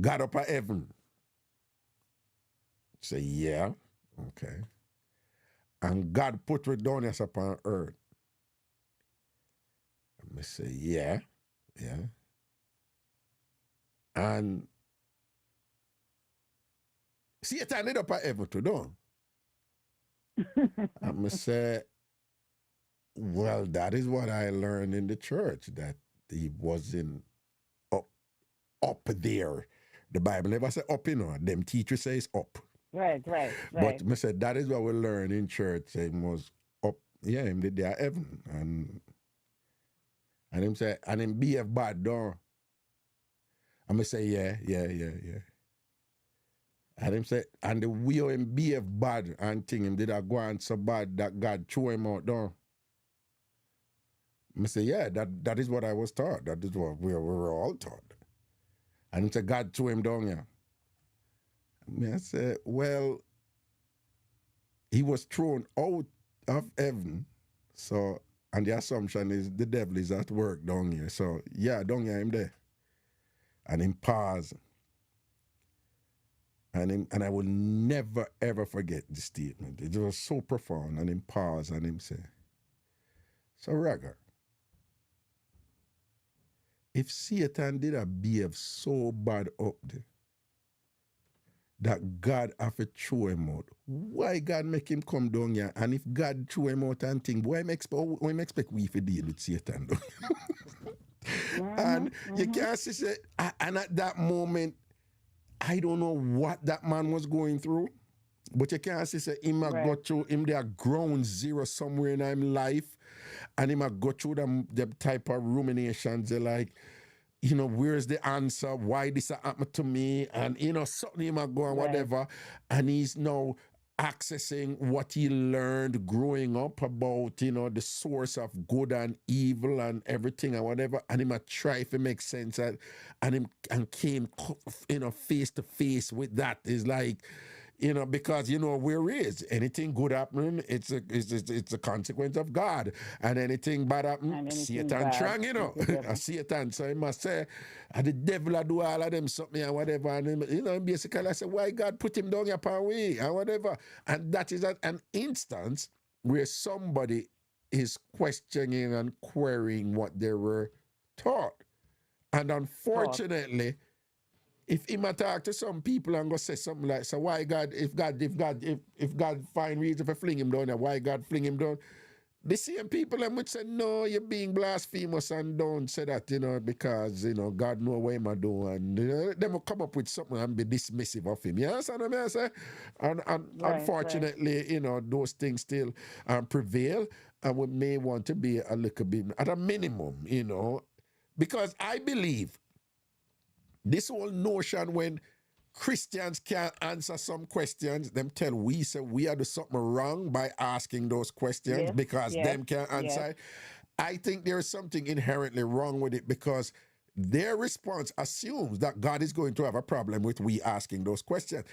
Speaker 1: God up at heaven. Say, yeah. Okay. And God put we down us upon earth. And I say, yeah. And Satan did up at heaven too, don't? And I say, well, that is what I learned in the church, that he wasn't up there. The Bible never say up, you know. Them teachers say it's up.
Speaker 5: Right.
Speaker 1: But I said, that is what we learn in church. He was up, yeah, him did there heaven. And him say, and him behave bad, don't? And I say, yeah. And him say, and the way him behave bad and thing, him did a go on so bad that God threw him out, don't? I say, yeah, that is what I was taught. That is what we were all taught. And he said, God threw him down here. I say, well, he was thrown out of heaven. So, and the assumption is the devil is at work down here. So, yeah, down here, him there. And him pause. And I will never, ever forget the statement. It was so profound. And him pause and him say, so, Raga, if Satan did a behave so bad up there, that God have to throw him out. Why God make him come down here? And if God throw him out and think, why expect we to deal with Satan? And you can't say, and at that moment, I don't know what that man was going through, but you can't say him a go through him there ground zero somewhere in his life, and him a go through them type of ruminations. They're like, you know, where's the answer? Why this happened to me? And, you know, something him a go and whatever. And he's now accessing what he learned growing up about, you know, the source of good and evil and everything and whatever. And him a try to make sense of, and came, you know, face to face with that. Is like, you know, because you know where is anything good happening, it's a consequence of God, and anything bad happening, Satan trying, you know, Satan. So he must say, the devil I do all of them something and whatever, and you know, basically I say, why God put him down upon we and whatever, and that is an instance where somebody is questioning and querying what they were taught, and unfortunately. If him talk to some people and go say something like, so why God, if God find reason for fling him down, why God fling him down? The same people them would say, no, you're being blasphemous and don't say that, you know, because, you know, God know what him do, and you know, them will come up with something and be dismissive of him. You understand what I say? And unfortunately, you know, those things still prevail, and we may want to be a little bit, at a minimum, you know, because I believe this whole notion when Christians can't answer some questions, them tell we say we are doing something wrong by asking those questions because them can't answer it. I think there is something inherently wrong with it because their response assumes that God is going to have a problem with we asking those questions.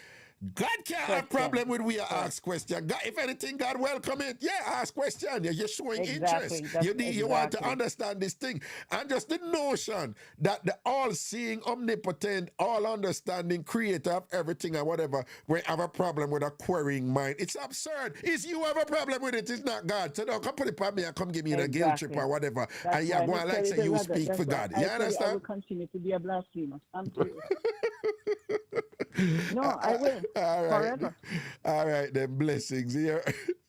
Speaker 1: God can't have a problem with we ask questions. God, if anything, God welcome it. Yeah, ask question. You're showing interest. You want to understand this thing. And just the notion that the all-seeing, omnipotent, all-understanding creator of everything and whatever will have a problem with a querying mind. It's absurd. It's you have a problem with it. It's not God. So don't come put it on me and come give me the guilt trip or whatever.
Speaker 5: That's
Speaker 1: and you're going like say you speak for God. You understand?
Speaker 5: I will continue to be a blasphemer. I'm serious. No, I will.
Speaker 1: All right.
Speaker 5: Forever.
Speaker 1: All right, then blessings here.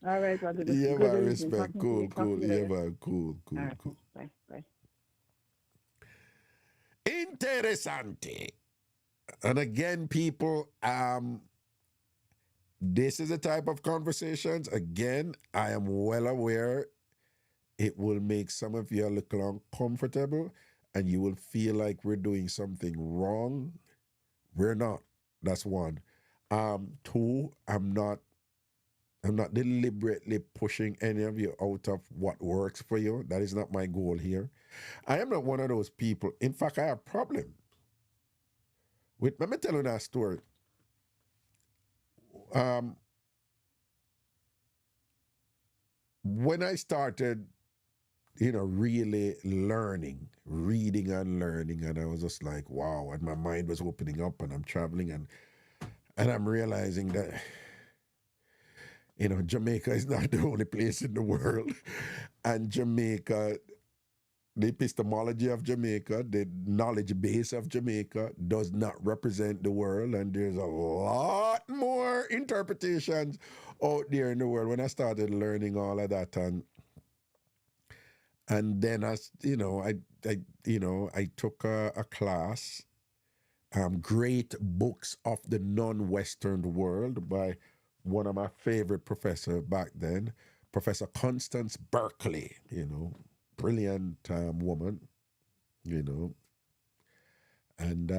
Speaker 5: All right, Brother.
Speaker 1: Yeah,
Speaker 5: Good
Speaker 1: man,
Speaker 5: evening.
Speaker 1: respect. Cool. Yeah, man, cool.
Speaker 5: All right,
Speaker 1: Cool.
Speaker 5: Bye.
Speaker 1: Interessante. And again, people, this is a type of conversations. Again, I am well aware it will make some of you a little uncomfortable and you will feel like we're doing something wrong. We're not. That's one. Two, I'm not deliberately pushing any of you out of what works for you. That is not my goal here. I am not one of those people. In fact, I have a problem. Let me tell you that story. When I started, you know, really learning, reading and learning, and I was just like, wow, and my mind was opening up and I'm traveling and I'm realizing that, you know, Jamaica is not the only place in the world. And Jamaica, the epistemology of Jamaica, the knowledge base of Jamaica does not represent the world. And there's a lot more interpretations out there in the world. When I started learning all of that, and then as you know, I took a class, Great Books of the Non-Western World by one of my favorite professors back then, Professor Constance Berkeley, you know, brilliant woman, you know, and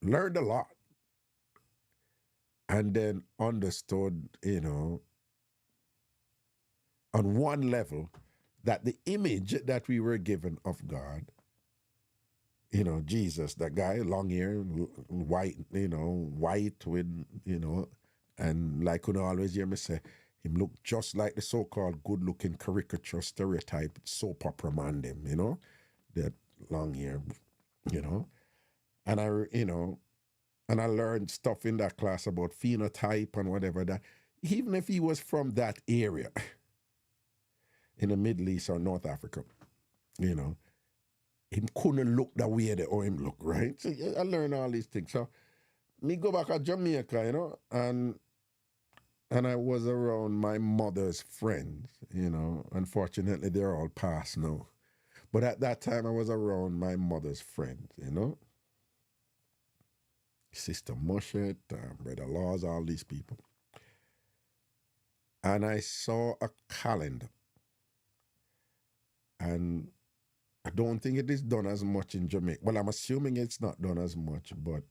Speaker 1: learned a lot. And then understood, you know, on one level, that the image that we were given of God, you know, Jesus, that guy, long hair, white, you know, white with, you know, and like you know, always hear me say, Him look just like the so-called good-looking caricature stereotype soap opera man them, you know, that long hair, you know. And and I learned stuff in that class about phenotype and whatever that, even if he was from that area in the Middle East or North Africa, you know, him couldn't look the way that him look, right? So I learned all these things. So me go back to Jamaica, you know, and I was around my mother's friends, you know. Unfortunately, they're all past now. But at that time, I was around my mother's friends, you know. Sister Mushet, Brother Laws, all these people. And I saw a calendar. And I don't think it is done as much in Jamaica. Well, I'm assuming it's not done as much, but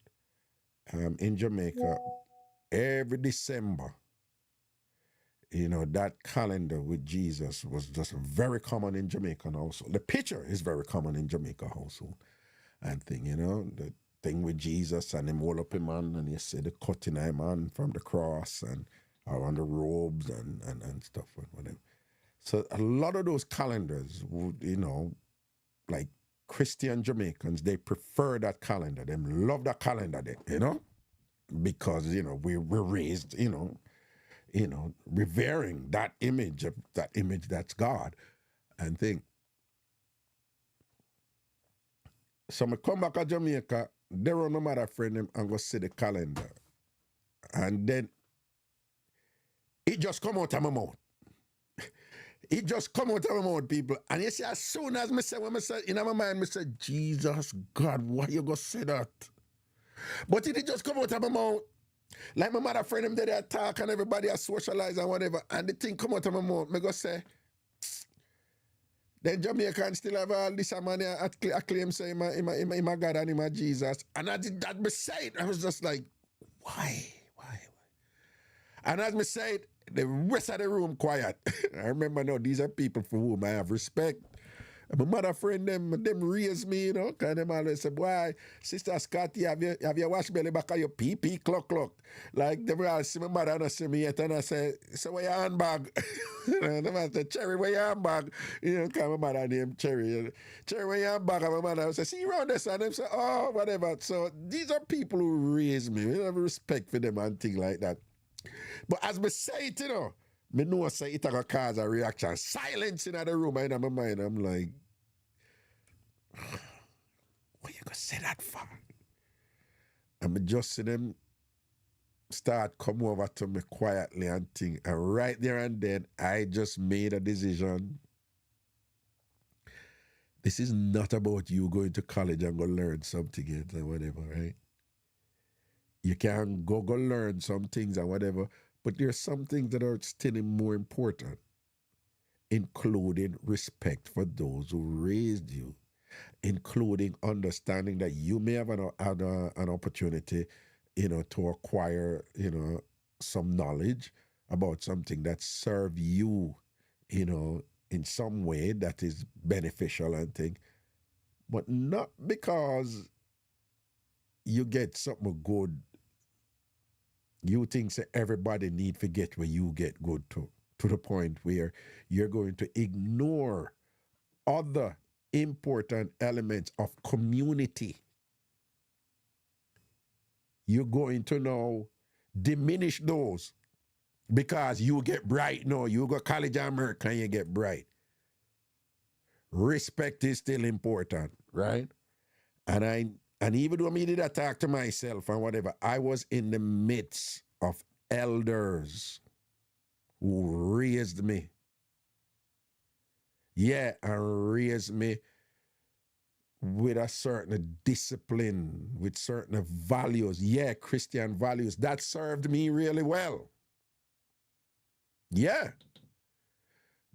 Speaker 1: in Jamaica, every December, you know, that calendar with Jesus was just very common in Jamaican household. The picture is very common in Jamaica household and thing, you know, the thing with Jesus and him hold up him man and you see the cutting him man from the cross and around the robes and stuff and whatever. So a lot of those calendars would, you know, like Christian Jamaicans, they prefer that calendar. They love that calendar, you know, because, you know, we're raised, you know, revering that image that's God and thing. So I come back to Jamaica, there are no matter friend them and go see the calendar. And then it just come out of my mouth. It just come out of my mouth, people. And you see, as soon as when I say, in my mind, I say, Jesus, God, why you go say that? But it just come out of my mouth. Like my mother friend them there talk and everybody are socialize and whatever. And the thing come out of my mouth, I go say, then Jamaican still have all this money I claim say my God and my Jesus. And I did that beside. I was just like, why? And as me say it, the rest of the room quiet. I remember now, these are people for whom I have respect. And my mother friend, them raised me, you know, because them always say, boy, Sister Scotty, have you wash belly back of your pee clock. Like, they will all see my mother and I see me yet, and I say, so where your handbag? And them say, Cherry, where your handbag? You know, because my mother named Cherry. Cherry, where your handbag? And my mother would say, see you around this, and them say, oh, whatever. So these are people who raised me. We have respect for them and things like that. But as me say it, you know, me know say it gonna cause a reaction. Silence in the room, and in my mind, I'm like, what you gonna say that for? And me just see them start come over to me quietly and think. And right there and then, I just made a decision. This is not about you going to college and go learn something yet or whatever, right? You can go learn some things and whatever, but there's some things that are still more important, including respect for those who raised you, including understanding that you may have an opportunity, you know, to acquire, you know, some knowledge about something that serve you, you know, in some way that is beneficial and thing, but not because you get something good. You think that everybody need to get where you get good to the point where you're going to ignore other important elements of community. You're going to now diminish those because you get bright. No, you go college America and you get bright. Respect is still important, right? And even though I needed to talk to myself and whatever, I was in the midst of elders who raised me. Yeah, and raised me with a certain discipline, with certain values. Yeah, Christian values. That served me really well. Yeah.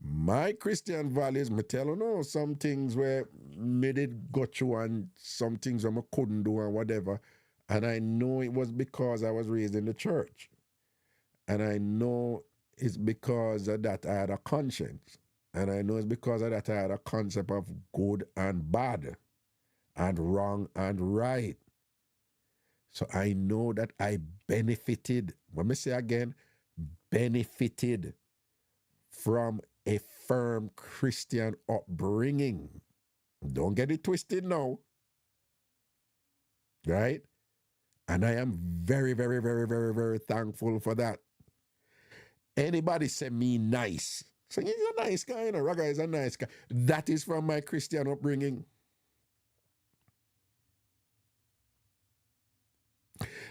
Speaker 1: My Christian values, me tell you no, some things where me did go through and some things I couldn't do and whatever. And I know it was because I was raised in the church. And I know it's because of that I had a conscience. And I know it's because of that I had a concept of good and bad and wrong and right. So I know that I benefited. Let me say again, benefited from a firm Christian upbringing. Don't get it twisted now. Right? And I am very, very, very, very, very thankful for that. Anybody say me nice. So he's a nice guy, you know, Raga is a nice guy. That is from my Christian upbringing.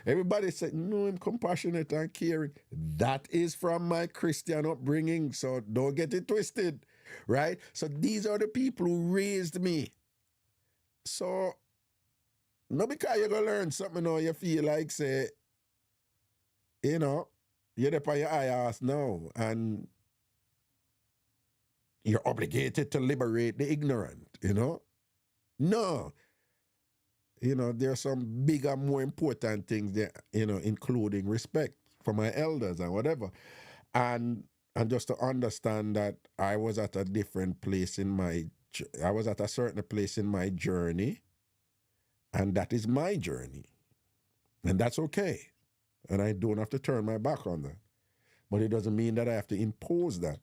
Speaker 1: Everybody said, no, I'm compassionate and caring. That is from my Christian upbringing. So don't get it twisted, right? So these are the people who raised me. So, not because you're going to learn something or you feel like, say, you know, you're up on your high ass now and you're obligated to liberate the ignorant, you know? No. You know, there are some bigger, more important things there, you know, including respect for my elders and whatever. And just to understand that I was at a different place I was at a certain place in my journey, and that is my journey. And that's okay. And I don't have to turn my back on that. But it doesn't mean that I have to impose that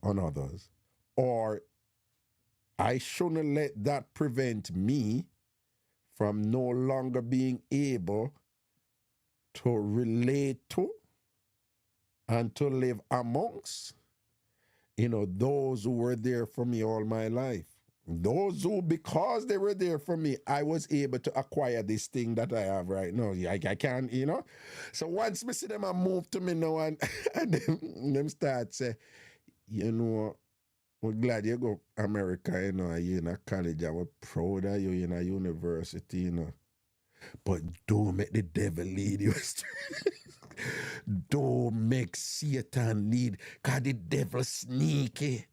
Speaker 1: on others. Or I shouldn't let that prevent me from no longer being able to relate to and to live amongst, you know, those who were there for me all my life. Those who, because they were there for me, I was able to acquire this thing that I have right now. I can't, you know. So once I see them I move to me now and them start say, you know, we're glad you go America, you know, you're in a college, and we're proud of you in a university, you know. But don't make the devil lead you astray. Don't make Satan lead, because the devil sneaky.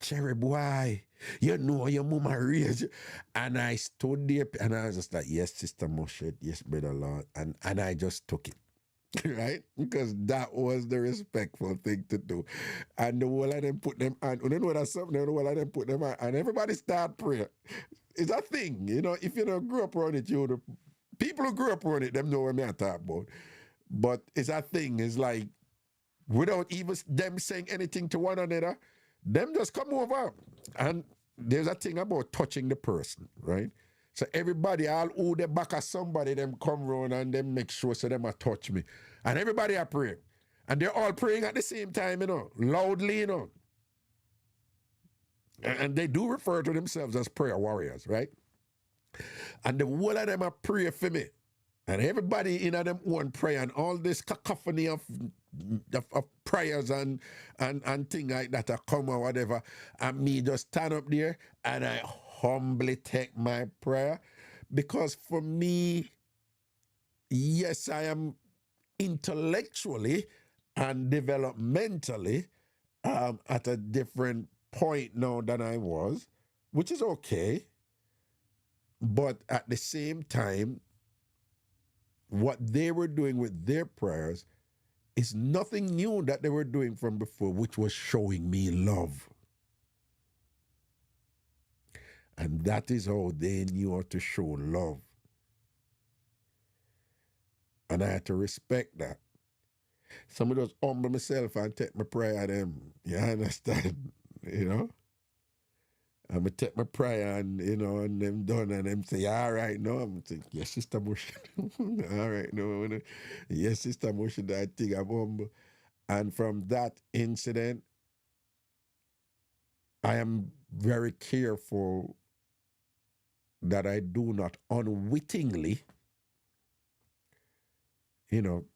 Speaker 1: Cherry boy, you know your mama raised you. And I stood there and I was just like, yes, Sister Moshe, yes, Brother Lord. And I just took it. Right? Because that was the respectful thing to do. And the whole of them put them on. You know that's something, the whole of them put them on. And everybody start prayer. It's a thing, you know, if you don't grow up around it, people who grew up around it, them know what I'm talking about. But it's a thing, it's like, without even them saying anything to one another, them just come over. And there's a thing about touching the person, right? So everybody, all who the back of somebody, them come around and them make sure so them a touch me. And everybody are praying. And they're all praying at the same time, you know, loudly, you know. And they do refer to themselves as prayer warriors, right? And the whole of them are praying for me. And everybody in them one prayer and all this cacophony of prayers and things like that are come or whatever. And me just stand up there and I humbly take my prayer. Because for me, yes, I am intellectually and developmentally at a different point now than I was, which is okay. But at the same time, what they were doing with their prayers is nothing new that they were doing from before, which was showing me love. And that is how they knew how to show love. And I had to respect that. Some of those humble myself and take my prayer at them. You understand? You know? I'm going to take my prayer and, you know, and them done and them say, all right, no. I'm thinking, yes, Sister Moshe. All right, no. Yes, Sister Moshe, that thing I'm humble. And from that incident, I am very careful that I do not unwittingly, you know,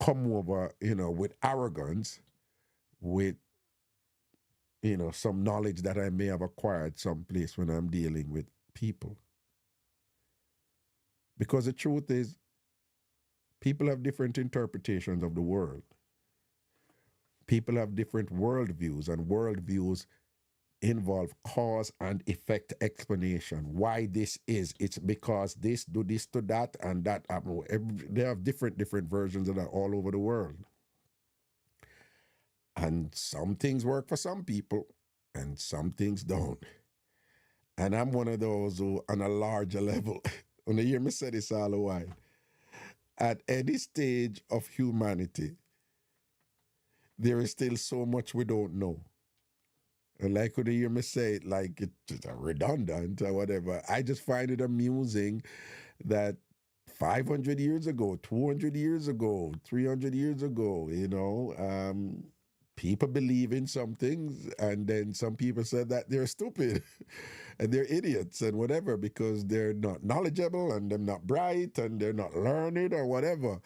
Speaker 1: come over, you know, with arrogance, with, you know, some knowledge that I may have acquired someplace when I'm dealing with people. Because the truth is, people have different interpretations of the world. People have different worldviews, and worldviews involve cause and effect explanation. Why this is, it's because this, do this to that, and that. They have different versions of that all over the world. And some things work for some people, and some things don't. And I'm one of those who, on a larger level, when you hear me say this all the while, at any stage of humanity, there is still so much we don't know. And like when you hear me say it, like it's redundant or whatever, I just find it amusing that 500 years ago, 200 years ago, 300 years ago, people believe in some things, and then some people said that they're stupid and they're idiots and whatever because they're not knowledgeable and they're not bright and they're not learned or whatever.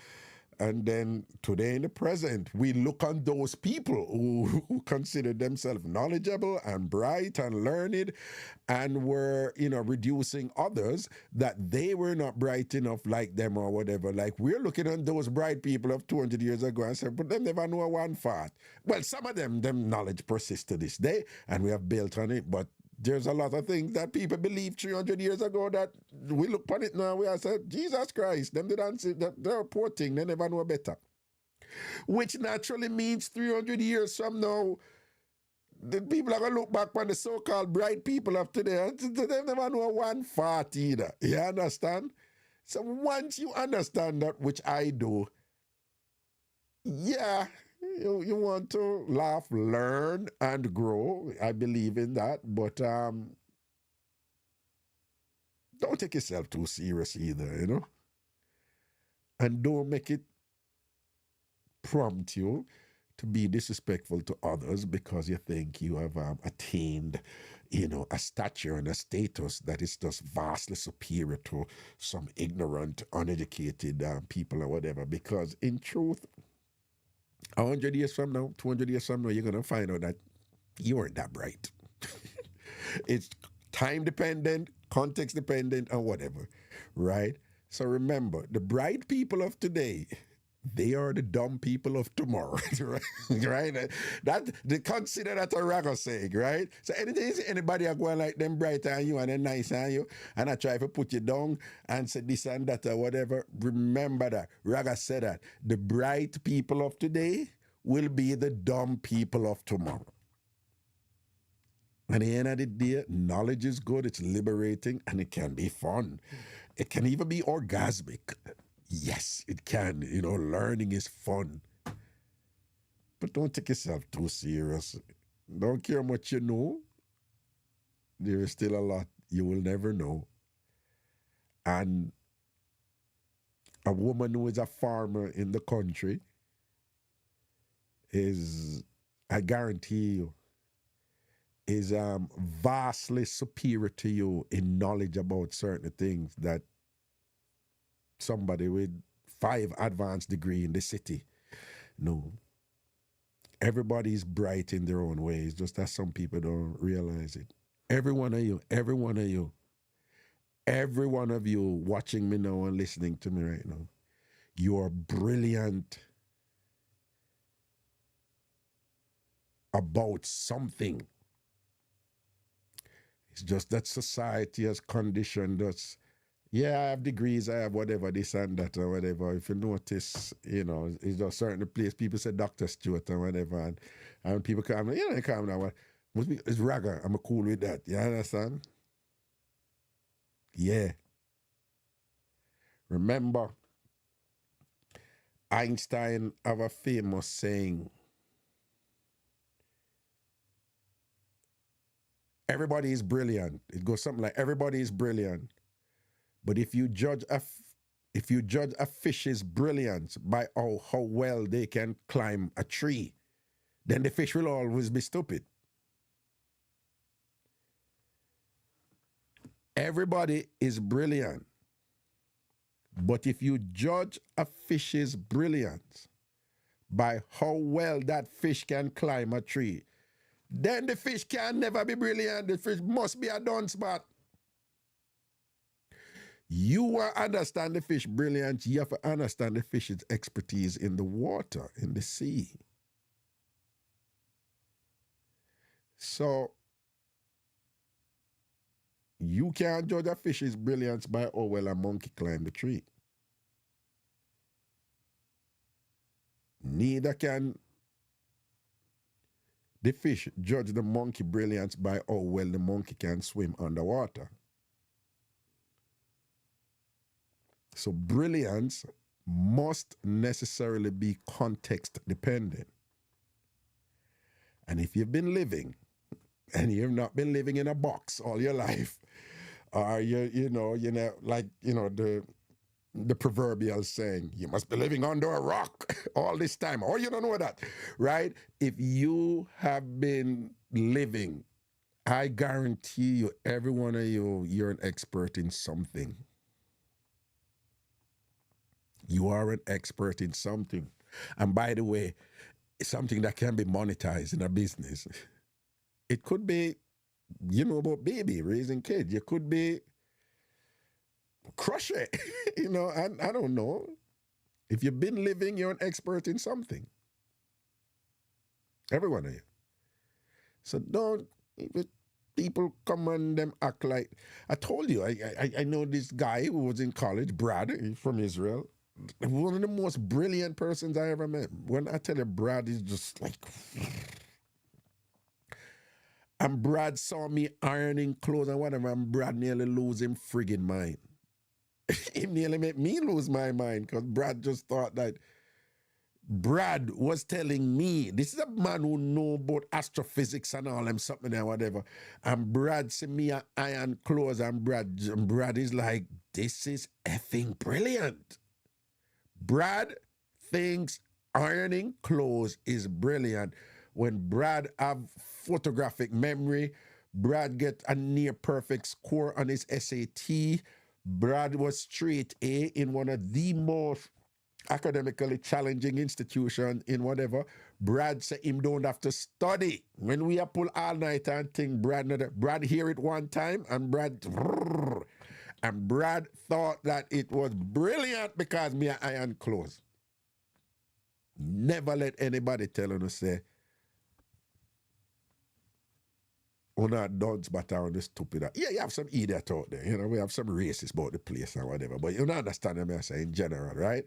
Speaker 1: And then today in the present, we look on those people who consider themselves knowledgeable and bright and learned, and were, reducing others that they were not bright enough like them or whatever. Like we're looking on those bright people of 200 years ago and say, but them never know one fact. Well, some of them knowledge persists to this day, and we have built on it, but there's a lot of things that people believed 300 years ago that we look upon it now, we are saying, Jesus Christ, them didn't say that they're a poor thing, they never know better. Which naturally means 300 years from now, the people are going to look back on the so-called bright people of today, and they never know one fart either. You understand? So once you understand that, which I do, yeah, you want to laugh, learn, and grow. I believe in that, but don't take yourself too serious either, and don't make it prompt you to be disrespectful to others because you think you have attained, a stature and a status that is just vastly superior to some ignorant, uneducated people or whatever. Because in truth, 100 years from now, 200 years from now, you're going to find out that you weren't that bright. It's time dependent, context dependent, and whatever, right? So remember, the bright people of today, they are the dumb people of tomorrow, right? Right? That they consider that a ragga saying, right? So anything, anybody are going like them bright on you and then nice on you, and I try to put you down and say this and that or whatever. Remember that Raga said that the bright people of today will be the dumb people of tomorrow. At the end of the day, knowledge is good, it's liberating, and it can be fun. It can even be orgasmic. Yes, it can. Learning is fun. But don't take yourself too serious. Don't care what you know. There is still a lot you will never know. And a woman who is a farmer in the country is, I guarantee you, is vastly superior to you in knowledge about certain things that somebody with 5 advanced degree in the city. No. Everybody's bright in their own ways, just that some people don't realize it. Every one of you, every one of you, every one of you watching me now and listening to me right now, you are brilliant about something. It's just that society has conditioned us. Yeah, I have degrees, I have whatever, this and that or whatever. If you notice, it's just certain place, people say Dr. Stewart or whatever, and people come, they come now, it's Raga, I'm cool with that, you understand? Yeah. Remember, Einstein have a famous saying, everybody is brilliant. It goes something like, everybody is brilliant. But if you judge a fish's brilliance by how well they can climb a tree, then the fish will always be stupid. Everybody is brilliant. But if you judge a fish's brilliance by how well that fish can climb a tree, then the fish can never be brilliant. The fish must be a dunce spot. You will understand the fish brilliance. You have to understand the fish's expertise in the water, in the sea. So, you can't judge a fish's brilliance by how well a monkey climbed the tree. Neither can the fish judge the monkey brilliance by how well the monkey can swim underwater. So brilliance must necessarily be context dependent. And if you've been living and you've not been living in a box all your life, or the proverbial saying, you must be living under a rock all this time, or you don't know that, right? If you have been living, I guarantee you, every one of you, you're an expert in something. You are an expert in something. And by the way, it's something that can be monetized in a business. It could be, about baby, raising kids. You could be crochet, I don't know. If you've been living, you're an expert in something. Every one of you. So don't, if people come and them act like, I told you, I know this guy who was in college, Brad, he's from Israel. One of the most brilliant persons I ever met. When I tell you, Brad is just like, and Brad saw me ironing clothes and whatever, and Brad nearly lose him friggin' mind. He nearly made me lose my mind, because Brad just thought that Brad was telling me, this is a man who know about astrophysics and all them something and whatever. And Brad see me iron clothes, and Brad is like, this is effing brilliant. Brad thinks ironing clothes is brilliant. When Brad have photographic memory, Brad get a near perfect score on his SAT. Brad was straight A in one of the most academically challenging institution in whatever. Brad said him don't have to study. When we are pull all night and think, Brad hear it one time, and Brad thought that it was brilliant because me iron clothes. Never let anybody tell you to say, oh, not dunce, but I on the stupid. Yeah, you have some idiot out there. We have some racist about the place and whatever. But you don't understand what I say in general, right?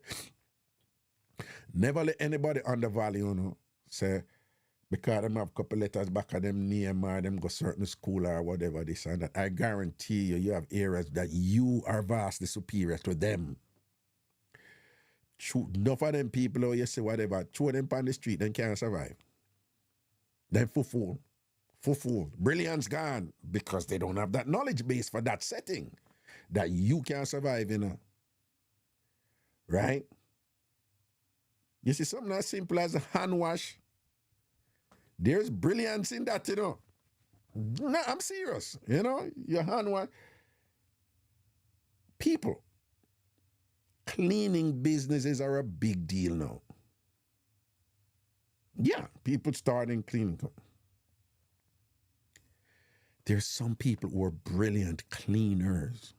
Speaker 1: Never let anybody undervalue, say, because them have a couple letters back of them name or them go certain school or whatever, this and that. I guarantee you have areas that you are vastly superior to them. Enough of them people, or you say whatever, throw them on the street, they can't survive. Them fool. Brilliance gone, because they don't have that knowledge base for that setting that you can survive in. Right? You see, something as simple as a hand wash, there's brilliance in that, No, I'm serious. Your hand wash. People, cleaning businesses are a big deal now. Yeah, people starting cleaning. There's some people who are brilliant cleaners.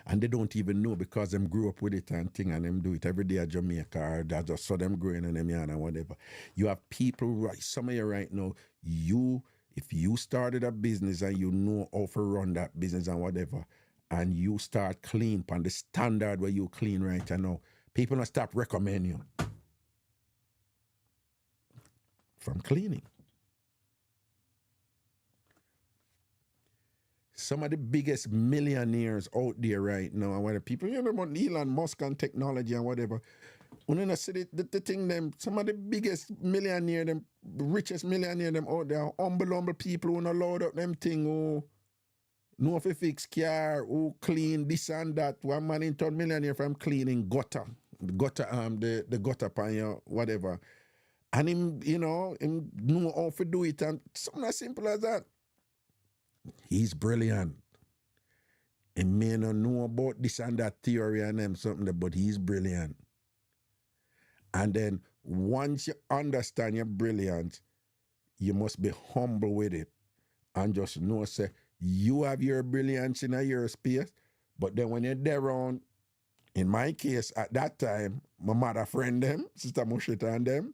Speaker 1: And they don't even know, because them grew up with it and thing, and them do it every day at Jamaica, or that just saw them growing in them yard and whatever. You have people, some of you right now, if you started a business and you know how to run that business and whatever, and you start clean on the standard where you clean right now, people will stop recommending you from cleaning. Some of the biggest millionaires out there right now, and whatever people, about Elon Musk and technology and whatever. When I see the thing, them, some of the biggest millionaire, them richest millionaire, them out there, humble people who not load up them thing, who know if you fix car, who clean this and that. One man in town millionaire from cleaning gutter, the gutter pan, whatever. And him, him know how to do it, and something as simple as that. He's brilliant. He may not know about this and that theory and them something, but he's brilliant. And then once you understand you're brilliant, you must be humble with it and just know, say, you have your brilliance in your space, but then when you're there on, in my case, at that time, my mother friend them, Sister Mushita and them,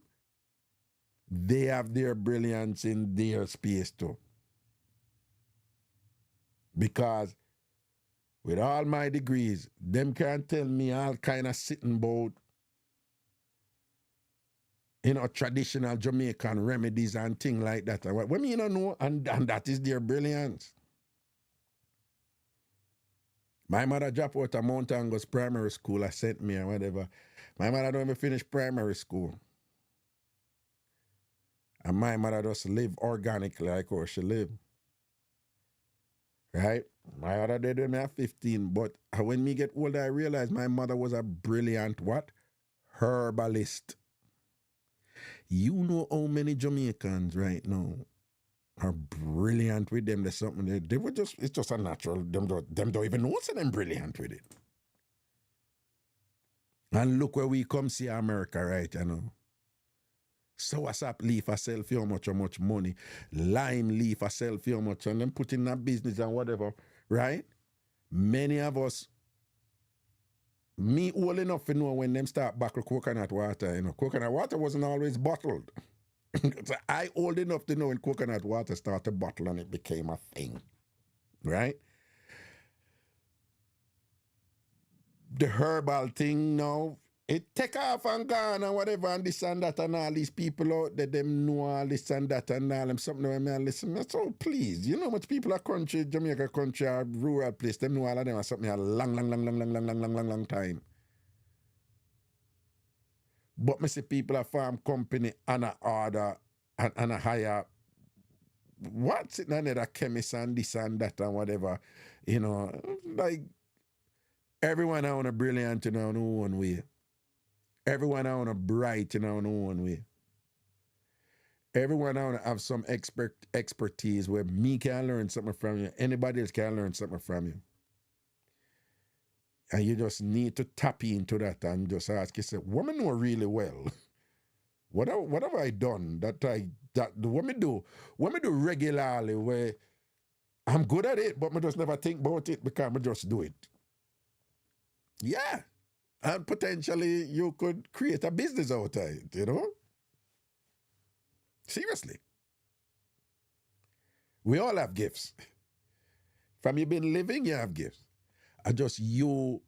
Speaker 1: they have their brilliance in their space too. Because with all my degrees, them can't tell me all kind of sitting about, traditional Jamaican remedies and things like that. What me don't know, and that is their brilliance. My mother dropped out of Mount Angus Primary School. I sent me or whatever. My mother don't even finish primary school. And my mother just live organically like how she live. Right? My other did when me at 15, but when me get older, I realized my mother was a brilliant what? Herbalist. You know how many Jamaicans right now are brilliant with them. There's something they were just, it's just a natural, them don't even know so them brilliant with it. And look where we come see America, right, you know. Soursop leaf I sell for how much money. Lime leaf I sell for how much, and then put in that business and whatever, right? Many of us, me old enough to know when them start back with coconut water, you know, coconut water wasn't always bottled. So I old enough to know when coconut water started bottle and it became a thing, right? The herbal thing now, it take off and gone and whatever and this and that and all these people out there, them know all this and that and all them something when I listen. That's all please. You know how much people are country, Jamaica country, or rural place, them know all of them are something a long time. But me see people are farm company and a order and a hire what's it another chemist and this and that and whatever, you know, like everyone on a brilliant in our own way. Everyone on a bright in our own way. Everyone on have some expertise where me can learn something from you. Anybody else can learn something from you. And you just need to tap into that and just ask yourself, what I know really well? What have I done what me do regularly where I'm good at it, but I just never think about it because I just do it. Yeah. And potentially you could create a business out of it, you know? Seriously. We all have gifts. From you been living, you have gifts. And just you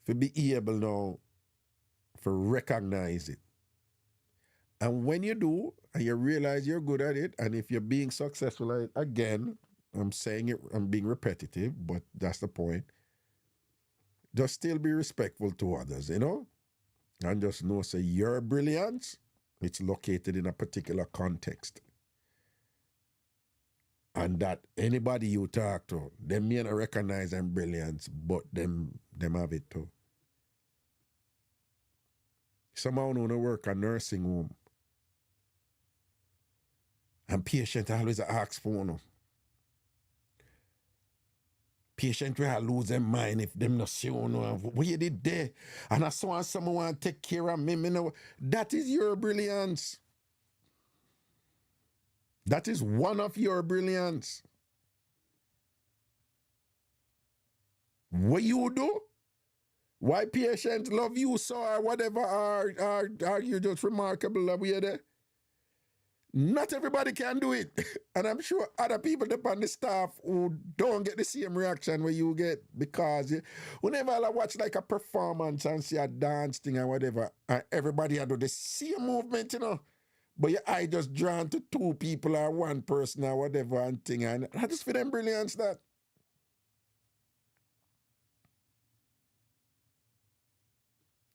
Speaker 1: to be able now to recognize it. And when you do, and you realize you're good at it, and if you're being successful at it, again, I'm saying it, I'm being repetitive, but that's the point. Just still be respectful to others, you know? And just know, say, your brilliance, it's located in a particular context. And that anybody you talk to, they may not recognize them brilliance, but them have it too. Someone who work a nursing home, and patient always ask for them. Patient will lose their mind if them not see you know what you did there. And I saw someone want to take care of me, know. That is your brilliance. That is one of your brilliance. What you do? Why patient love you so or whatever, are you just remarkable that we are there? Not everybody can do it. And I'm sure other people on the staff who don't get the same reaction where you get, because whenever I watch like a performance and see a dance thing or whatever, everybody do the same movement, you know, but your eye just drawn to two people or one person or whatever and thing, and I just feel them brilliance that.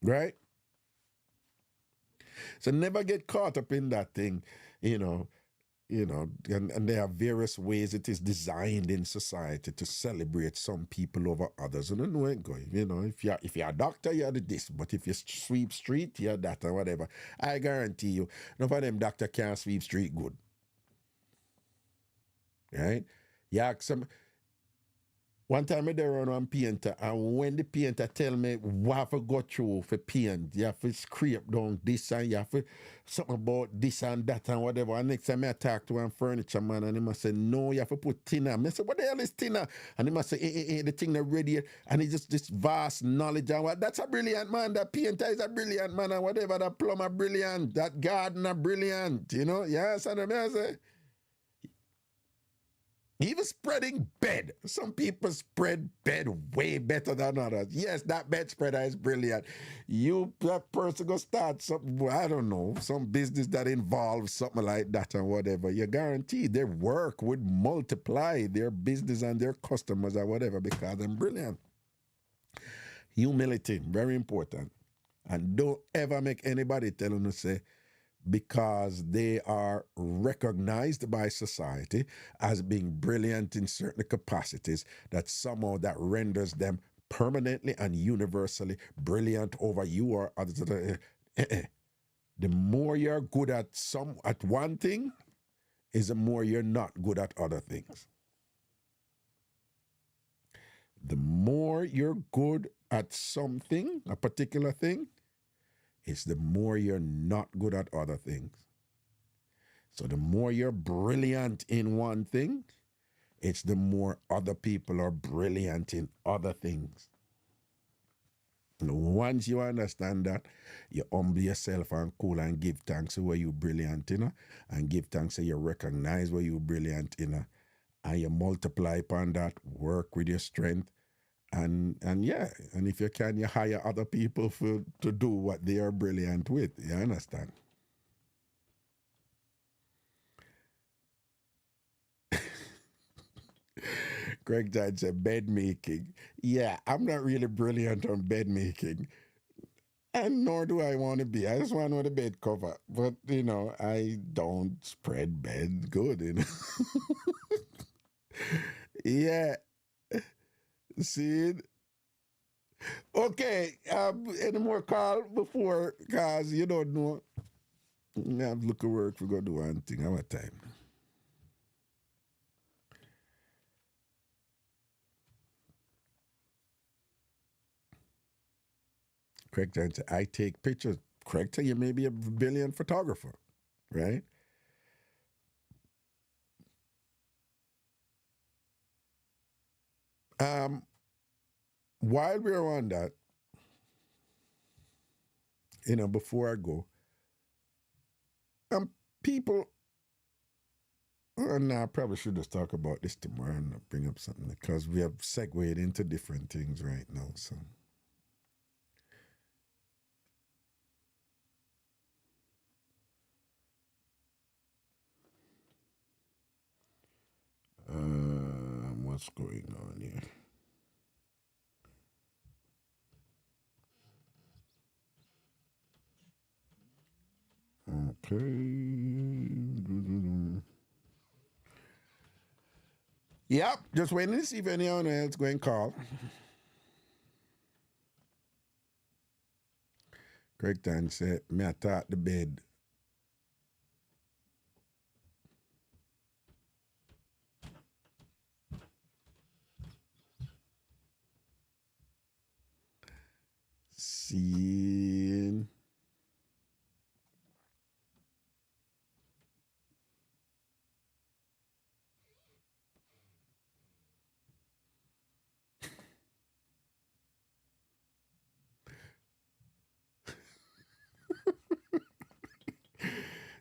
Speaker 1: Right? So never get caught up in that thing, you know, and there are various ways it is designed in society to celebrate some people over others. And I know it going, you know, if you're a doctor, you're this, but if you sweep street, you're that or whatever. I guarantee you, none of them doctor can't sweep street good. Right? Yeah, one time I there on one painter, and when the painter tell me what I have to go through for paint, you have to scrape down this and you have to something about this and that and whatever. And next time I talk to one furniture man and he must say, no, you have to put thinner. I say, what the hell is thinner? And he must say, the thing that ready. And it's just this vast knowledge. And what, that's a brilliant man. That painter is a brilliant man and whatever. That plumber brilliant. That gardener brilliant. You know? Yes, and I say, even spreading bed. Some people spread bed way better than others. Yes, that bed spreader is brilliant. That person go start something, I don't know, some business that involves something like that and whatever. You're guaranteed their work would multiply their business and their customers or whatever because they're brilliant. Humility, very important. And don't ever make anybody tell them to say, because they are recognized by society as being brilliant in certain capacities that somehow that renders them permanently and universally brilliant over you or others. The more you're good at one thing is the more you're not good at other things. The more you're good at something, a particular thing, is the more you're not good at other things. So the more you're brilliant in one thing, it's the more other people are brilliant in other things. And once you understand that, you humble yourself and cool and give thanks to where you're brilliant in, and give thanks to you recognize where you're brilliant in, and you multiply upon that, work with your strength, and if you can, you hire other people to do what they are brilliant with. You understand? Greg Dad said bed making. Yeah, I'm not really brilliant on bed making, and nor do I want to be. I just want to know the bed cover, but I don't spread bed good. Yeah. See. Okay. Any more call before? Cause you don't know. I have look at work. We go do one thing. Our time. Craig said, I take pictures. Craig said, you may be a brilliant photographer, right? While we're on that, before I go, people, I probably should just talk about this tomorrow and bring up something because we have segued into different things right now. So, what's going on here? Okay. Yep, just waiting to see if anyone else going to call. Craig Tan said, me I thought the bed. Seeing.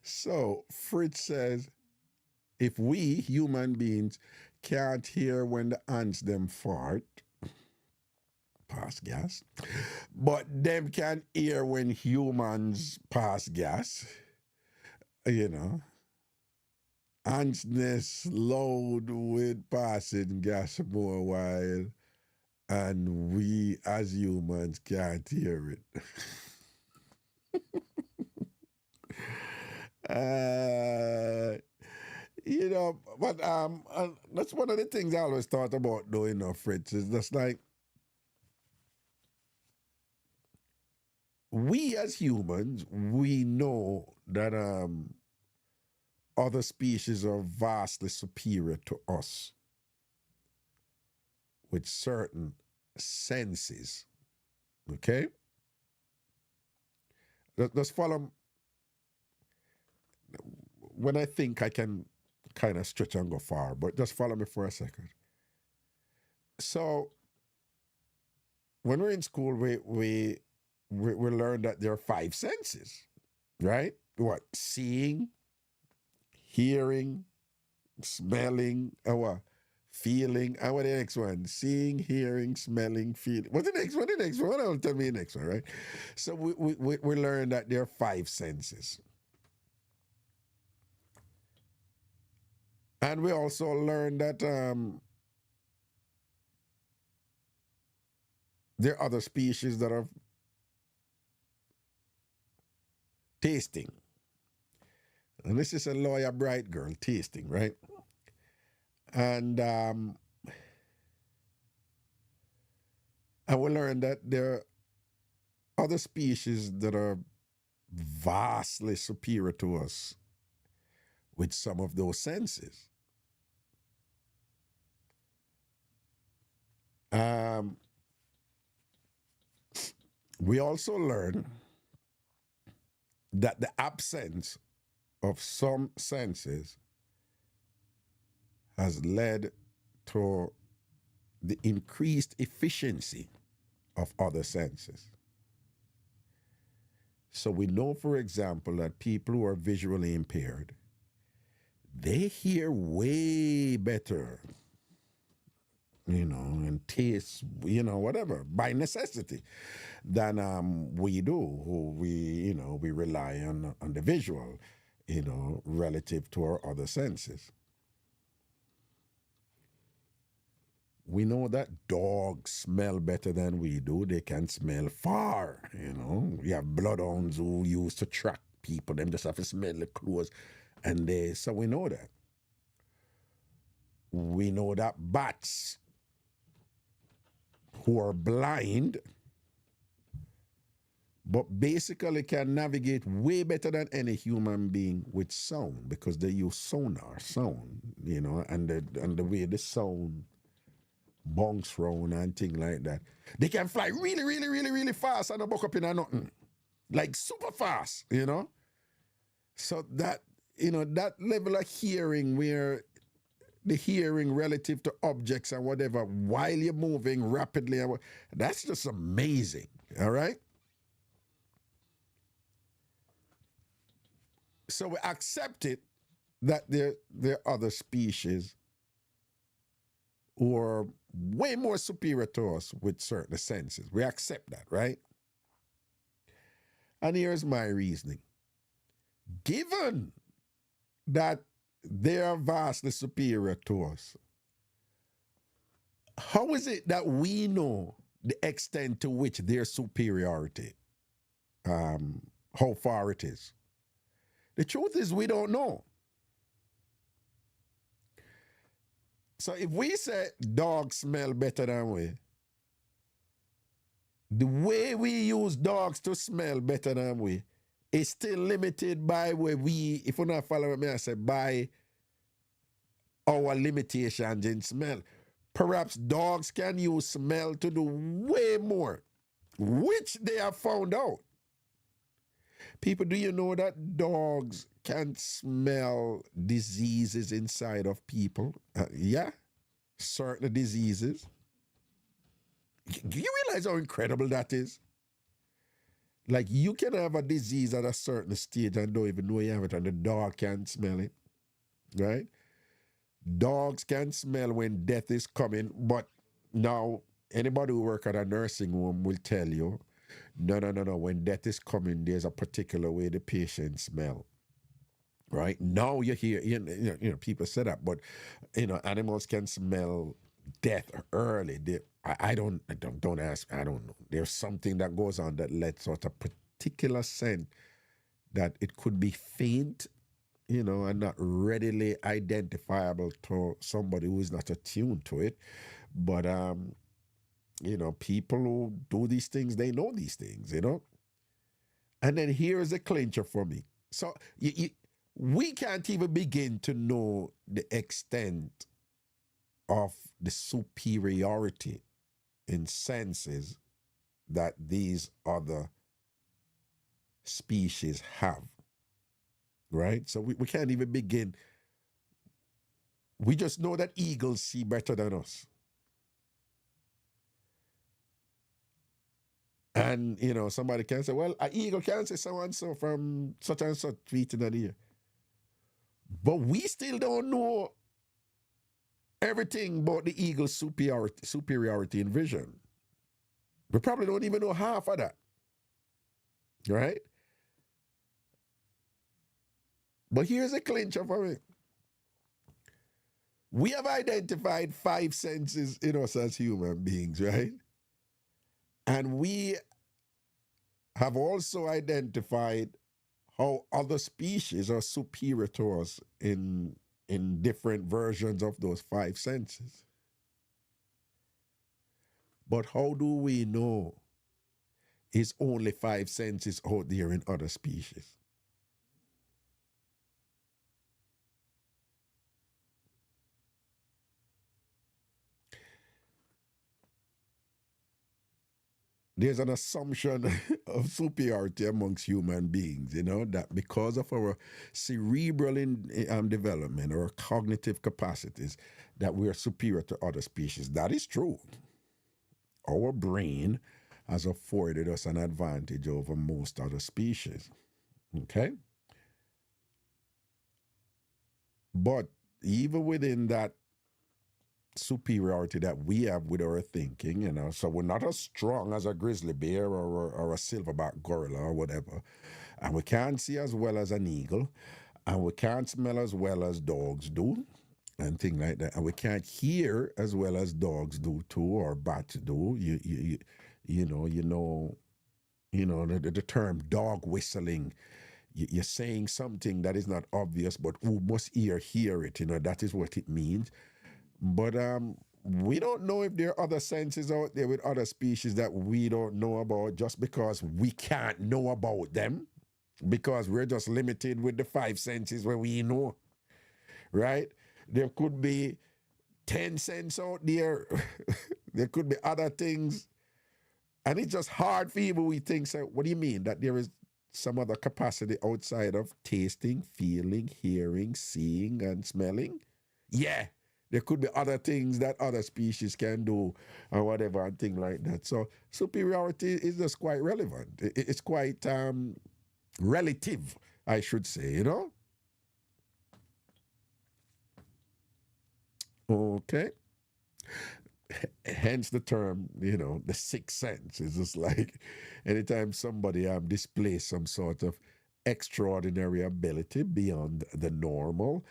Speaker 1: So Fritz says, if we human beings can't hear when the ants them fart, pass gas, but them can hear when humans pass gas, ants nest load with passing gas more while, and we as humans can't hear it. But that's one of the things I always thought about doing, Fritz, is just like we as humans, we know that other species are vastly superior to us with certain senses. Okay? Let's follow. When I think I can kind of stretch and go far, but just follow me for a second. So when we're in school, we learn that there are 5 senses, right? What? Seeing, hearing, smelling, what? Feeling. And what the next one? Seeing, hearing, smelling, feeling. What's the next one? The next one? I'll tell me the next one, right? So we learn that there are 5 senses. And we also learn that there are other species that are tasting, And this is a lawyer bright girl tasting, right? And I will learn that there are other species that are vastly superior to us with some of those senses. We also learn that the absence of some senses has led to the increased efficiency of other senses. So we know, for example, that people who are visually impaired, they hear way better, and taste, whatever, by necessity, than we do, who we rely on the visual, relative to our other senses. We know that dogs smell better than we do. They can smell far, We have bloodhounds who used to track people. Them just have to smell the clothes. So we know that. We know that bats who are blind, but basically can navigate way better than any human being with sound, because they use sound, and the way the sound bounce round and thing like that. They can fly really, really, really, really fast and not buck up in a nothing. Like super fast, So that, that level of hearing, where the hearing relative to objects and whatever while you're moving rapidly, that's just amazing, all right? So we accept it that there are other species who are way more superior to us with certain senses. We accept that, right? And here's my reasoning. Given that they are vastly superior to us, how is it that we know the extent to which their superiority, how far it is? The truth is, we don't know. So if we say dogs smell better than we, the way we use dogs to smell better than we is still limited by where we, if you're not following me, I say by our limitations in smell. Perhaps dogs can use smell to do way more, which they have found out. People, do you know that dogs can smell diseases inside of people? Yeah, certain diseases. Do you realize how incredible that is? Like, you can have a disease at a certain stage and don't even know you have it, and the dog can smell it, right? Dogs can smell when death is coming, but now anybody who work at a nursing home will tell you, no. When death is coming, there's a particular way the patient smell. Right now, you hear, people say that, but animals can smell death early. I don't ask. I don't know. There's something that goes on that lets out a particular scent that it could be faint, and not readily identifiable to somebody who is not attuned to it. But people who do these things, they know these things, And then here's a clincher for me. So we can't even begin to know the extent of the superiority in senses that these other species have, right? So we can't even begin. We just know that eagles see better than us. And, somebody can say, well, an eagle can say so-and-so from such and such feet in the ear. But we still don't know everything about the eagle's superiority in vision. We probably don't even know half of that, right? But here's a clincher for me. We have identified 5 senses in us as human beings, right? And we have also identified how other species are superior to us in different versions of those five senses. But how do we know it's only five senses out there in other species? There's an assumption of superiority amongst human beings, that because of our cerebral development or cognitive capacities, that we are superior to other species. That is true. Our brain has afforded us an advantage over most other species. Okay? But even within that superiority that we have with our thinking, so we're not as strong as a grizzly bear or a silverback gorilla or whatever, and we can't see as well as an eagle, and we can't smell as well as dogs do, and things like that, and we can't hear as well as dogs do too, or bats do. The term dog whistling. You're saying something that is not obvious, but who must hear it. That is what it means. But we don't know if there are other senses out there with other species that we don't know about, just because we can't know about them, because we're just limited with the five senses where we know, right? There could be 10 cents out there. There could be other things. And it's just hard for even we think, so what do you mean? That there is some other capacity outside of tasting, feeling, hearing, seeing, and smelling? Yeah. There could be other things that other species can do or whatever and things like that. So superiority is just quite relevant. It's quite relative, I should say, Okay. Hence the term, the sixth sense. It's just like anytime somebody displays some sort of extraordinary ability beyond the normal,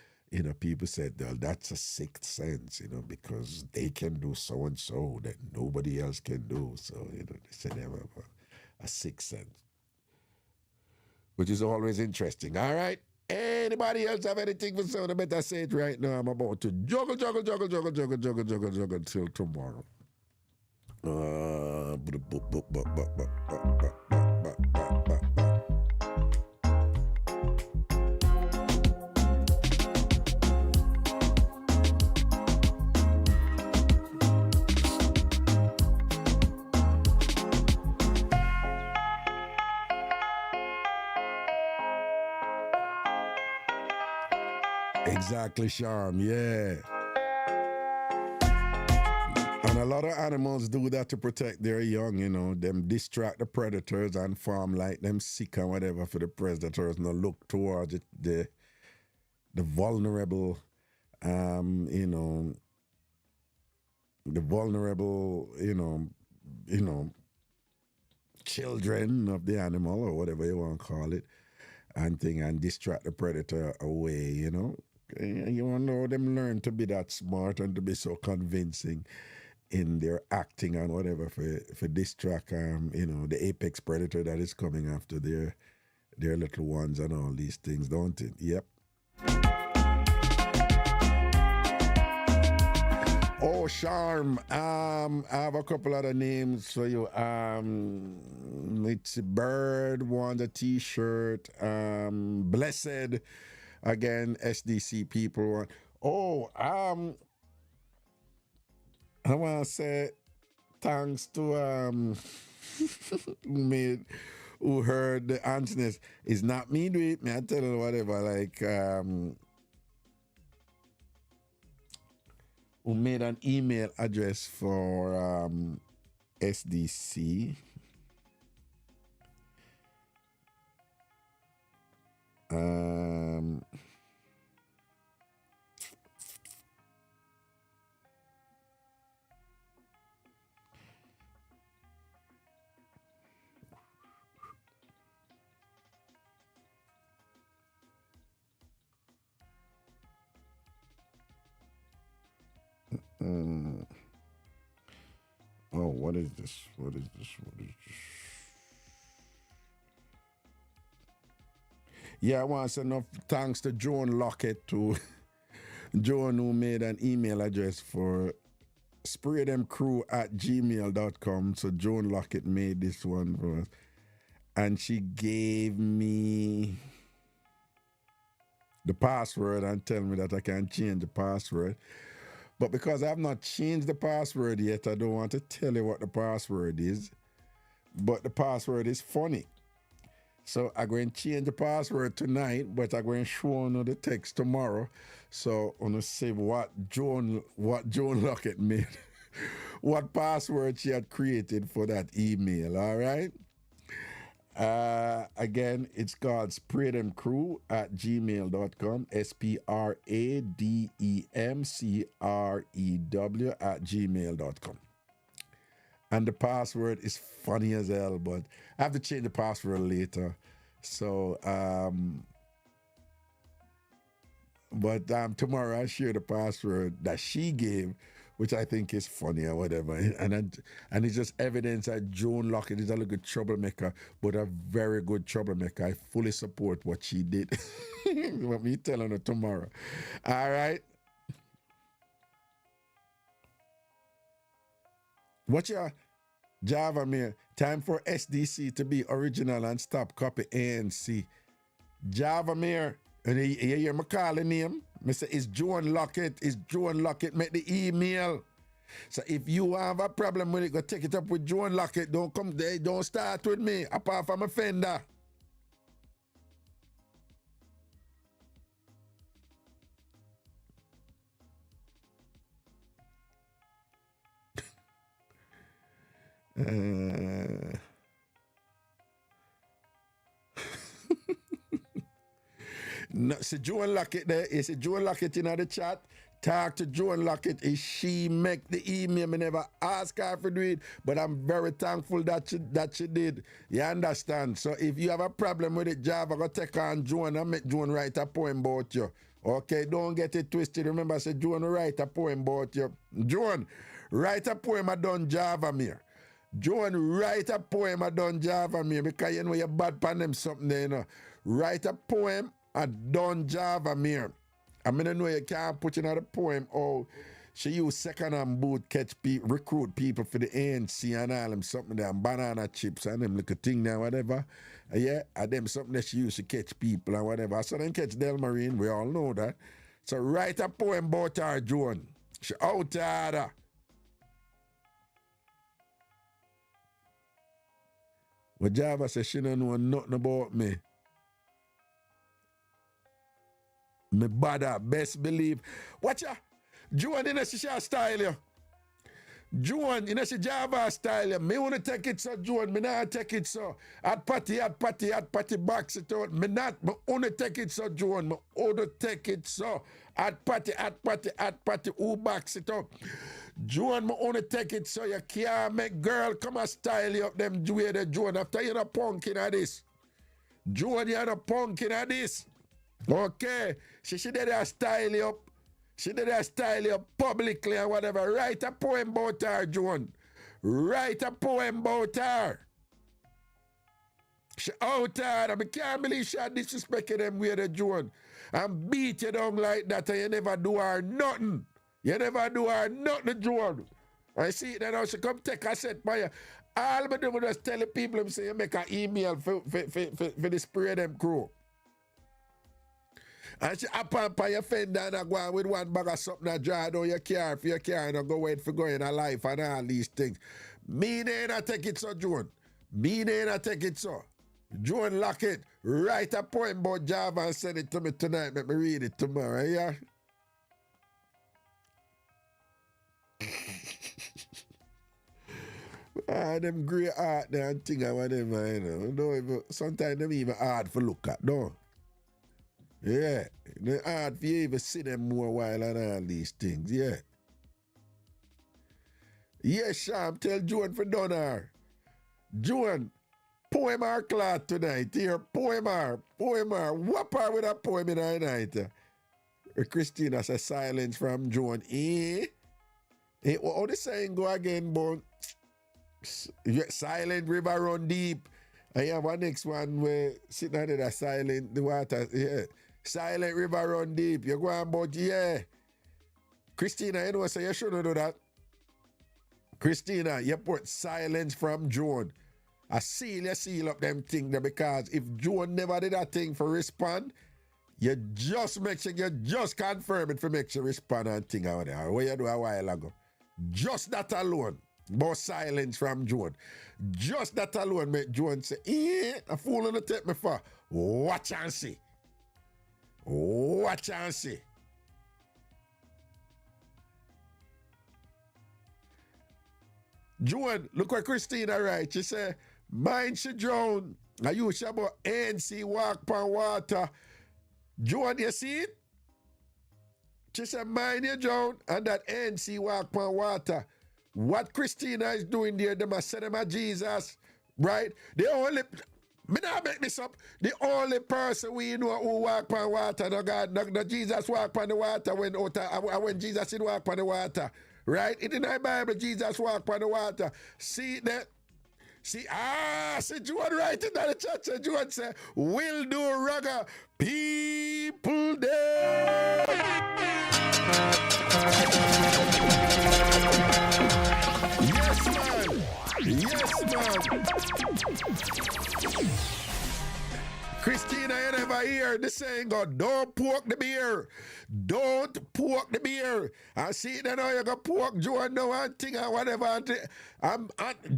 Speaker 1: people said, well, that's a sixth sense, because they can do so and so that nobody else can do. So, they said they have a sixth sense, which is always interesting. All right. Anybody else have anything for someone? I better say it right now. I'm about to juggle till tomorrow. Exactly, Charm. Yeah. And a lot of animals do that to protect their young, them distract the predators and farm like them sick and whatever for the predators, look towards the vulnerable, the vulnerable, children of the animal or whatever you want to call it, and distract the predator away, You want to know them learn to be that smart and to be so convincing in their acting and whatever for distract the apex predator that is coming after their little ones and all these things, don't it? Yep. Oh, Charm. I have a couple other names for you. It's Bird wants a t-shirt. Blessed, again, SDC people want. Oh, I want to say thanks to who heard the answers. It's not me do it, me I tell you whatever, like who made an email address for SDC. Oh, what is this? What is this? Yeah, I want to send enough thanks to Joan Lockett, to Joan, who made an email address for spraydemcrew@gmail.com. So Joan Lockett made this one for us. And she gave me the password and tell me that I can change the password. But because I have not changed the password yet, I don't want to tell you what the password is. But the password is funny. So I'm going to change the password tonight, but I'm going to show you the text tomorrow. So I'm going to see what Joan Lockett made, what password she had created for that email, all right? Again, it's called spraydemcrew@gmail.com, SPRADEMCREW@gmail.com. And the password is funny as hell, but I have to change the password later. So, tomorrow I'll share the password that she gave, which I think is funny or whatever. And it's just evidence that Joan Lockett is a little troublemaker, but a very good troublemaker. I fully support what she did. What me telling her tomorrow. All right. What's your Java Mayor? Time for SDC to be original and stop copy ANC. Java Mayor, and you hear me call the name? I say, it's Joan Lockett. It's Joan Lockett. Make the email. So if you have a problem with it, go take it up with Joan Lockett. Don't come there. Don't start with me, apart from offender. No, see Joan Lockett there. You see Joan Lockett in the chat. Talk to Joan Lockett. Is she make the email? I never ask her for do it, but I'm very thankful that she did. You understand? So if you have a problem with it, Java, go take on Joan and make Joan write a poem about you. Okay, don't get it twisted. Remember, I said Joan write a poem about you. Joan, write a poem I done Java Mir. Joan, write a poem I done Java Mir, because you know you're bad pan them something there, you know. Write a poem I done Java Mir. I mean, I know you can't put in the poem, oh, she use second-hand boot recruit people for the ANC and all them something there, and banana chips and them little thing there, whatever. Yeah, and them something that she used to catch people and whatever. So then catch Del Marine, we all know that. So write a poem about her, Joan. She out there. But Java says she don't know nothing about me. Me bother, best believe. Watch ya. Joan, you know she style you. Joan, you know she Java style you. Me wanna take it so, Joan. Me not take it so. At party, box it out. Me wanna take it so, Joan. Me wanna take it so. At party, who box it out. Joan, me wanna take it so you can't make girl come and style you up them way the Joan. After you not punking at this. Joan, you not punking at this. Okay, she did that style you up. She did that style you up publicly and whatever. Write a poem about her, Joan. Write a poem about her. She out there. I can't believe she had disrespected them with the Joan. And beat you down like that and you never do her nothing. You never do her nothing, Joan. I see it now. She come take a set by you. All I do is just tell the people, say you make an email for the Spray Them Crew. And she up on your fender and go on with one bag of something and draw down your car for your car and go wait for going a life and all these things. Me ain't take it so, Joan. Me ain't take it so. Joan Lockett, write a poem about Java and send it to me tonight. Let me read it tomorrow, yeah? Them great art there and thing and whatever, you know. Sometimes them even hard for look at, no? Yeah, it's hard for you even see them more while and all these things, yeah. Yes, Sham, tell Joan for done her. Joan, poem her class tonight. Here, poem her. Whop her with a poem in her night. Christina says silence from Joan. How the saying go again, but silent river run deep. I have one next one where sitting under the silent, the water, yeah. Silent river run deep. You go on about, yeah. Christina, you know, so you shouldn't do that. Christina, you put silence from Joan. You seal up them thing there because if Joan never did that thing for respond, you just make sure, you just confirm it for make sure respond and thing out there. What you do a while ago. Just that alone. About silence from Joan. Just that alone make Joan say, a fool on the take me for. Watch and see. Watch and see. Joan, look what Christina write. She say, mine she drown. I use about ANC walk pan water. Joan, you see it? She said, mine you drown and that ANC walk pan water. What Christina is doing there, them a say them a Jesus, right? The only, me not make this up, the only person we know who walk pan water, no God, no Jesus walk pan the water when Jesus did walk pan the water, right? In the Bible, Jesus walk pan the water. See that? See, Joan right in the church, and Joan say, will do raga people there. Yes, man. Yes, man. Christina, you never hear the saying, go, don't poke the bear. Don't poke the bear. I see that now you go poke Joan no one thing or whatever.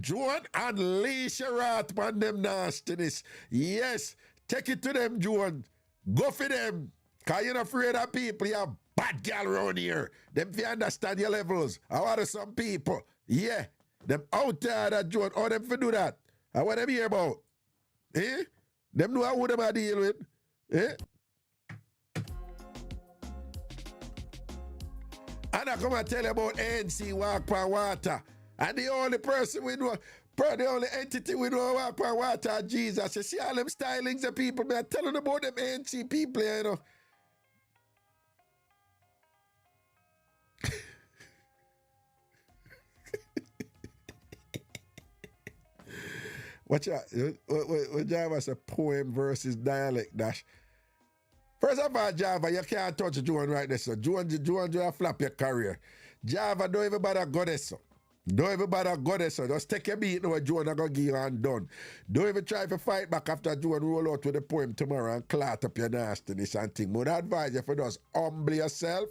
Speaker 1: Joan, unleash your wrath upon them nastiness. Yes, take it to them, Joan. Go for them. Because you're not afraid of people. You have bad girl around here. Them if you understand your levels. I want some people. Yeah. Them out there that Joan. How them for do that? I want them hear about. Eh? Them know who them I deal with. Eh? And I come and tell you about ANC walk pan water. And the only person we know, the only entity we know walk pan water is Jesus. You see all them stylings of people, man, telling about them ANC people, you know. Watch out. What Java say poem versus dialect dash. First of all, Java, you can't touch Joan right there. So Joan just flap your career. Java, don't even bother go there, so. Don't even bother go there, so. Just take a beat now Joan are going to give you and done. Don't even try to fight back after Joan roll out with the poem tomorrow and clot up your nastiness and thing. But I advise you for just humble yourself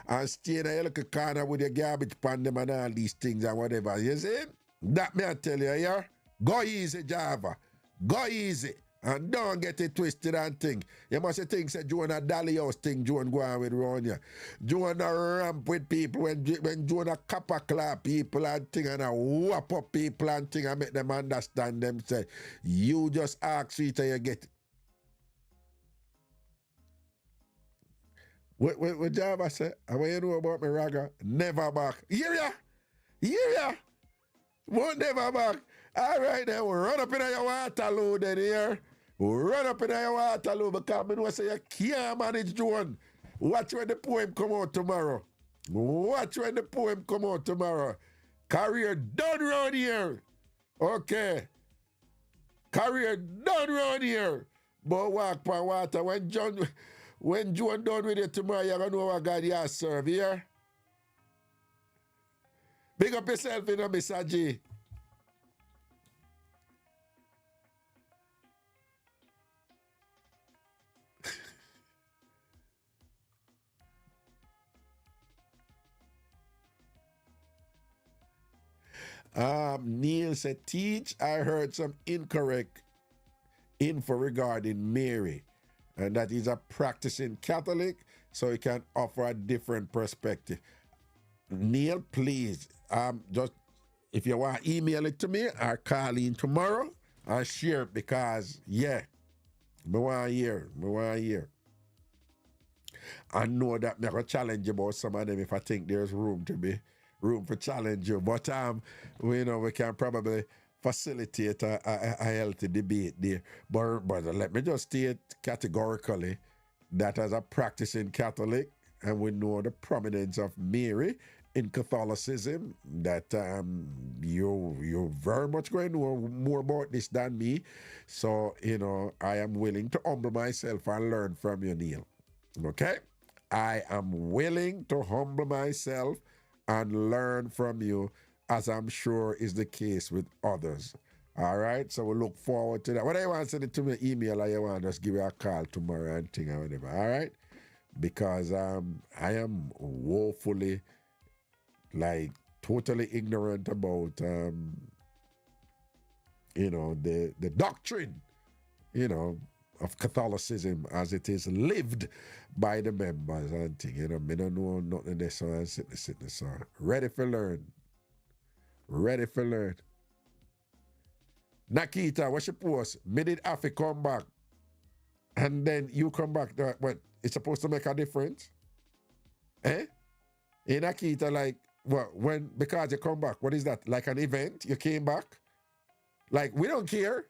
Speaker 1: and stay in a little corner with your garbage pan them and all these things and whatever. You see? That me I tell you, yeah? Go easy, Java. Go easy. And don't get it twisted and think. You must think, say, Joan a Dolly House thing, Joan go on with around you. Joan a ramp with people when Joan a copper clap people and thing and a whop up people and thing and make them understand them. Say, you just ask it till you get it. What Java say? And what you know about me, Raga? Never back. Hear ya? Hear ya? Won't never back. All right, then we'll run up in your Waterloo then here. We'll run up in your Waterloo because I know say you can't manage Joan. Watch when the poem come out tomorrow. Watch when the poem come out tomorrow. Career done round here. Okay. Career done round here. But walk by water. When Joan done with it tomorrow, you're going to know what God you serve here. Big up yourself, you know, Mr. G. Neil said, teach, I heard some incorrect info regarding Mary, and that he's a practicing Catholic, so he can offer a different perspective. Neil, please, just if you want to email it to me or call in tomorrow and share it because, yeah, me want to hear. I know that me going to challenge about some of them if I think there's room for challenge you. But we know we can probably facilitate a healthy debate there. But let me just state categorically that as a practicing Catholic, and we know the prominence of Mary in Catholicism, that you're very much going to know more about this than me. So, I am willing to humble myself and learn from you, Neil. Okay? I am willing to humble myself and learn from you, as I'm sure is the case with others. All right? So we look forward to that. Whether you want to send it to me email or you want to just give me a call tomorrow and thing or whatever. All right? Because I am woefully, like, totally ignorant about, the doctrine, of Catholicism as it is lived by the members and thing. Me don't know nothing there, so I'm sitting. So ready for learn. Ready for learn. Nakita, what's your post? Me did have to come back. And then you come back. What? It's supposed to make a difference? Eh? In Nakita, like, what? When, because you come back, what is that? Like an event? You came back? Like, we don't care.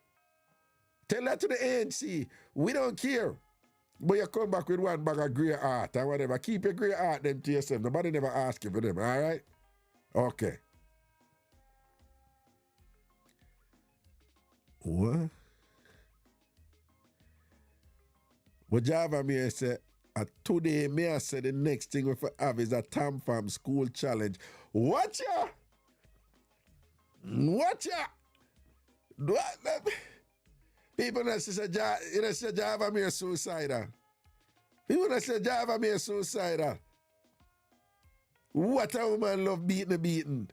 Speaker 1: Tell that to the ANC. We don't care. But you come back with one bag of grey art or whatever. Keep your grey art them to yourself. Nobody never ask you for them, all right? Okay. What? What Java me say, today me I say the next thing we have is a Tam Fam school challenge. Watch ya! Watch ya! What? People that say Java me suicidal. People that say Java me suicidal. What a woman love beating.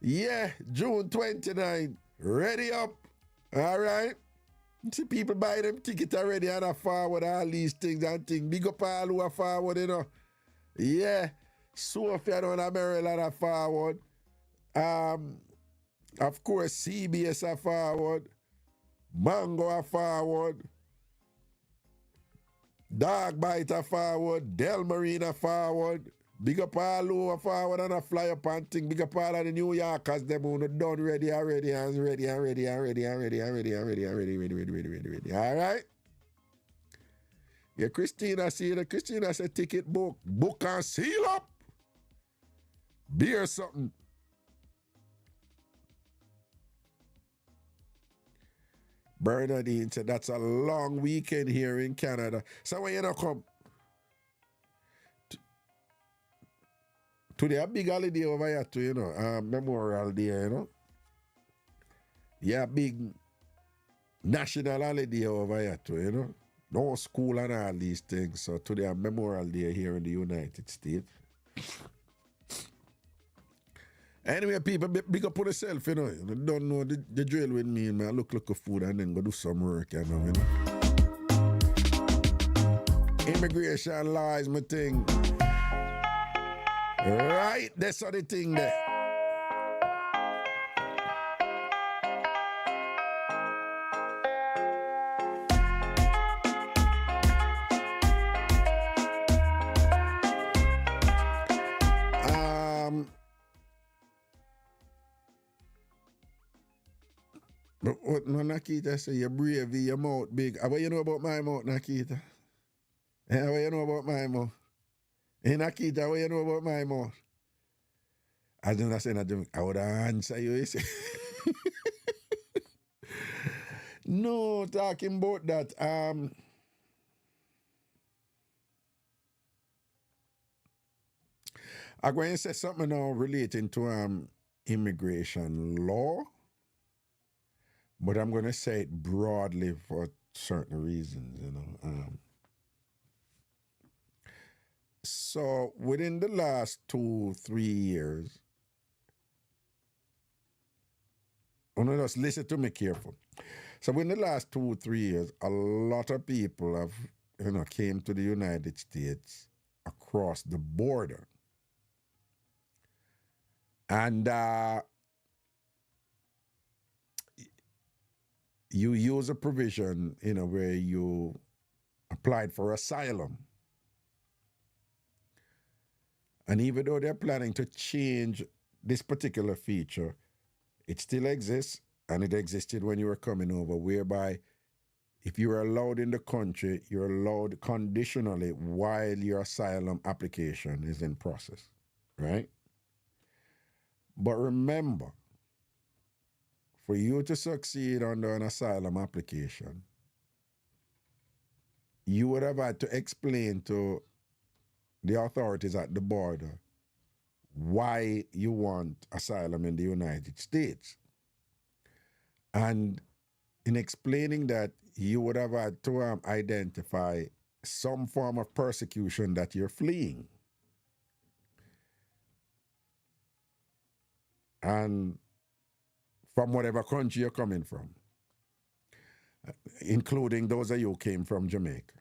Speaker 1: Yeah, June 29. Ready up. All right? See people buy them tickets already and I forward all these things and things. Big up all who are forward, Yeah. Sophia down in Maryland are forward. Of course, CBS are forward. Mango are forward. Dog Bite are forward. Del Marine are forward. Big up all who are forward and a fly up and thing. Big up all of the New Yorkers, them who done ready. All right? Yeah, Christina see that. Christina said ticket book. Book and seal up. Beer something. Bernadine said that's a long weekend here in Canada. So when you come, today a big holiday over here too, Memorial Day, Yeah, big national holiday over here too, No school and all these things. So today a Memorial Day here in the United States. Anyway, people, big up on yourself, You don't know the drill with me, man. Look at food and then go do some work, Immigration law is my thing. Right, that's the thing there. But what Nakita say, you're brave, your mouth big. What you know about my mouth, Nakita? What you know about my mouth? Hey, Nakita, what you know about my mouth? I don't say nothing. I would answer you. No, talking about that. I'm going to say something now relating to immigration law. But I'm going to say it broadly for certain reasons, So within the last 2-3 years, just listen to me careful. So within the last 2-3 years, a lot of people have, came to the United States across the border. And you use a provision, where you applied for asylum. And even though they're planning to change this particular feature, it still exists, and it existed when you were coming over, whereby if you are allowed in the country, you're allowed conditionally while your asylum application is in process, right? But remember, for you to succeed under an asylum application, you would have had to explain to the authorities at the border why you want asylum in the United States. And in explaining that, you would have had to identify some form of persecution that you're fleeing. And from whatever country you're coming from, including those of you who came from Jamaica.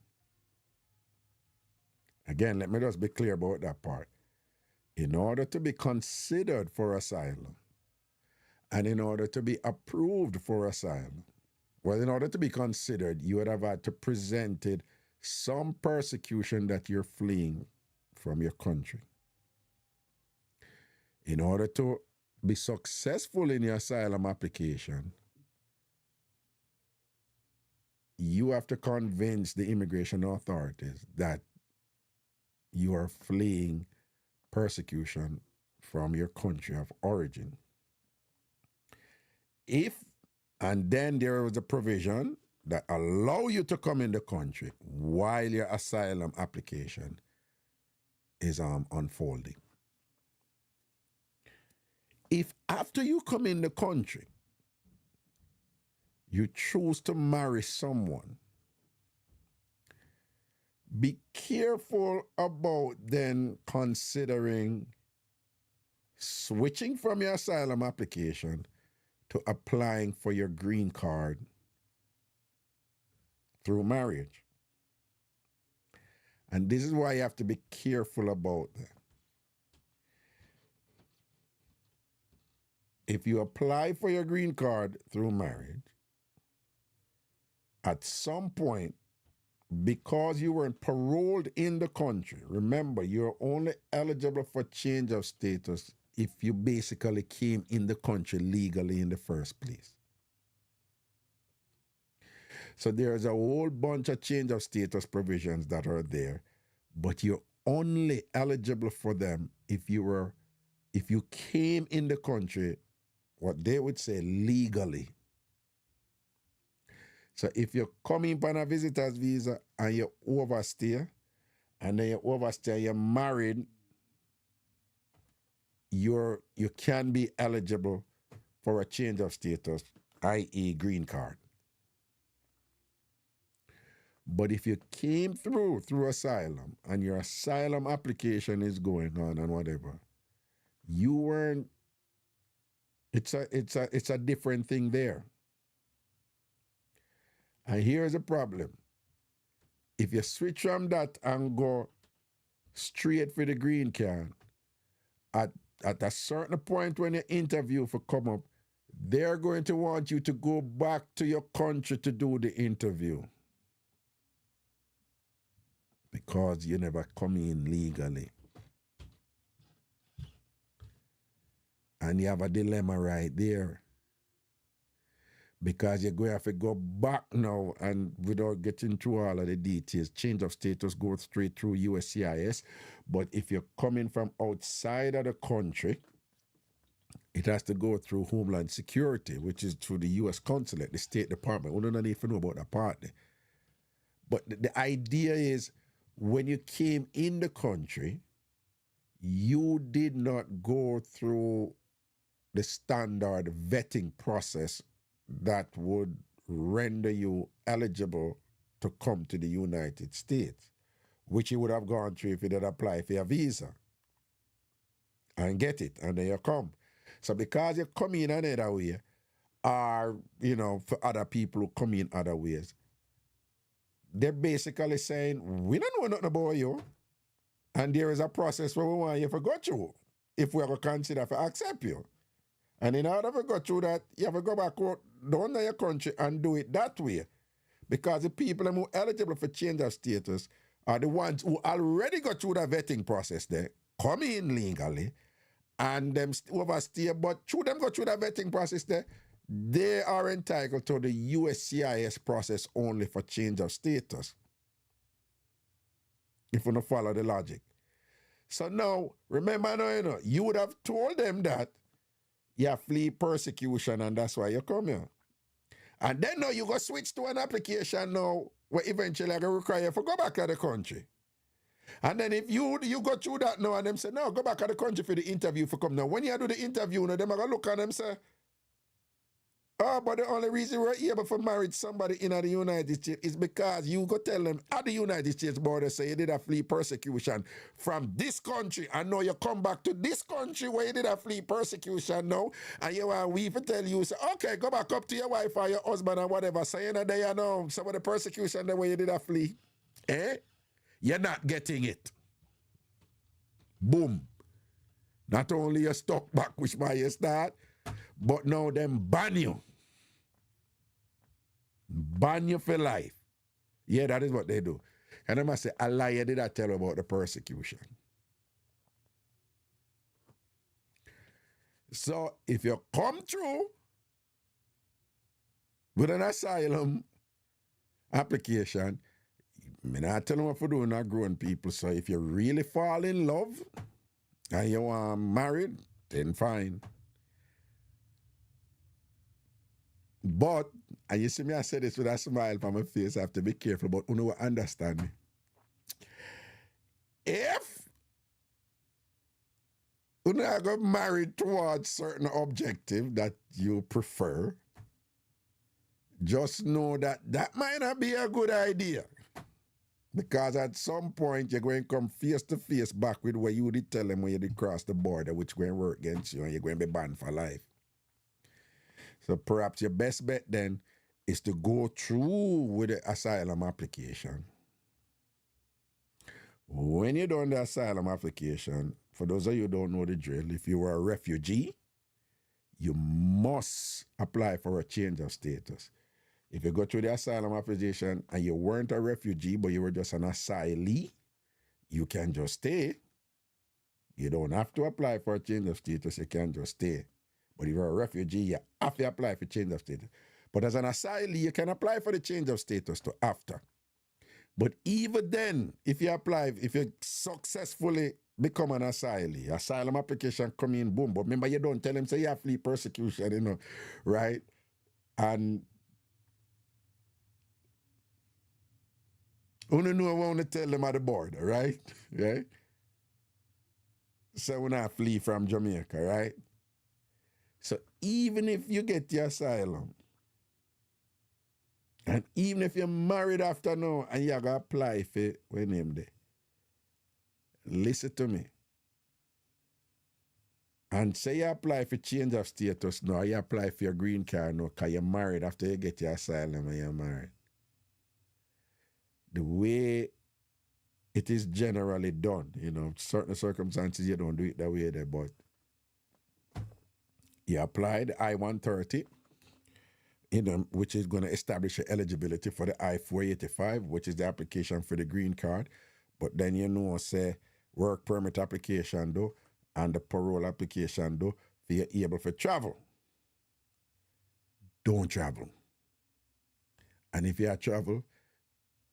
Speaker 1: Again, let me just be clear about that part. In order to be considered for asylum, and in order to be approved for asylum, well, in order to be considered, you would have had to presented some persecution that you're fleeing from your country. In order to be successful in your asylum application, you have to convince the immigration authorities that you are fleeing persecution from your country of origin. And then there was a provision that allow you to come in the country while your asylum application is unfolding. If after you come in the country, you choose to marry someone, be careful about then considering switching from your asylum application to applying for your green card through marriage. And this is why you have to be careful about that. If you apply for your green card through marriage, at some point, because you weren't paroled in the country, remember, you're only eligible for change of status if you basically came in the country legally in the first place. So there's a whole bunch of change of status provisions that are there, but you're only eligible for them if you came in the country, what they would say legally. So if you're coming on a visitor's visa and you overstay, and then you overstay, you're married, you can be eligible for a change of status, i.e. green card. But if you came through asylum and your asylum application is going on and whatever, you weren't, it's a different thing there. And here's the problem. If you switch from that and go straight for the green card, at a certain point when your interview for come up, they're going to want you to go back to your country to do the interview. Because you never come in legally. And you have a dilemma right there. Because you're going to have to go back now, and without getting through all of the details, change of status goes straight through USCIS. But if you're coming from outside of the country, it has to go through Homeland Security, which is through the U.S. Consulate, the State Department. We don't even know about that part there. But the idea is, when you came in the country, you did not go through the standard vetting process that would render you eligible to come to the United States, which you would have gone through if you did apply for your visa and get it, and then you come. So because you come in another way, or, for other people who come in other ways, they're basically saying, we don't know nothing about you, and there is a process where we want you to go through if we ever consider to accept you. And in order to go through that, you have to go back down to your country and do it that way. Because the people who are eligible for change of status are the ones who already got through the vetting process there, come in legally, and them overstay, but through them go through the vetting process there, they are entitled to the USCIS process only for change of status. If you don't follow the logic. So now, remember now, you would have told them that You flee persecution and that's why you come here. And then now you go switch to an application now where eventually I go require you to go back to the country. And then if you go through that now and them say, no, go back to the country for the interview for come. Now when you do the interview, now them are going to look at them say, oh, but the only reason we're able to marry somebody in the United States is because you go tell them at the United States border say you did a flee persecution from this country, and now you come back to this country where you did a flee persecution now, and you want we to tell you, say, okay, go back up to your wife or your husband or whatever, saying that they know some of the persecution the way you did a flee. You're not getting it. Boom. Not only you stuck back, which by you start, but now them ban you. Ban you for life. Yeah, that is what they do. And I must say, a liar did I tell about the persecution. So if you come through with an asylum application, I not tell them what to do, not grown people. So if you really fall in love and you are married, then fine. But, and you see me, I say this with a smile on my face, I have to be careful, but you know what, understand me. If you not get married towards certain objective that you prefer, just know that that might not be a good idea. Because at some point, you're going to come face to face back with what you did tell them when you did cross the border, which going to work against you, and you're going to be banned for life. So perhaps your best bet then is to go through with the asylum application. When you're done the asylum application, for those of you who don't know the drill, if you were a refugee, you must apply for a change of status. If you go through the asylum application and you weren't a refugee, but you were just an asylee, you can just stay. You don't have to apply for a change of status, you can just stay. But if you're a refugee, you have to apply for change of status. But as an asylee, you can apply for the change of status to after. But even then, if you apply, if you successfully become an asylee, asylum application come in, boom. But remember, you don't tell them, say you have flee persecution, you know, right? And you don't know what I want to tell them at the border, right? Right? So we not flee from Jamaica, right? So even if you get your asylum, and even if you're married after now and you gotta apply for when name there, listen to me. And say you apply for change of status now, you apply for your green card now, because you're married after you get your asylum and you're married. The way it is generally done, you know, certain circumstances you don't do it that way there, but you apply the I-130, which is going to establish your eligibility for the I-485, which is the application for the green card. But then you know, say, work permit application though, and the parole application though, for you able to travel. Don't travel. And if you travel,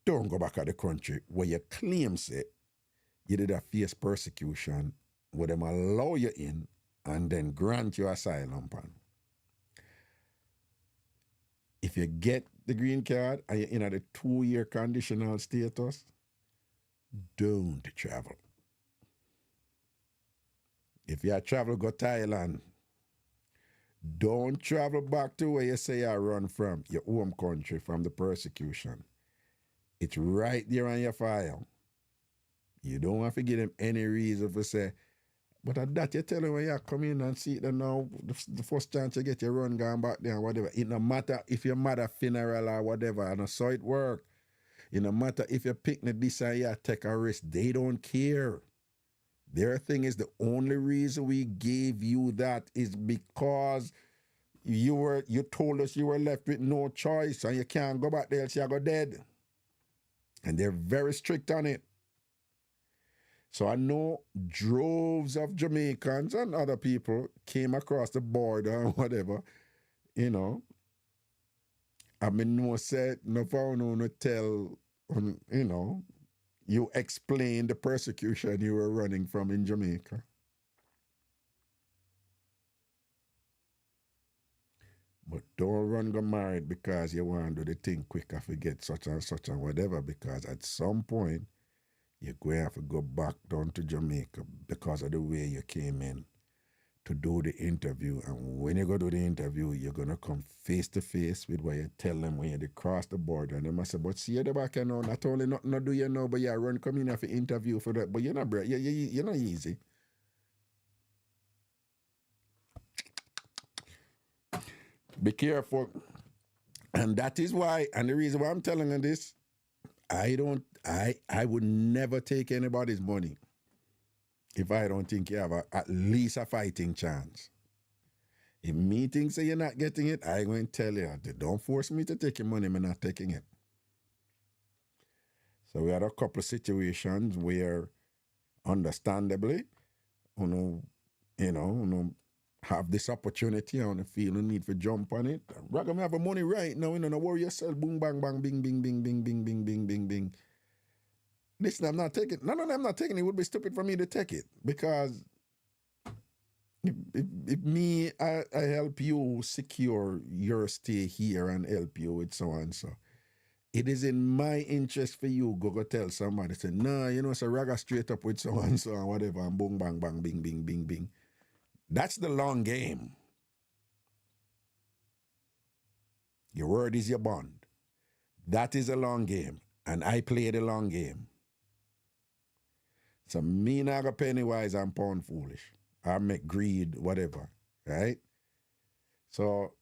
Speaker 1: don't go back to the country where you claim, say, you did a face persecution, where them allow you in and then grant you asylum pan. If you get the green card and you're in a 2-year conditional status, don't travel. If you travel, go Thailand. Don't travel back to where you say you run from, your home country, from the persecution. It's right there on your file. You don't have to give them any reason to say, but at that you tell them when you come in and see them now, the first chance you get your run gone back there and whatever. It no matter if your mother funeral or whatever, and so it work. It no matter if you picnic this and you take a risk, they don't care. Their thing is the only reason we gave you that is because you told us you were left with no choice and you can't go back there else you go dead. And they're very strict on it. So I know droves of Jamaicans and other people came across the border and whatever, you know. I mean, no said, no found no tell, you know, you explain the persecution you were running from in Jamaica. But don't run go married because you want to do the thing quick and forget such and whatever, because at some point you're going to have to go back down to Jamaica because of the way you came in to do the interview. And when you go to the interview, you're going to come face to face with what you tell them when you cross the border. And they must say, but see you the back, you know, not only not do you know, but you run come in for interview for that. But you're not, you're not easy. Be careful. And that is why, and the reason why I'm telling you this, I would never take anybody's money if I don't think you have at least a fighting chance. If me thinks that you're not getting it, I'm going to tell you, don't force me to take your money, I'm not taking it. So we had a couple of situations where, understandably, you know, have this opportunity and feel the need for jump on it. Rather me have the money right now, you know, worry yourself, boom, bang, bang, bing, bing, bing, bing, bing, bing, bing, bing, bing. Listen, I'm not taking, no, I'm not taking it. It would be stupid for me to take it, because if me, I help you secure your stay here and help you with so and so, it is in my interest for you go tell somebody, say, nah, you know, it's a raga straight up with so and whatever, and boom, bang, bang, bing, bing, bing, bing. That's the long game. Your word is your bond. That is a long game. And I play the long game. So me not go penny wise and pound foolish. I make greed, whatever. Right? So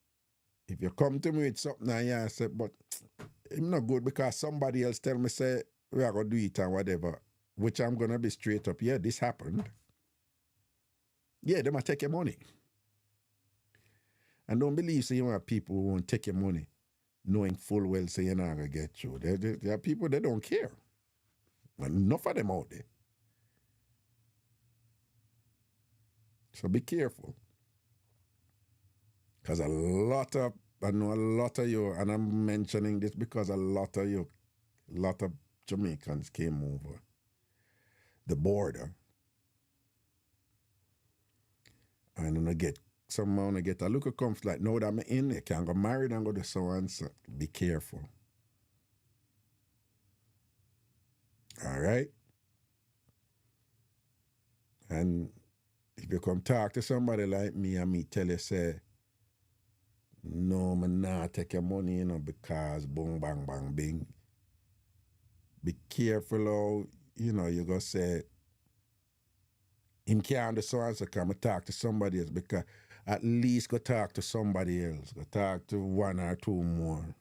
Speaker 1: if you come to me with something and you say, but it's not good because somebody else tell me, say, we are going to do it and whatever, which I'm going to be straight up. Yeah, this happened. Yeah, they might take your money. And don't believe so you have people who won't take your money, knowing full well say you're not going to get you. There are people that don't care. Enough of them out there. So be careful. Because I know a lot of you, and I'm mentioning this because a lot of Jamaicans came over the border. And I get someone get a look at comes like, no, that I'm in, you can't go married and go to so and so. Be careful. All right? And if you come talk to somebody like me and me tell you, say, no, man, not take your money, you know, because boom, bang, bang, bing. Be careful how, you know, you go say, him can't do so and so, come talk to somebody else, because at least go talk to somebody else. Go talk to one or two more.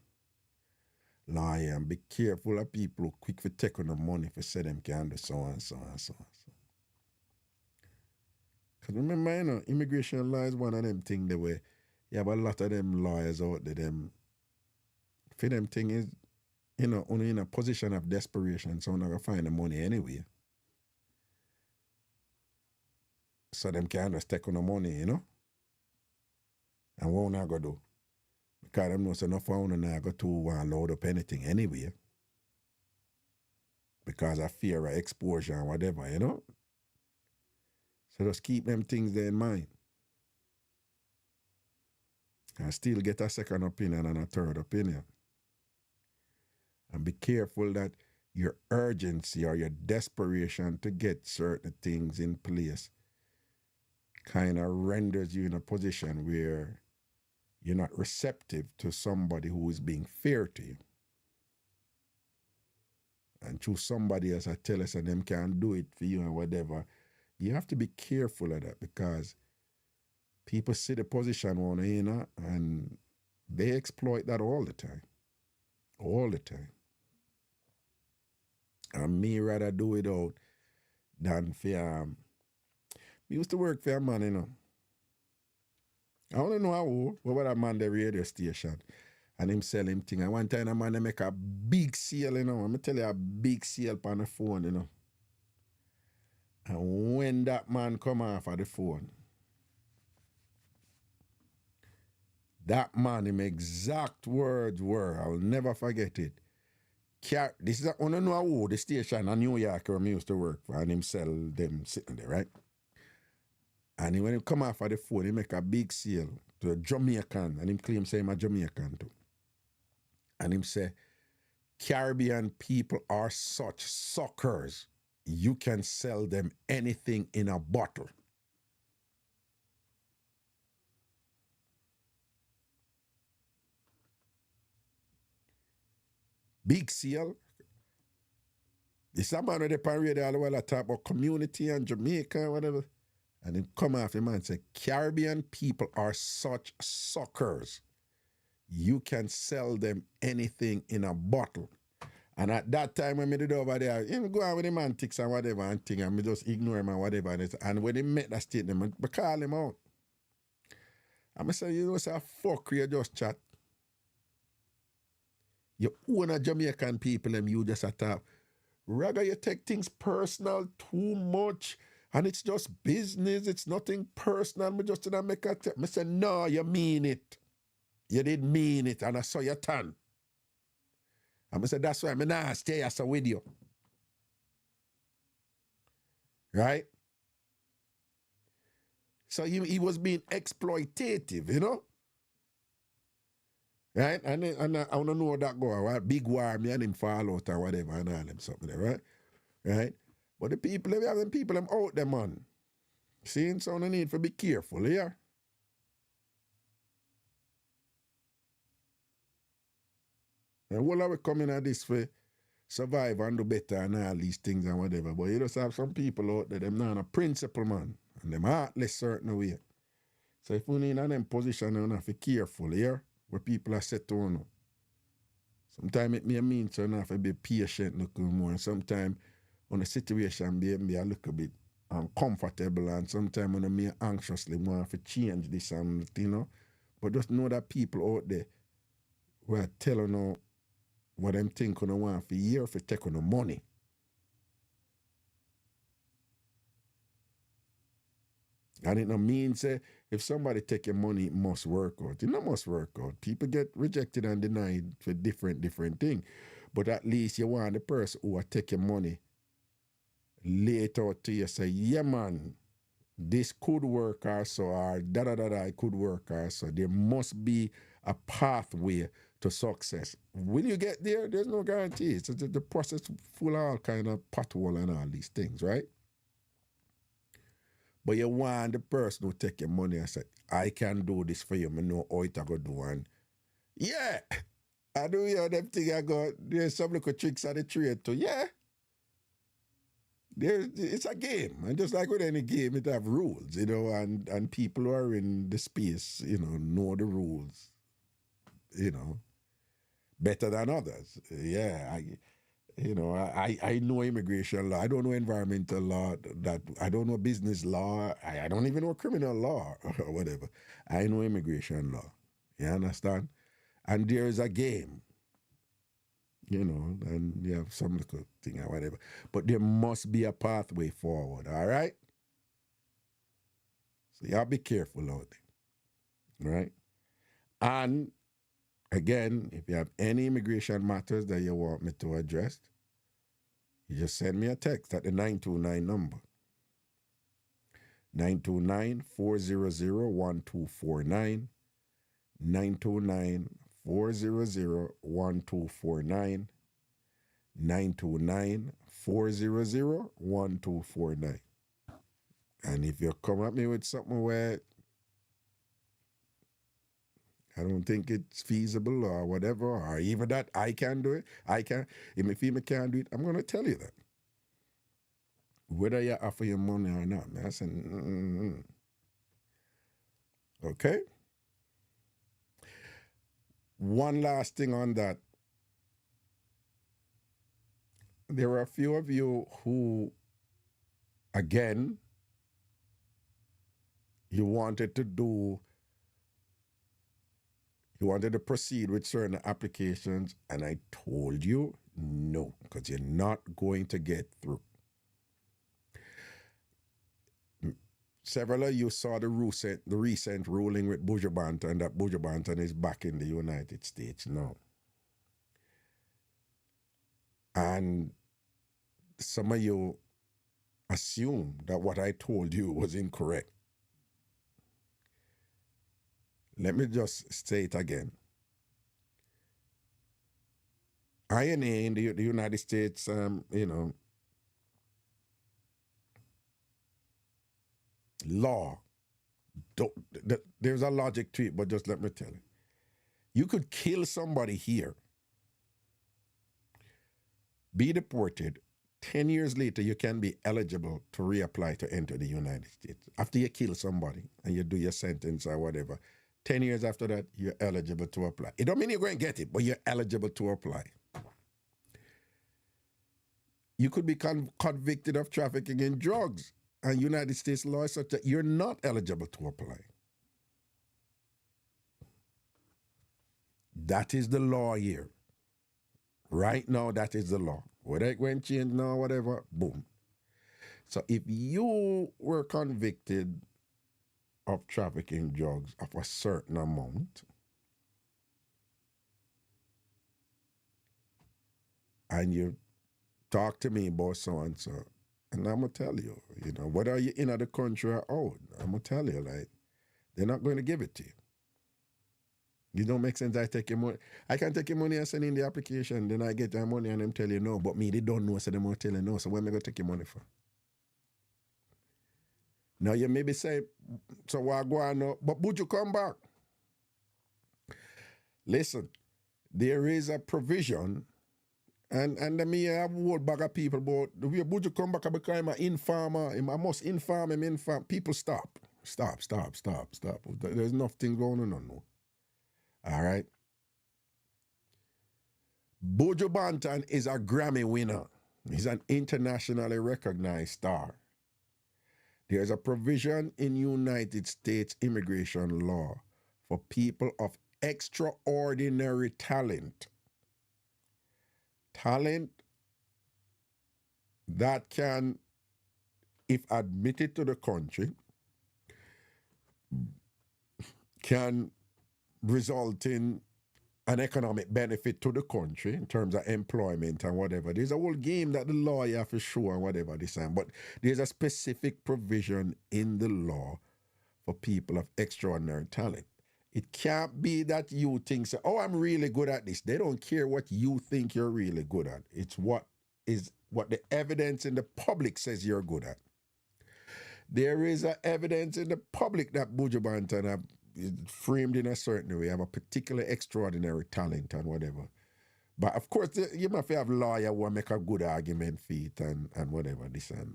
Speaker 1: Lawyer, and be careful of people who quick for taking the money for say them can do so and so and so and so. Because remember, you know, immigration law is one of them things the way you have a lot of them lawyers out there, them for them thing is, you know, only in a position of desperation, so they're gonna find the money anyway. So them can just take on the money, you know? And what not go do? Because them know so enough one not go to load up anything anyway. Because of fear of exposure and whatever, you know? So just keep them things there in mind. And still get a second opinion and a third opinion. And be careful that your urgency or your desperation to get certain things in place kind of renders you in a position where you're not receptive to somebody who is being fair to you. And choose somebody else, I tell us, and them can't do it for you and whatever. You have to be careful of that, because people see the position one, you know, and they exploit that all the time. All the time. And me rather do it out than for we used to work for a man, you know. I only know how, what that man the radio station. And him sell him thing. And one time a man they make a big sale, you know. I'm tell you, a big sale on the phone, you know. And when that man come off of the phone, that man, him exact words were, I'll never forget it. This is I don't know who the station in New York where I used to work for, and him sell them sitting there, right? And when he come off of the phone, he make a big sale to a Jamaican, and him claim say him a Jamaican too. And him say, Caribbean people are such suckers. You can sell them anything in a bottle. Big seal. This a man with the parade all the while talk about community and Jamaica and whatever. And him come after him and say, Caribbean people are such suckers. You can sell them anything in a bottle. And at that time when me did over there, him go on with him antics and whatever and thing, and me just ignore him and whatever. And when he met that statement, I call him out. And I say, you know, say, fuck you just chat. You own a Jamaican people and you just attack. Raga, you take things personal too much. And it's just business. It's nothing personal. Me just didn't make a I say, no, you mean it. You didn't mean it. And I saw your turn. And I said, that's why I'm not stay here with you. Right? So he was being exploitative, you know? Right? And I want to know that go, right? Big war, me and him fall out or whatever, and all them something there, right? Right? But the people, we have them people, them out there, man. Seeing, so no need to be careful, yeah? And what are we coming at this for? Survive and do better and all these things and whatever. But you just have some people out there, them not a principle, man. And them heartless certain way. So if we in them position, you have to be careful, yeah? Where people are set to know. Sometimes it may mean so you have to be patient looking more. And sometimes when the situation be a little bit uncomfortable, and sometimes when I may anxiously want to change this and you know. But just know that people out there who are telling you what them think you want for year for take on the money. And it no mean say if somebody take your money, it must work out. It not must work out. People get rejected and denied for different things. But at least you want the person who will take your money, lay it out to you, say, yeah man, this could work also, or it could work also. There must be a pathway to success. Will you get there? There's no guarantee. It's the process full of all kind of pothole and all these things, right? But you want the person who take your money and say, I can do this for you. I know how it I go do. And yeah, I do hear them thing I go, there's some little tricks of the trade too. Yeah. It's a game. And just like with any game, it have rules, you know, and people who are in the space, you know the rules, you know, better than others. Yeah, I know immigration law. I don't know environmental law. That I don't know business law. I don't even know criminal law or whatever. I know immigration law. You understand? And there is a game, you know, and you have some little thing or whatever. But there must be a pathway forward, all right? So y'all be careful out there, right? And again, if you have any immigration matters that you want me to address, you just send me a text at the 929 number. 929-400-1249. 929-400-1249. 929-400-1249. And if you come at me with something where I don't think it's feasible or whatever, or even that I can do it, if my female can't do it, I'm going to tell you that. Whether you offer your money or not. I say, Okay? One last thing on that. There are a few of you who, again, you wanted to proceed with certain applications, and I told you no, because you're not going to get through. Several of you saw the recent ruling with Buju Banton that Buju Banton is back in the United States now. And some of you assume that what I told you was incorrect. let me just say it again. INA in the United States, law, there's a logic to it, but just let me tell you. You could kill somebody here, be deported, 10 years later, you can be eligible to reapply to enter the United States. After you kill somebody and you do your sentence or whatever, 10 years after that, you're eligible to apply. It don't mean you're going to get it, but you're eligible to apply. You could be convicted of trafficking in drugs, and United States law is such that you're not eligible to apply. That is the law here. Right now, that is the law. Whether it went change now, whatever, boom. So if you were convicted of trafficking drugs of a certain amount, and you talk to me about so and so, and I'm going to tell you, whether you're in the country or out, I'm going to tell you, like, they're not going to give it to you. It don't make sense. I take your money. I can take your money and send in the application, then I get your money and them tell you no, but me, they don't know, so they won't tell you no. So where am I going to take your money for? Now you maybe say, so why go on now? But would you come back? Listen, there is a provision, and then me have a whole bag of people, but the way would you come back because I'm an informer, I must inform him, people stop. Stop. There's nothing going on now. All right. Buju Banton is a Grammy winner. He's an internationally recognized star. There's a provision in United States immigration law for people of extraordinary talent. Talent that can, if admitted to the country, can result in an economic benefit to the country in terms of employment and whatever. There's a whole game that the law you have to show and whatever this time, but there's a specific provision in the law for people of extraordinary talent. It can't be that you think, oh, I'm really good at this. They don't care what you think you're really good at. It's what the evidence in the public says you're good at. There is evidence in the public that Buju Banton have framed in a certain way, have a particular extraordinary talent and whatever. But of course, you must have a lawyer who make a good argument for it and whatever, this and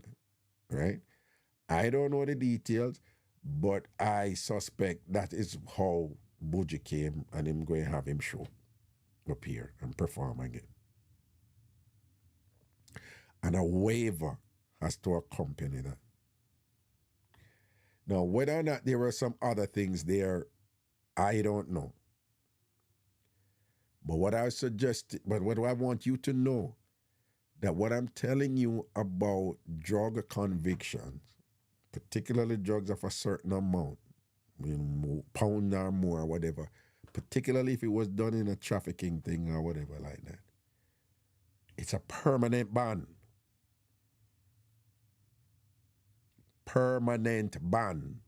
Speaker 1: that, right? I don't know the details, but I suspect that is how Buju came and I'm going to have him show up here and perform again. And a waiver has to accompany that. Now, whether or not there were some other things there, I don't know. But what I want you to know, that what I'm telling you about drug convictions, particularly drugs of a certain amount, pound or more or whatever, particularly if it was done in a trafficking thing or whatever like that, it's a permanent ban. Permanent ban.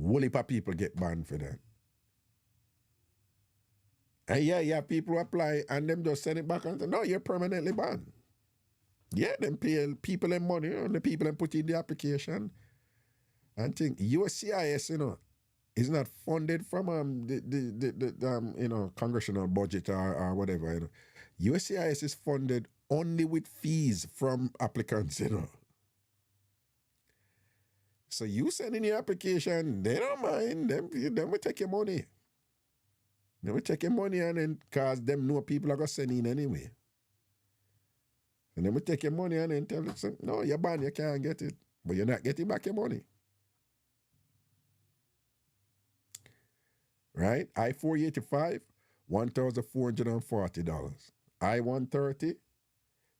Speaker 1: Whole heap of people get banned for that. And yeah, people apply and them just send it back and say, no, you're permanently banned. Yeah, them pay people and money, the people and put in the application and think USCIS, is not funded from the congressional budget or whatever. USCIS is funded only with fees from applicants, So you send in your application, they don't mind. Them will take your money. They will take your money and then cause them know people are going to send in anyway. And then we take your money and then tell them, no, you're banned, you can't get it. But you're not getting back your money. Right? I-485, $1,440. I-130,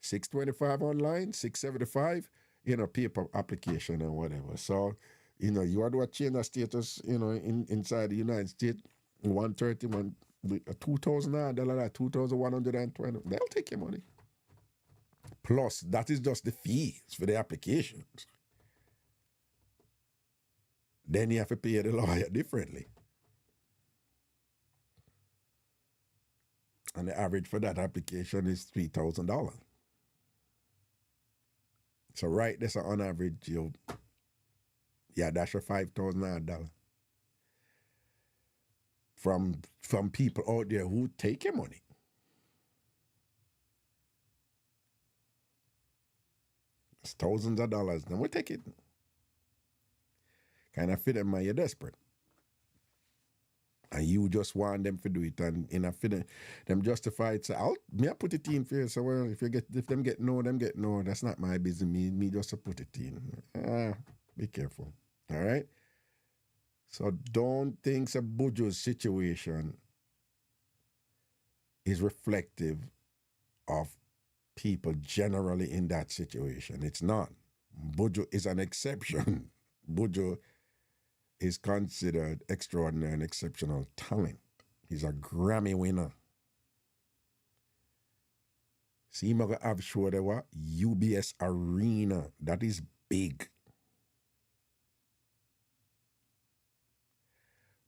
Speaker 1: $625 online, $675, paper application and whatever. So, you want to change the status, inside the United States, $130, $2,000, $2,120, they'll take your money. Plus, that is just the fees for the applications. Then you have to pay the lawyer differently. And the average for that application is $3,000. So right there, so on average, that's your $5,000 from people out there who take your money. It's thousands of dollars. Then we take it. Kind of fit them, you're desperate. And you just want them to do it, and in a fit them justify it. So I put it in for you. So well, if them get no, that's not my business. Me just to put it in. Be careful. All right. So don't think Buju's situation is reflective of people generally in that situation. It's not. Buju is an exception. Buju is considered extraordinary and exceptional talent. He's a Grammy winner. See, I'm going to have show there what? UBS Arena. That is big.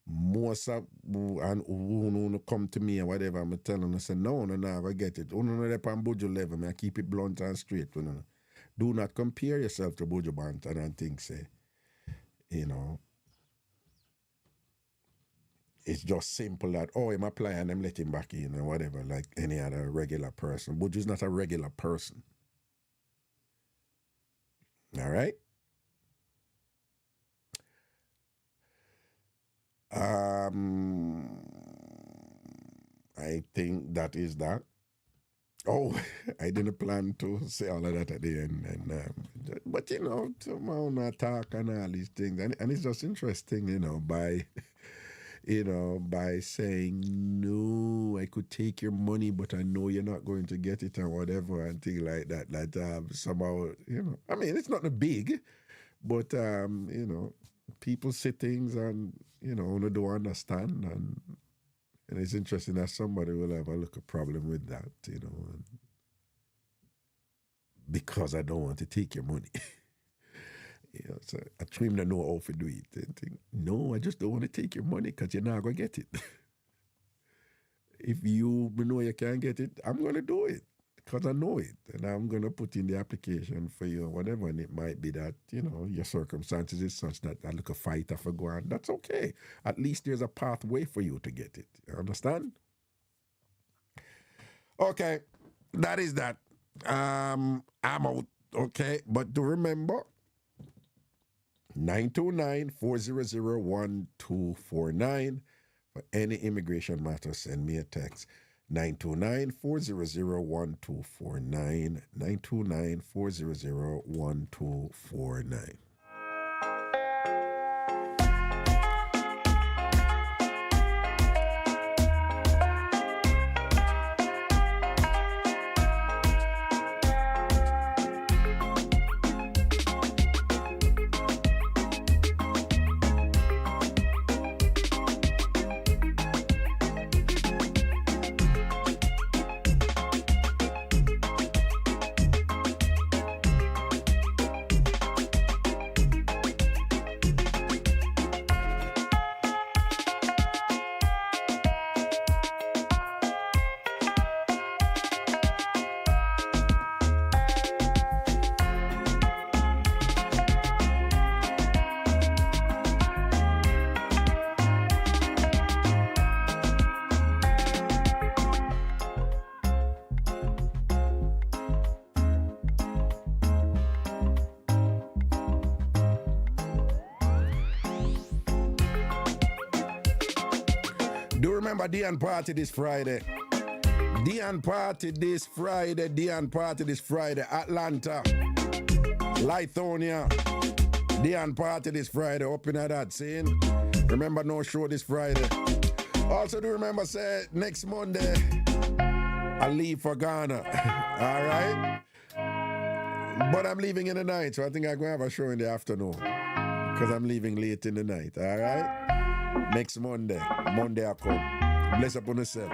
Speaker 1: Most of who come to me or whatever, I'm telling them, I say, no, I go get it. No, they're on Buju level. I keep it blunt and straight. Do not compare yourself to Buju Banton and think, say, it's just simple that, I'm applying and I'm letting him back in or whatever, like any other regular person. Buju's not a regular person. All right? I think that is that. Oh, I didn't plan to say all of that at the end. But, tomorrow not talk and all these things. And it's just interesting, by saying, no, I could take your money, but I know you're not going to get it and whatever and things like that. That somehow, I mean, it's not big, but, people say things and, they don't understand. And it's interesting that somebody will have a problem with that, because I don't want to take your money. So I try him to know how to do it. And think, no, I just don't want to take your money because you're not going to get it. If you know you can't get it, I'm going to do it because I know it. And I'm going to put in the application for you or whatever. And it might be that, your circumstances is such that I look a fight off a go on. That's okay. At least there's a pathway for you to get it. You understand? Okay. That is that. I'm out. Okay. But do remember, 929-400-1249. For any immigration matter, send me a text. 929-400-1249. 929-400-1249. Do remember Dian party this Friday. Dian party this Friday. Atlanta. Lithonia. Dian party this Friday. Up in that scene. Remember no show this Friday. Also do remember say next Monday I leave for Ghana. Alright? But I'm leaving in the night, so I think I'm going to have a show in the afternoon. Because I'm leaving late in the night. Alright? Next Monday. Monday I come. Bless up on yourself.